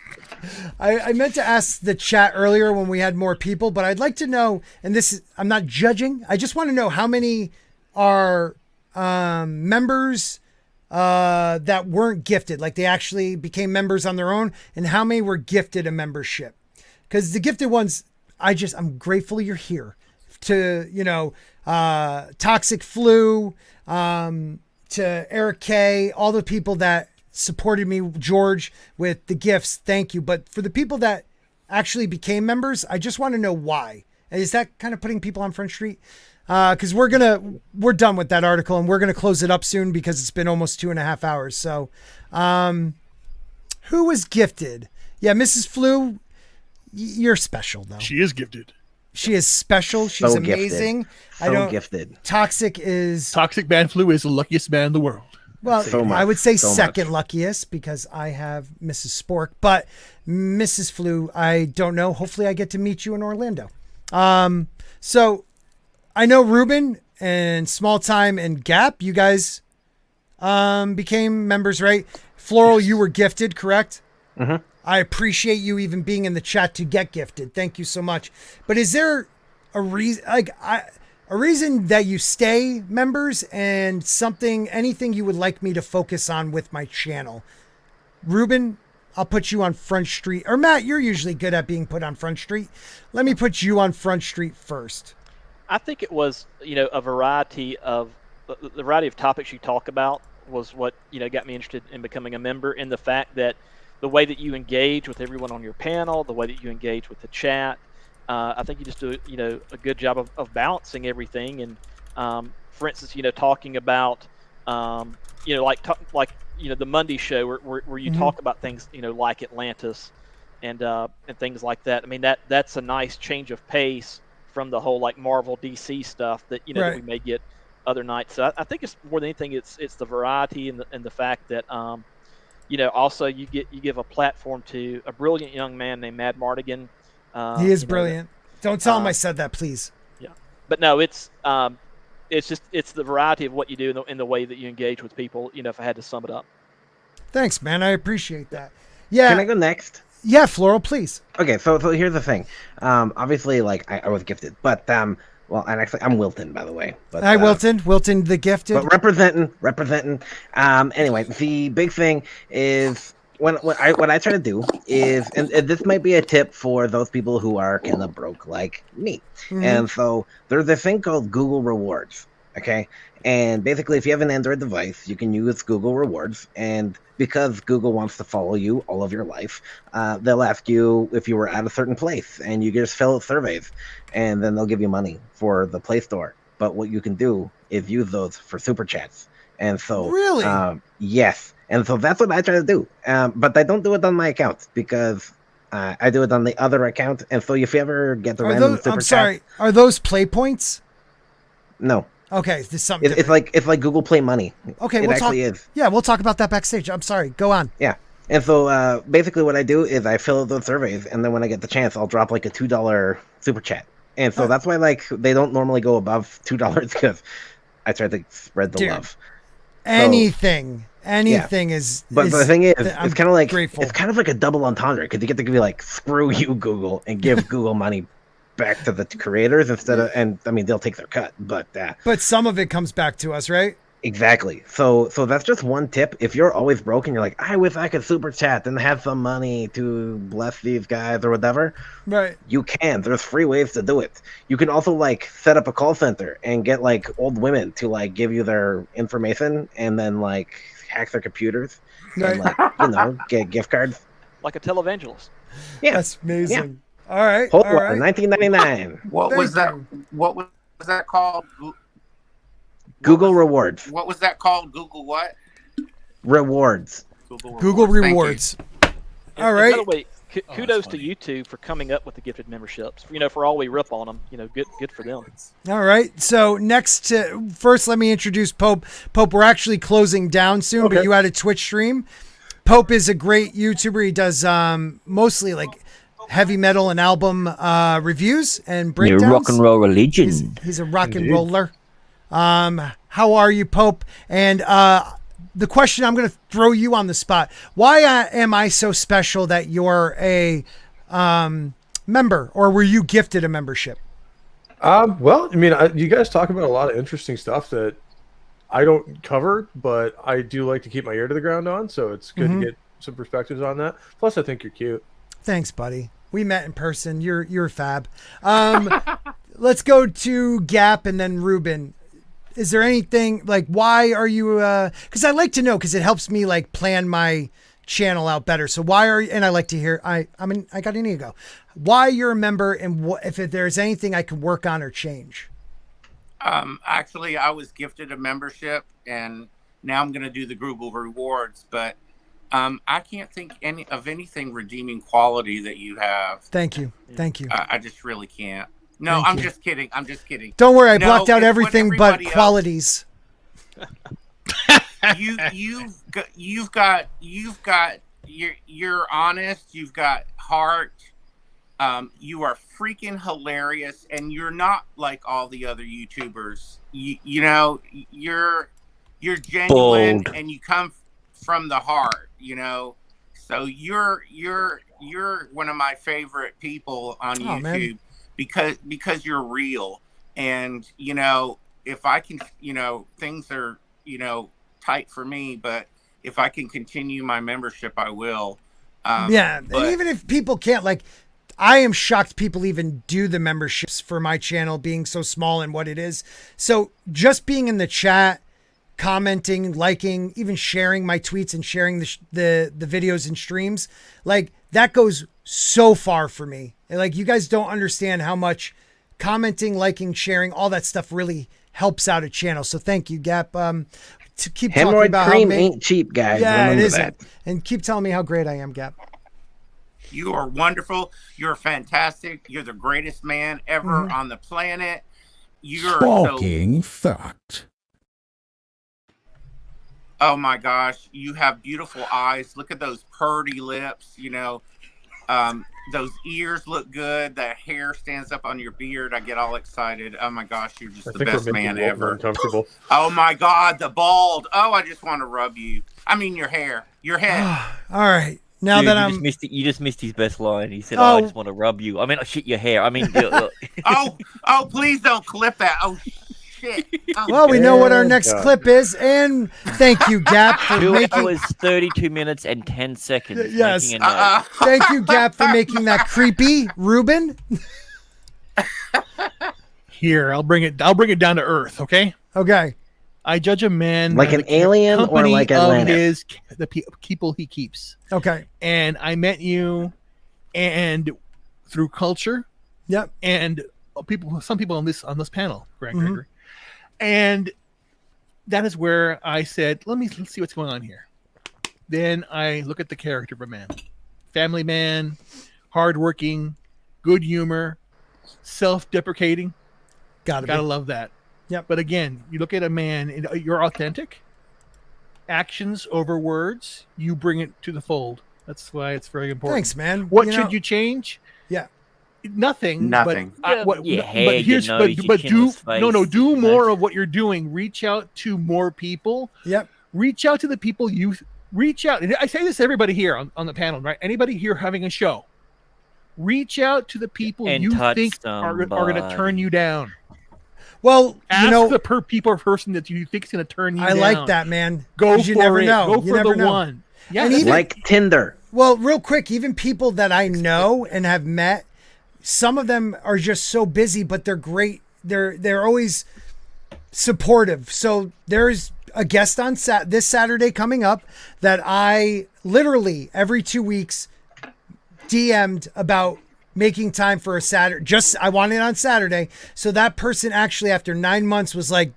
I meant to ask the chat earlier when we had more people, but I'd like to know, and this is, I'm not judging. I just want to know how many are members that weren't gifted, like they actually became members on their own, and how many were gifted a membership. Because the gifted ones, I'm grateful you're here. To, Toxic Flu, to Eric K, all the people that supported me, George, with the gifts, thank you. But for the people that actually became members, I just want to know why. Is that kind of putting people on Front Street? Because we're done with that article, and we're gonna close it up soon because it's been almost 2.5 hours. So, who was gifted? Yeah, Mrs. Flu, you're special though. She is gifted. She is special. She's So amazing. So gifted. Toxic Man Flu is the luckiest man in the world. Well, So much, I would say so second much. luckiest because I have Mrs. Spork, but Mrs. Flu, I don't know. Hopefully I get to meet you in Orlando. So I know Ruben and Small Time and Gap, you guys became members, right? Floral, you were gifted, correct? Mm-hmm. I appreciate you even being in the chat to get gifted. Thank you so much. But is there a reason, a reason that you stay members and anything you would like me to focus on with my channel? Ruben, I'll put you on Front Street. Or Matt, you're usually good at being put on Front Street. Let me put you on Front Street first. I think it was, a variety of the variety of topics you talk about was what, got me interested in becoming a member, and the fact that the way that you engage with everyone on your panel, the way that you engage with the chat, I think you just do, a good job of balancing everything. And for instance, talking about, the Monday show where you talk about things, like Atlantis and things like that. I mean, that's a nice change of pace from the whole like Marvel DC stuff that Right. that we may get other nights. So I think it's more than anything, it's the variety and the fact that also you give a platform to a brilliant young man named Mad Mardigan. He is brilliant. Don't tell him I said that, please. Yeah, but no, it's the variety of what you do in the way that you engage with people. If I had to sum it up. Thanks, man. I appreciate that. Yeah. Can I go next? Yeah, Floral, please. Okay, so here's the thing. Obviously, like I was gifted, but and actually I'm Wilton, by the way. But, Hi, Wilton. Wilton the gifted. But representing. Anyway, the big thing is what I try to do is, and this might be a tip for those people who are kind of broke like me. Mhm. And so there's a thing called Google Rewards. Okay. And basically, if you have an Android device, you can use Google Rewards. And because Google wants to follow you all of your life, they'll ask you if you were at a certain place, and you just fill out surveys, and then they'll give you money for the Play Store. But what you can do is use those for super chats. And so, really, yes. And so that's what I try to do. But I don't do it on my account because I do it on the other account. And so if you ever get the random super chat, are those play points? No. Okay, there's something. It's like Google Play Money. Okay, it actually is. Yeah, we'll talk about that backstage. I'm sorry. Go on. Yeah, and so basically what I do is I fill out those surveys, and then when I get the chance, I'll drop like a $2 super chat. And so that's why they don't normally go above $2 because I try to spread the love. Anything is. But the thing is, it's kind of like grateful. It's kind of like a double entendre because you get to be like, screw you, Google, and give Google money back to the creators instead of, and I mean they'll take their cut, but some of it comes back to us, right? Exactly. So that's just one tip. If you're always broke and you're like, I wish I could super chat and have some money to bless these guys or whatever, right? You can. There's free ways to do it. You can also like set up a call center and get like old women to like give you their information and then like hack their computers and like get gift cards Like a televangelist. Yeah, that's amazing. Yeah. All right. Hold all on, right. $19.99. What was that called? Google Rewards. What was that called? Google what? Rewards. Google Rewards. All right. By the way, kudos to YouTube for coming up with the gifted memberships. For all we rip on them, good for them. All right. So first, let me introduce Pope. Pope, we're actually closing down soon, but you had a Twitch stream. Pope is a great YouTuber. He does mostly like heavy metal and album reviews and breakdowns. You're a rock and roll legend. He's a rock and roller. How are you, Pope? And the question, I'm going to throw you on the spot. Why am I so special that you're a member, or were you gifted a membership? Well, I mean, you guys talk about a lot of interesting stuff that I don't cover, but I do like to keep my ear to the ground on, so it's good to get some perspectives on that. Plus, I think you're cute. Thanks, buddy. We met in person. You're fab. Let's go to Gap and then Ruben. Is there anything, like, why are you, because I like to know, because it helps me, like, plan my channel out better. So why are you, and I like to hear, I got an ego. Why you're a member, and what, if there's anything I can work on or change? Actually, I was gifted a membership, and now I'm going to do the Brahmabull rewards, but I can't think of anything redeeming quality that you have. Thank you. Thank you. I just really can't. No, I'm just kidding. I'm just kidding. Don't worry, I blocked out everything but qualities. You've got you're honest. You've got heart. You are freaking hilarious, and you're not like all the other YouTubers. You know, you're genuine. Bold. And you come from the heart. You know, so you're one of my favorite people on YouTube. Man. Because you're real, and you know, if I can, you know, things are, you know, tight for me, but if I can continue my membership, I will. Yeah, and even if people can't, like, I am shocked people even do the memberships for my channel being so small and what it is. So just being in the chat, commenting, liking, even sharing my tweets and sharing the videos and streams, like, that goes so far for me. Like, you guys don't understand how much commenting, liking, sharing, all that stuff really helps out a channel. So thank you, Gap. To keep Hemorrhoid talking about cream how ain't cheap, guys. Yeah, Remember it isn't. that. And keep telling me how great I am, Gap. You are wonderful. You're fantastic. You're the greatest man ever on the planet. You're Sparking fact. Oh my gosh, you have beautiful eyes. Look at those purty lips. You know, those ears look good. That hair stands up on your beard. I get all excited. Oh my gosh, you're just the best man ever. Uncomfortable. Oh my God, the bald. Oh, I just want to rub you. I mean, your hair, your head. All right. Now Dude, that you just missed his best line. He said, "Oh, I just want to rub you." I mean, shit, your hair. I mean, oh, please don't clip that. Oh, shit. Oh. Well, we know what our next clip is, and thank you, Gap, for 2 making. hours, 32 minutes, and 10 seconds. Yes. Making a note. Thank you, Gap, for making that creepy, Ruben. Here, I'll bring it down to earth. Okay. Okay. I judge a man like an alien or like Atlantis. The people he keeps. Okay. And I met you, and through culture. Yep. And some people on this panel, Grant Gregory, and that is where I said, let's see what's going on here. Then I look at the character of a man, family man, hardworking, good humor, self-deprecating. Gotta love that. Yep. But again, you look at a man, and you're authentic. Actions over words, you bring it to the fold. That's why it's very important. Thanks, man. What should you change? Yeah. Nothing. Nothing. But do more of what you're doing. Reach out to more people. Yep. Reach out to the people you reach out. And I say this to everybody here on the panel, right? Anybody here having a show, reach out to the people And you touch think are going to turn you down. Well, ask you know, the person that you think is going to turn you down. I like that, man. Go you for never it. know. Go you for never the know. one. Yeah, and even, like Tinder. Well, real quick, even people that I know and have met, some of them are just so busy, but they're great. They're always supportive. So there's a guest on this Saturday coming up that I literally every 2 weeks DM'd about making time for a Saturday. I want it on Saturday. So that person actually, after 9 months, was like,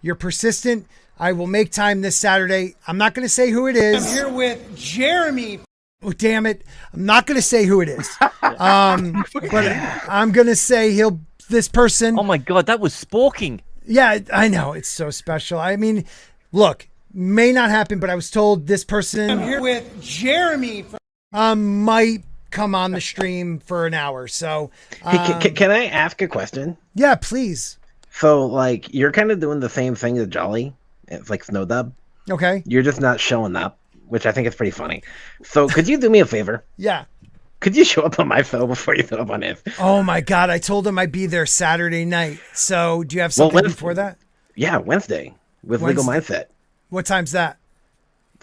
"You're persistent. I will make time this Saturday." I'm not going to say who it is. I'm here with Jeremy. Oh, damn it. I'm not going to say who it is. But I'm going to say this person. Oh my God, that was sporking. Yeah, I know. It's so special. I mean, look, may not happen, but I was told this person. I'm here with Jeremy. Might come on the stream for an hour. So can I ask a question? Yeah, please. So like, you're kind of doing the same thing as Jolly. It's like Snowdub. Okay. You're just not showing up, which I think is pretty funny. So could you do me a favor? Yeah. Could you show up on my show before you show up on his? Oh my God! I told him I'd be there Saturday night. So do you have something before that? Yeah, Wednesday with Legal Mindset. What time's that?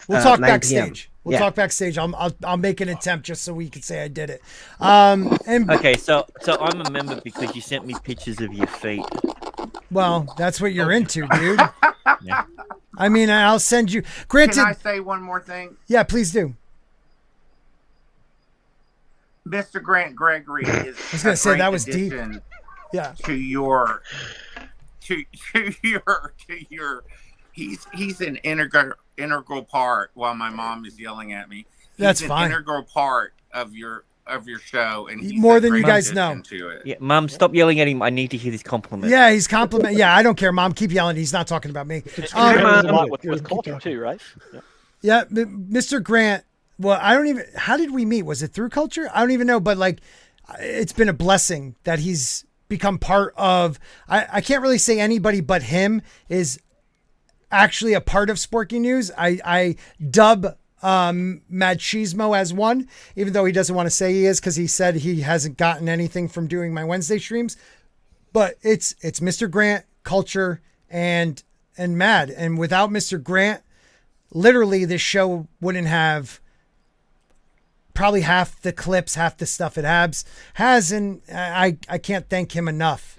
We'll talk 9 backstage. PM. We'll talk backstage. I'll make an attempt just so we can say I did it. And okay, so I'm a member because you sent me pictures of your feet. Well, that's what you're into, dude. Yeah. I mean, I'll send you. Granted, can I say one more thing? Yeah, please do. Mr. Grant Gregory is. I was gonna say that was deep. Yeah. To your. He's an integral part. While my mom is yelling at me. That's an fine. Integral part of your show, and he's more than you guys know. Yeah, Mom, stop yelling at him. I need to hear this compliment. Yeah, he's compliment. Yeah, I don't care, Mom. Keep yelling. He's not talking about me. With culture too, right? Yeah, Mr. Grant. Well, I don't even. How did we meet? Was it through culture? I don't even know. But like, it's been a blessing that he's become part of. I can't really say anybody but him is actually a part of Sporky News. I dub Machismo as one, even though he doesn't want to say he is because he said he hasn't gotten anything from doing my Wednesday streams. But it's Mr. Grant, culture, and Mad. And without Mr. Grant, literally this show wouldn't have probably half the clips, half the stuff it has, and I can't thank him enough.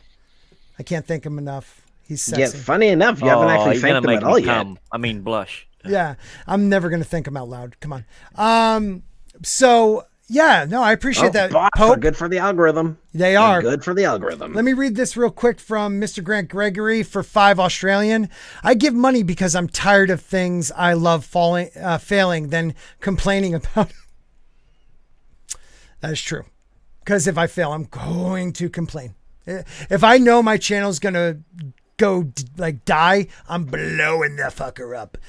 I can't thank him enough. He's sexy. Yeah, funny enough, you haven't actually thanked him at all yet. I mean, blush. Yeah, I'm never gonna thank him out loud. Come on. So yeah, no, I appreciate that. Bots Pope. are good for the algorithm. They are good for the algorithm. Let me read this real quick from Mr. Grant Gregory for 5 Australian. I give money because I'm tired of things I love failing, then complaining about it. That is true. Because if I fail, I'm going to complain. If I know my channel's going to go die, I'm blowing the fucker up.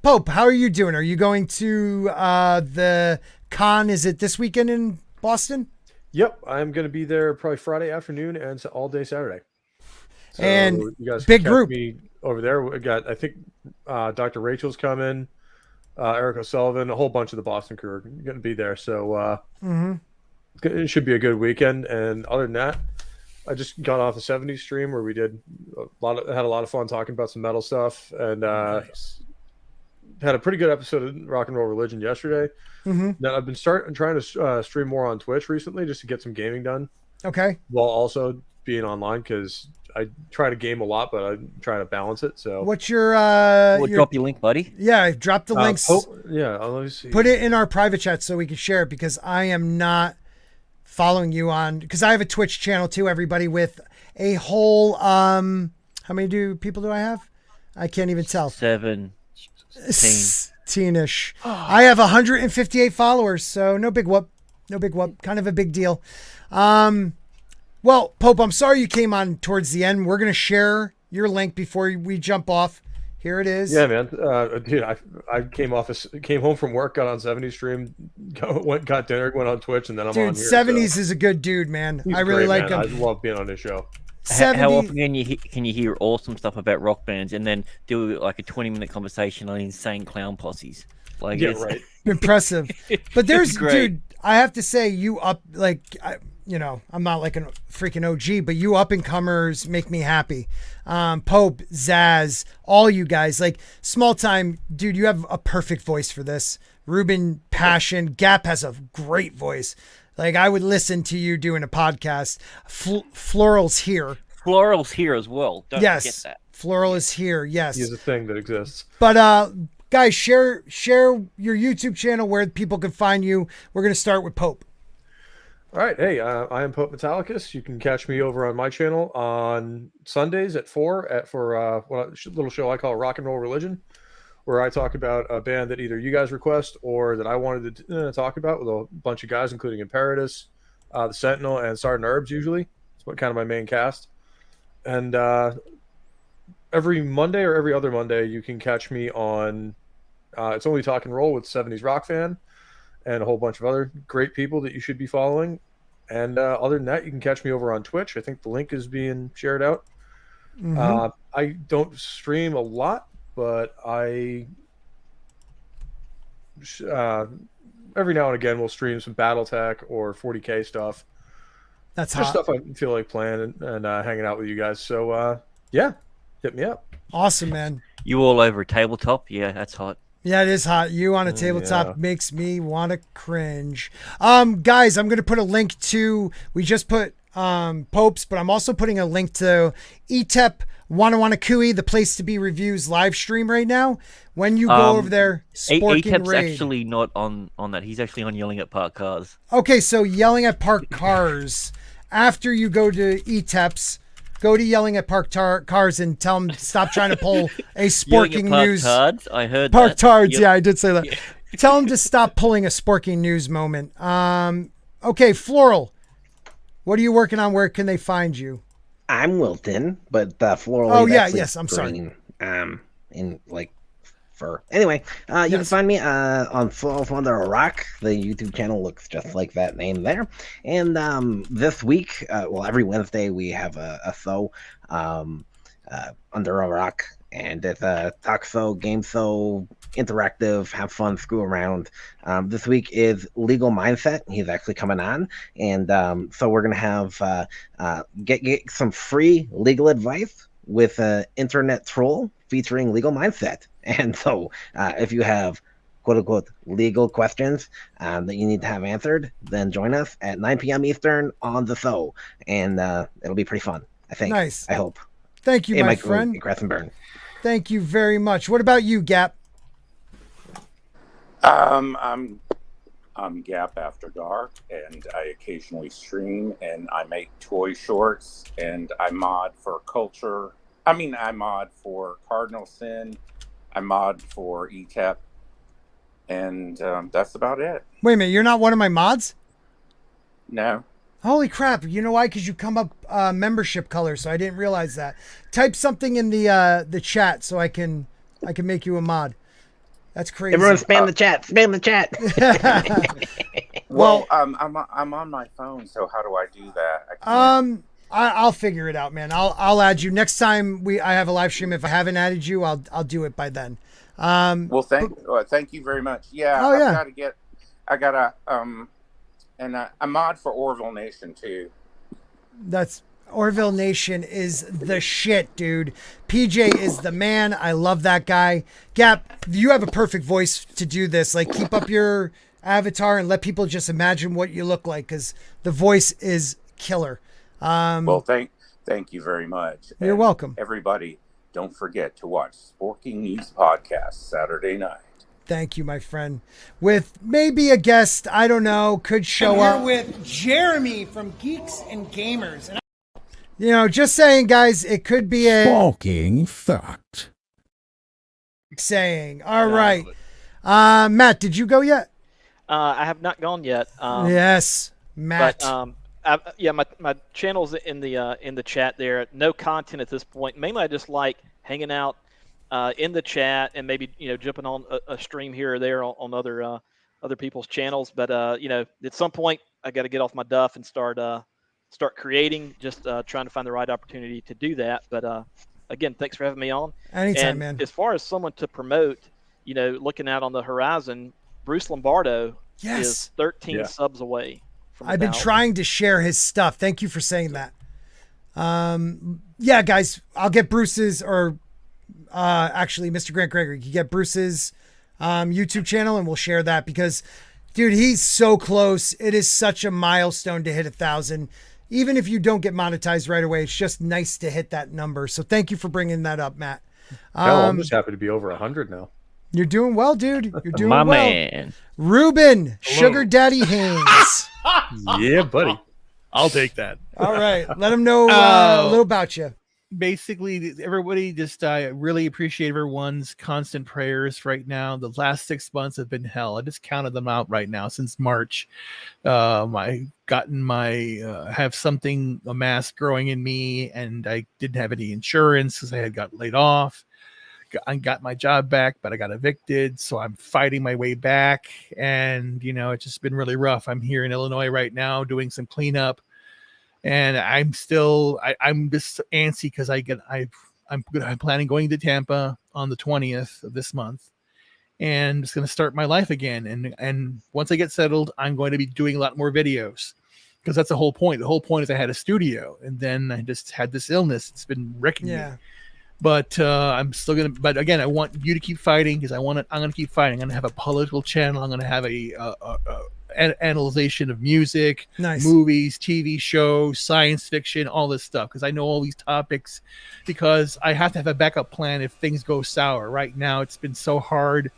Pope, how are you doing? Are you going to the con? Is it this weekend in Boston? Yep, I'm going to be there probably Friday afternoon and all day Saturday. So and you guys big can group. catch me over there. We got, I think, Dr. Rachel's coming. Eric O'Sullivan, a whole bunch of the Boston crew are going to be there. So it should be a good weekend. And other than that, I just got off the 70s stream where we had a lot of fun talking about some metal stuff, and had a pretty good episode of Rock and Roll Religion yesterday. Then I've been trying to stream more on Twitch recently just to get some gaming done. Okay. While also being online because I try to game a lot, but I try to balance it. So what's your we'll drop your link, buddy. Yeah, drop the links. Let me see. Put it in our private chat so we can share it, because I am not following you on, because I have a Twitch channel too, everybody, with a whole how many people do I have? I can't even tell. 17-ish. I have 158 followers, so no big whoop. Kind of a big deal. Well, Pope, I'm sorry you came on towards the end. We're going to share your link before we jump off. Here it is. Yeah, man. Dude, I came home from work, got on 70 stream, got dinner, went on Twitch, and then I'm on here. 70s is a good dude, man. I really like him. I love being on his show. How often can you hear awesome stuff about rock bands and then do like a 20-minute conversation on insane clown posses? Like, yeah, right. Impressive. But there's, dude, I have to say, you up, like, I'm not like a freaking OG, but you up and comers make me happy. Pope, Zaz, all you guys, like, small time, dude, you have a perfect voice for this. Ruben, Passion, Gap has a great voice. Like, I would listen to you doing a podcast. Floral's here. Floral's here as well. Don't forget that. Floral is here. Yes. He is a thing that exists. But, guys, share your YouTube channel where people can find you. We're going to start with Pope. All right. Hey, I am Pope Metallicus. You can catch me over on my channel on Sundays at 4 for a little show I call Rock and Roll Religion, where I talk about a band that either you guys request or that I wanted to talk about with a bunch of guys, including Imperitus, the Sentinel, and Sardin Herbs usually. It's kind of my main cast. And every Monday or every other Monday, you can catch me on It's Only Talk and Roll with 70s Rock Fan and a whole bunch of other great people that you should be following. And other than that, you can catch me over on Twitch. I think the link is being shared out. I don't stream a lot but every now and again we'll stream some BattleTech or 40K stuff. That's just hot. stuff I feel like playing and hanging out with you guys. So yeah, hit me up. Awesome, man. You all over a tabletop? Yeah, that's hot. Yeah, it is hot. You on a tabletop makes me want to cringe. Guys, I'm going to put a link to, we just put Popes, but I'm also putting a link to ETEP Wanna the place to be reviews live stream right now. When you go over there, ETEP's Raid. actually not on that. He's actually on Yelling at Park Cars. Okay, so Yelling at Park Cars. After you go to ETEP's, go to Yelling at Park Cars and tell them to stop trying to pull a Sporking News. Tards? I heard Park that. Tards, Yep. yeah, I did say that. Yeah. Tell them to stop pulling a Sporking News moment. Okay, Floral, what are you working on? Where can they find you? I'm Wilton, but Floral. Oh, is yeah, actually yes, I'm sorry. In like fur. Anyway, you can find me on Floral Under a Rock. The YouTube channel looks just like that name there. And this week, well, every Wednesday we have a show Under a Rock, and it's a talk show, game show, interactive, have fun, screw around. This week is Legal Mindset. He's actually coming on, and so we're gonna have get some free legal advice with an internet troll featuring Legal Mindset. And so if you have quote unquote legal questions that you need to have answered, then join us at 9 p.m. Eastern on the show, and it'll be pretty fun, I think. Nice. I hope. Thank you, my friend. Crash and burn. Thank you very much. What about you, Gap? I'm Gap After Dark, and I occasionally stream, and I make toy shorts, and I mod for Culture. I mod for Cardinal Sin. I mod for ETEP, and that's about it. Wait a minute, you're not one of my mods? No. Holy crap! You know why? Because you come up membership color, so I didn't realize that. Type something in the chat so I can make you a mod. That's crazy. Everyone spam the chat. Spam the chat. Well, I'm on my phone, so how do I do that? I can't. I'll figure it out, man. I'll add you next time I have a live stream. If I haven't added you, I'll do it by then. Well, thank you very much. Yeah, Oh, yeah. I got a mod for Orville Nation too. That's Orville Nation is the shit, dude. PJ is the man. I love that guy. Gap, you have a perfect voice to do this. Like, keep up your avatar and let people just imagine what you look like, because the voice is killer. Well, thank you very much. You're welcome. Everybody, don't forget to watch Sporking News Podcast Saturday night. Thank you, my friend. With maybe a guest, I don't know, could show up. with Jeremy from Geeks and Gamers. And you know, just saying, guys, it could be a Fucking fact. saying. All right. Matt, did you go yet? I have not gone yet. Yes, Matt. But, my channel's in the chat there. No content at this point. Mainly, I just like hanging out in the chat and maybe jumping on a stream here or there on other people's channels. But at some point, I got to get off my duff and start creating. Just trying to find the right opportunity to do that. But again, thanks for having me on. Anytime, and man. As far as someone to promote, looking out on the horizon, Bruce Lombardo is 13 subs away. I've been trying to share his stuff. Thank you for saying that. Yeah, guys, I'll get Bruce's, or actually, Mr. Grant Gregory, you get Bruce's YouTube channel, and we'll share that because, dude, he's so close. It is such a milestone to hit 1,000. Even if you don't get monetized right away, it's just nice to hit that number. So thank you for bringing that up, Matt. I'm just happy to be over 100 now. You're doing well, dude. You're doing My well. man. Ruben, Hello. Sugar Daddy Haynes. Yeah, buddy. I'll take that. All right. Let him know a little about you. Basically, everybody, just I really appreciate everyone's constant prayers right now. The last 6 months have been hell. I just counted them out right now since March. I gotten have a mass growing in me, and I didn't have any insurance because I had got laid off. I got my job back, but I got evicted, so I'm fighting my way back, and it's just been really rough. I'm here in Illinois right now doing some cleanup, and I'm just antsy because I'm planning going to Tampa on the 20th of this month, and it's going to start my life again. And once I get settled, I'm going to be doing a lot more videos, because that's the whole point. The whole point is I had a studio, and then I just had this illness. It's been wrecking me. But I'm still gonna. But again, I want you to keep fighting, because I'm gonna keep fighting. I'm gonna have a political channel. I'm gonna have an analyzation of music, movies, TV shows, science fiction, all this stuff, because I know all these topics, because I have to have a backup plan if things go sour. Right now, it's been so hard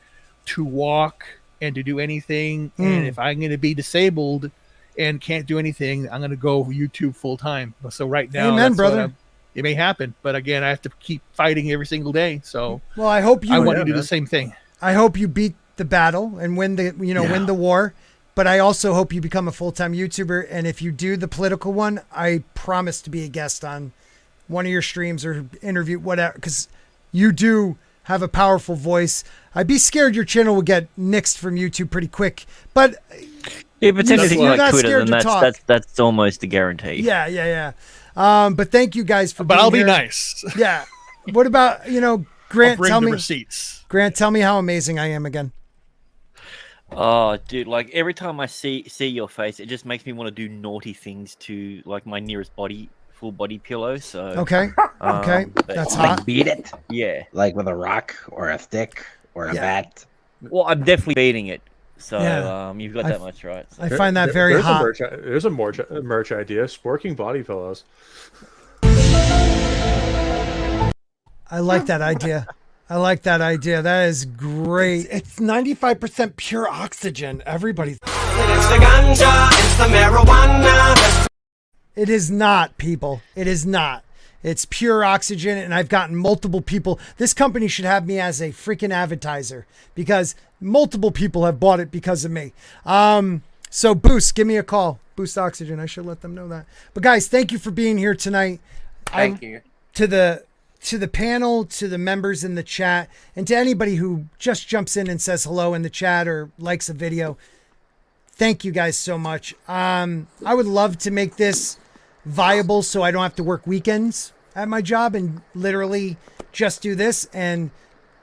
to walk and to do anything, and if I'm going to be disabled and can't do anything, I'm going to go YouTube full time. So right now, amen, brother. It may happen, but again, I have to keep fighting every single day. So, well, I hope you. I want you to do the same thing. I hope you beat the battle and win the, win the war. But I also hope you become a full-time YouTuber. And if you do the political one, I promise to be a guest on one of your streams or interview, whatever, because you do have a powerful voice. I'd be scared your channel would get nixed from YouTube pretty quick. But if it's anything like Twitter, then that's almost a guarantee. Yeah. But thank you guys for. But I'll be here. Nice. Yeah. What about Grant? Tell me receipts. Grant, tell me how amazing I am again. Oh, dude! Like every time I see your face, it just makes me want to do naughty things to like my nearest full body pillow. So okay, that's hot. Like beat it, yeah, like with a rock or a stick or a bat. Well, I'm definitely beating it. So you've got that much right. So. I find that very hot. There's a merch idea: sporking body pillows. I like that idea. That is great. It's 95% pure oxygen. Everybody's. It's the ganja, it's the marijuana. It is not, people. It is not. It's pure oxygen, and I've gotten multiple people. This company should have me as a freaking advertiser, because multiple people have bought it because of me. So Boost, give me a call. Boost Oxygen. I should let them know that. But guys, thank you for being here tonight. Thank you. To the panel, to the members in the chat, and to anybody who just jumps in and says hello in the chat or likes a video. Thank you guys so much. I would love to make this viable so I don't have to work weekends at my job and literally just do this. And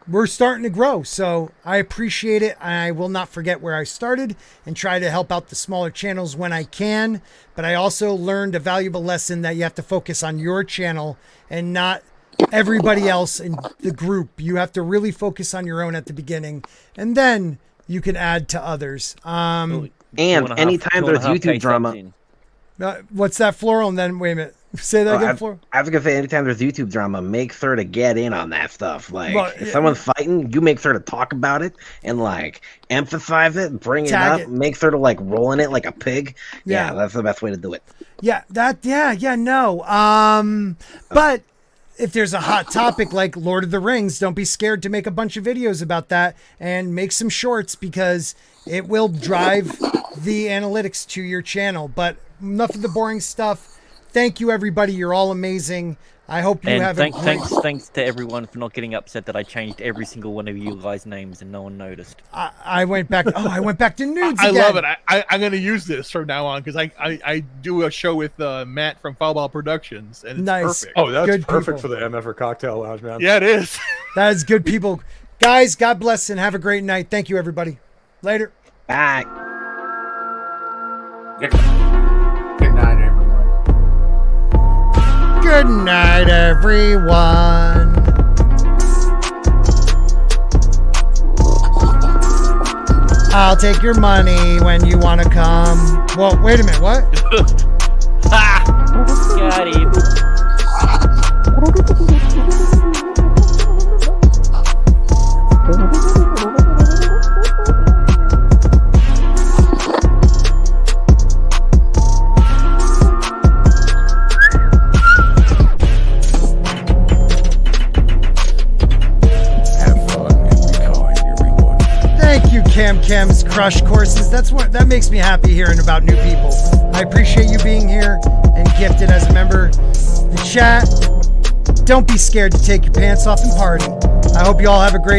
we're starting to grow. So I appreciate it. I will not forget where I started and try to help out the smaller channels when I can. But I also learned a valuable lesson that you have to focus on your channel and not everybody else in the group. You have to really focus on your own at the beginning, and then you can add to others. And anytime there's YouTube drama. What's that, Floral? And then, wait a minute. Say that again, Floral. I was going to say, anytime there's YouTube drama, make sure to get in on that stuff. Like, if someone's fighting, you make sure to talk about it and, like, emphasize it, bring it up, make sure to, like, roll in it like a pig. Yeah, that's the best way to do it. But if there's a hot topic like Lord of the Rings, don't be scared to make a bunch of videos about that and make some shorts, because it will drive the analytics to your channel. But enough of the boring stuff. Thank you, everybody. You're all amazing. I hope you have a great... Thanks to everyone for not getting upset that I changed every single one of you guys' names and no one noticed. I went back. I went back to nudes I again. love it. I'm going to use this from now on, because I do a show with Matt from Foul Ball Productions, and it's perfect. Oh, that's good perfect for the MF Cocktail Lounge, man. Yeah, it is. That is good, people. Guys, God bless and have a great night. Thank you, everybody. Later. Bye. Good night, everyone. Good night, everyone. I'll take your money when you want to come. Well, wait a minute. What? Got him. Cam's Crush courses. That makes me happy hearing about new people. I appreciate you being here and gifted as a member. The chat, don't be scared to take your pants off and party. I hope you all have a great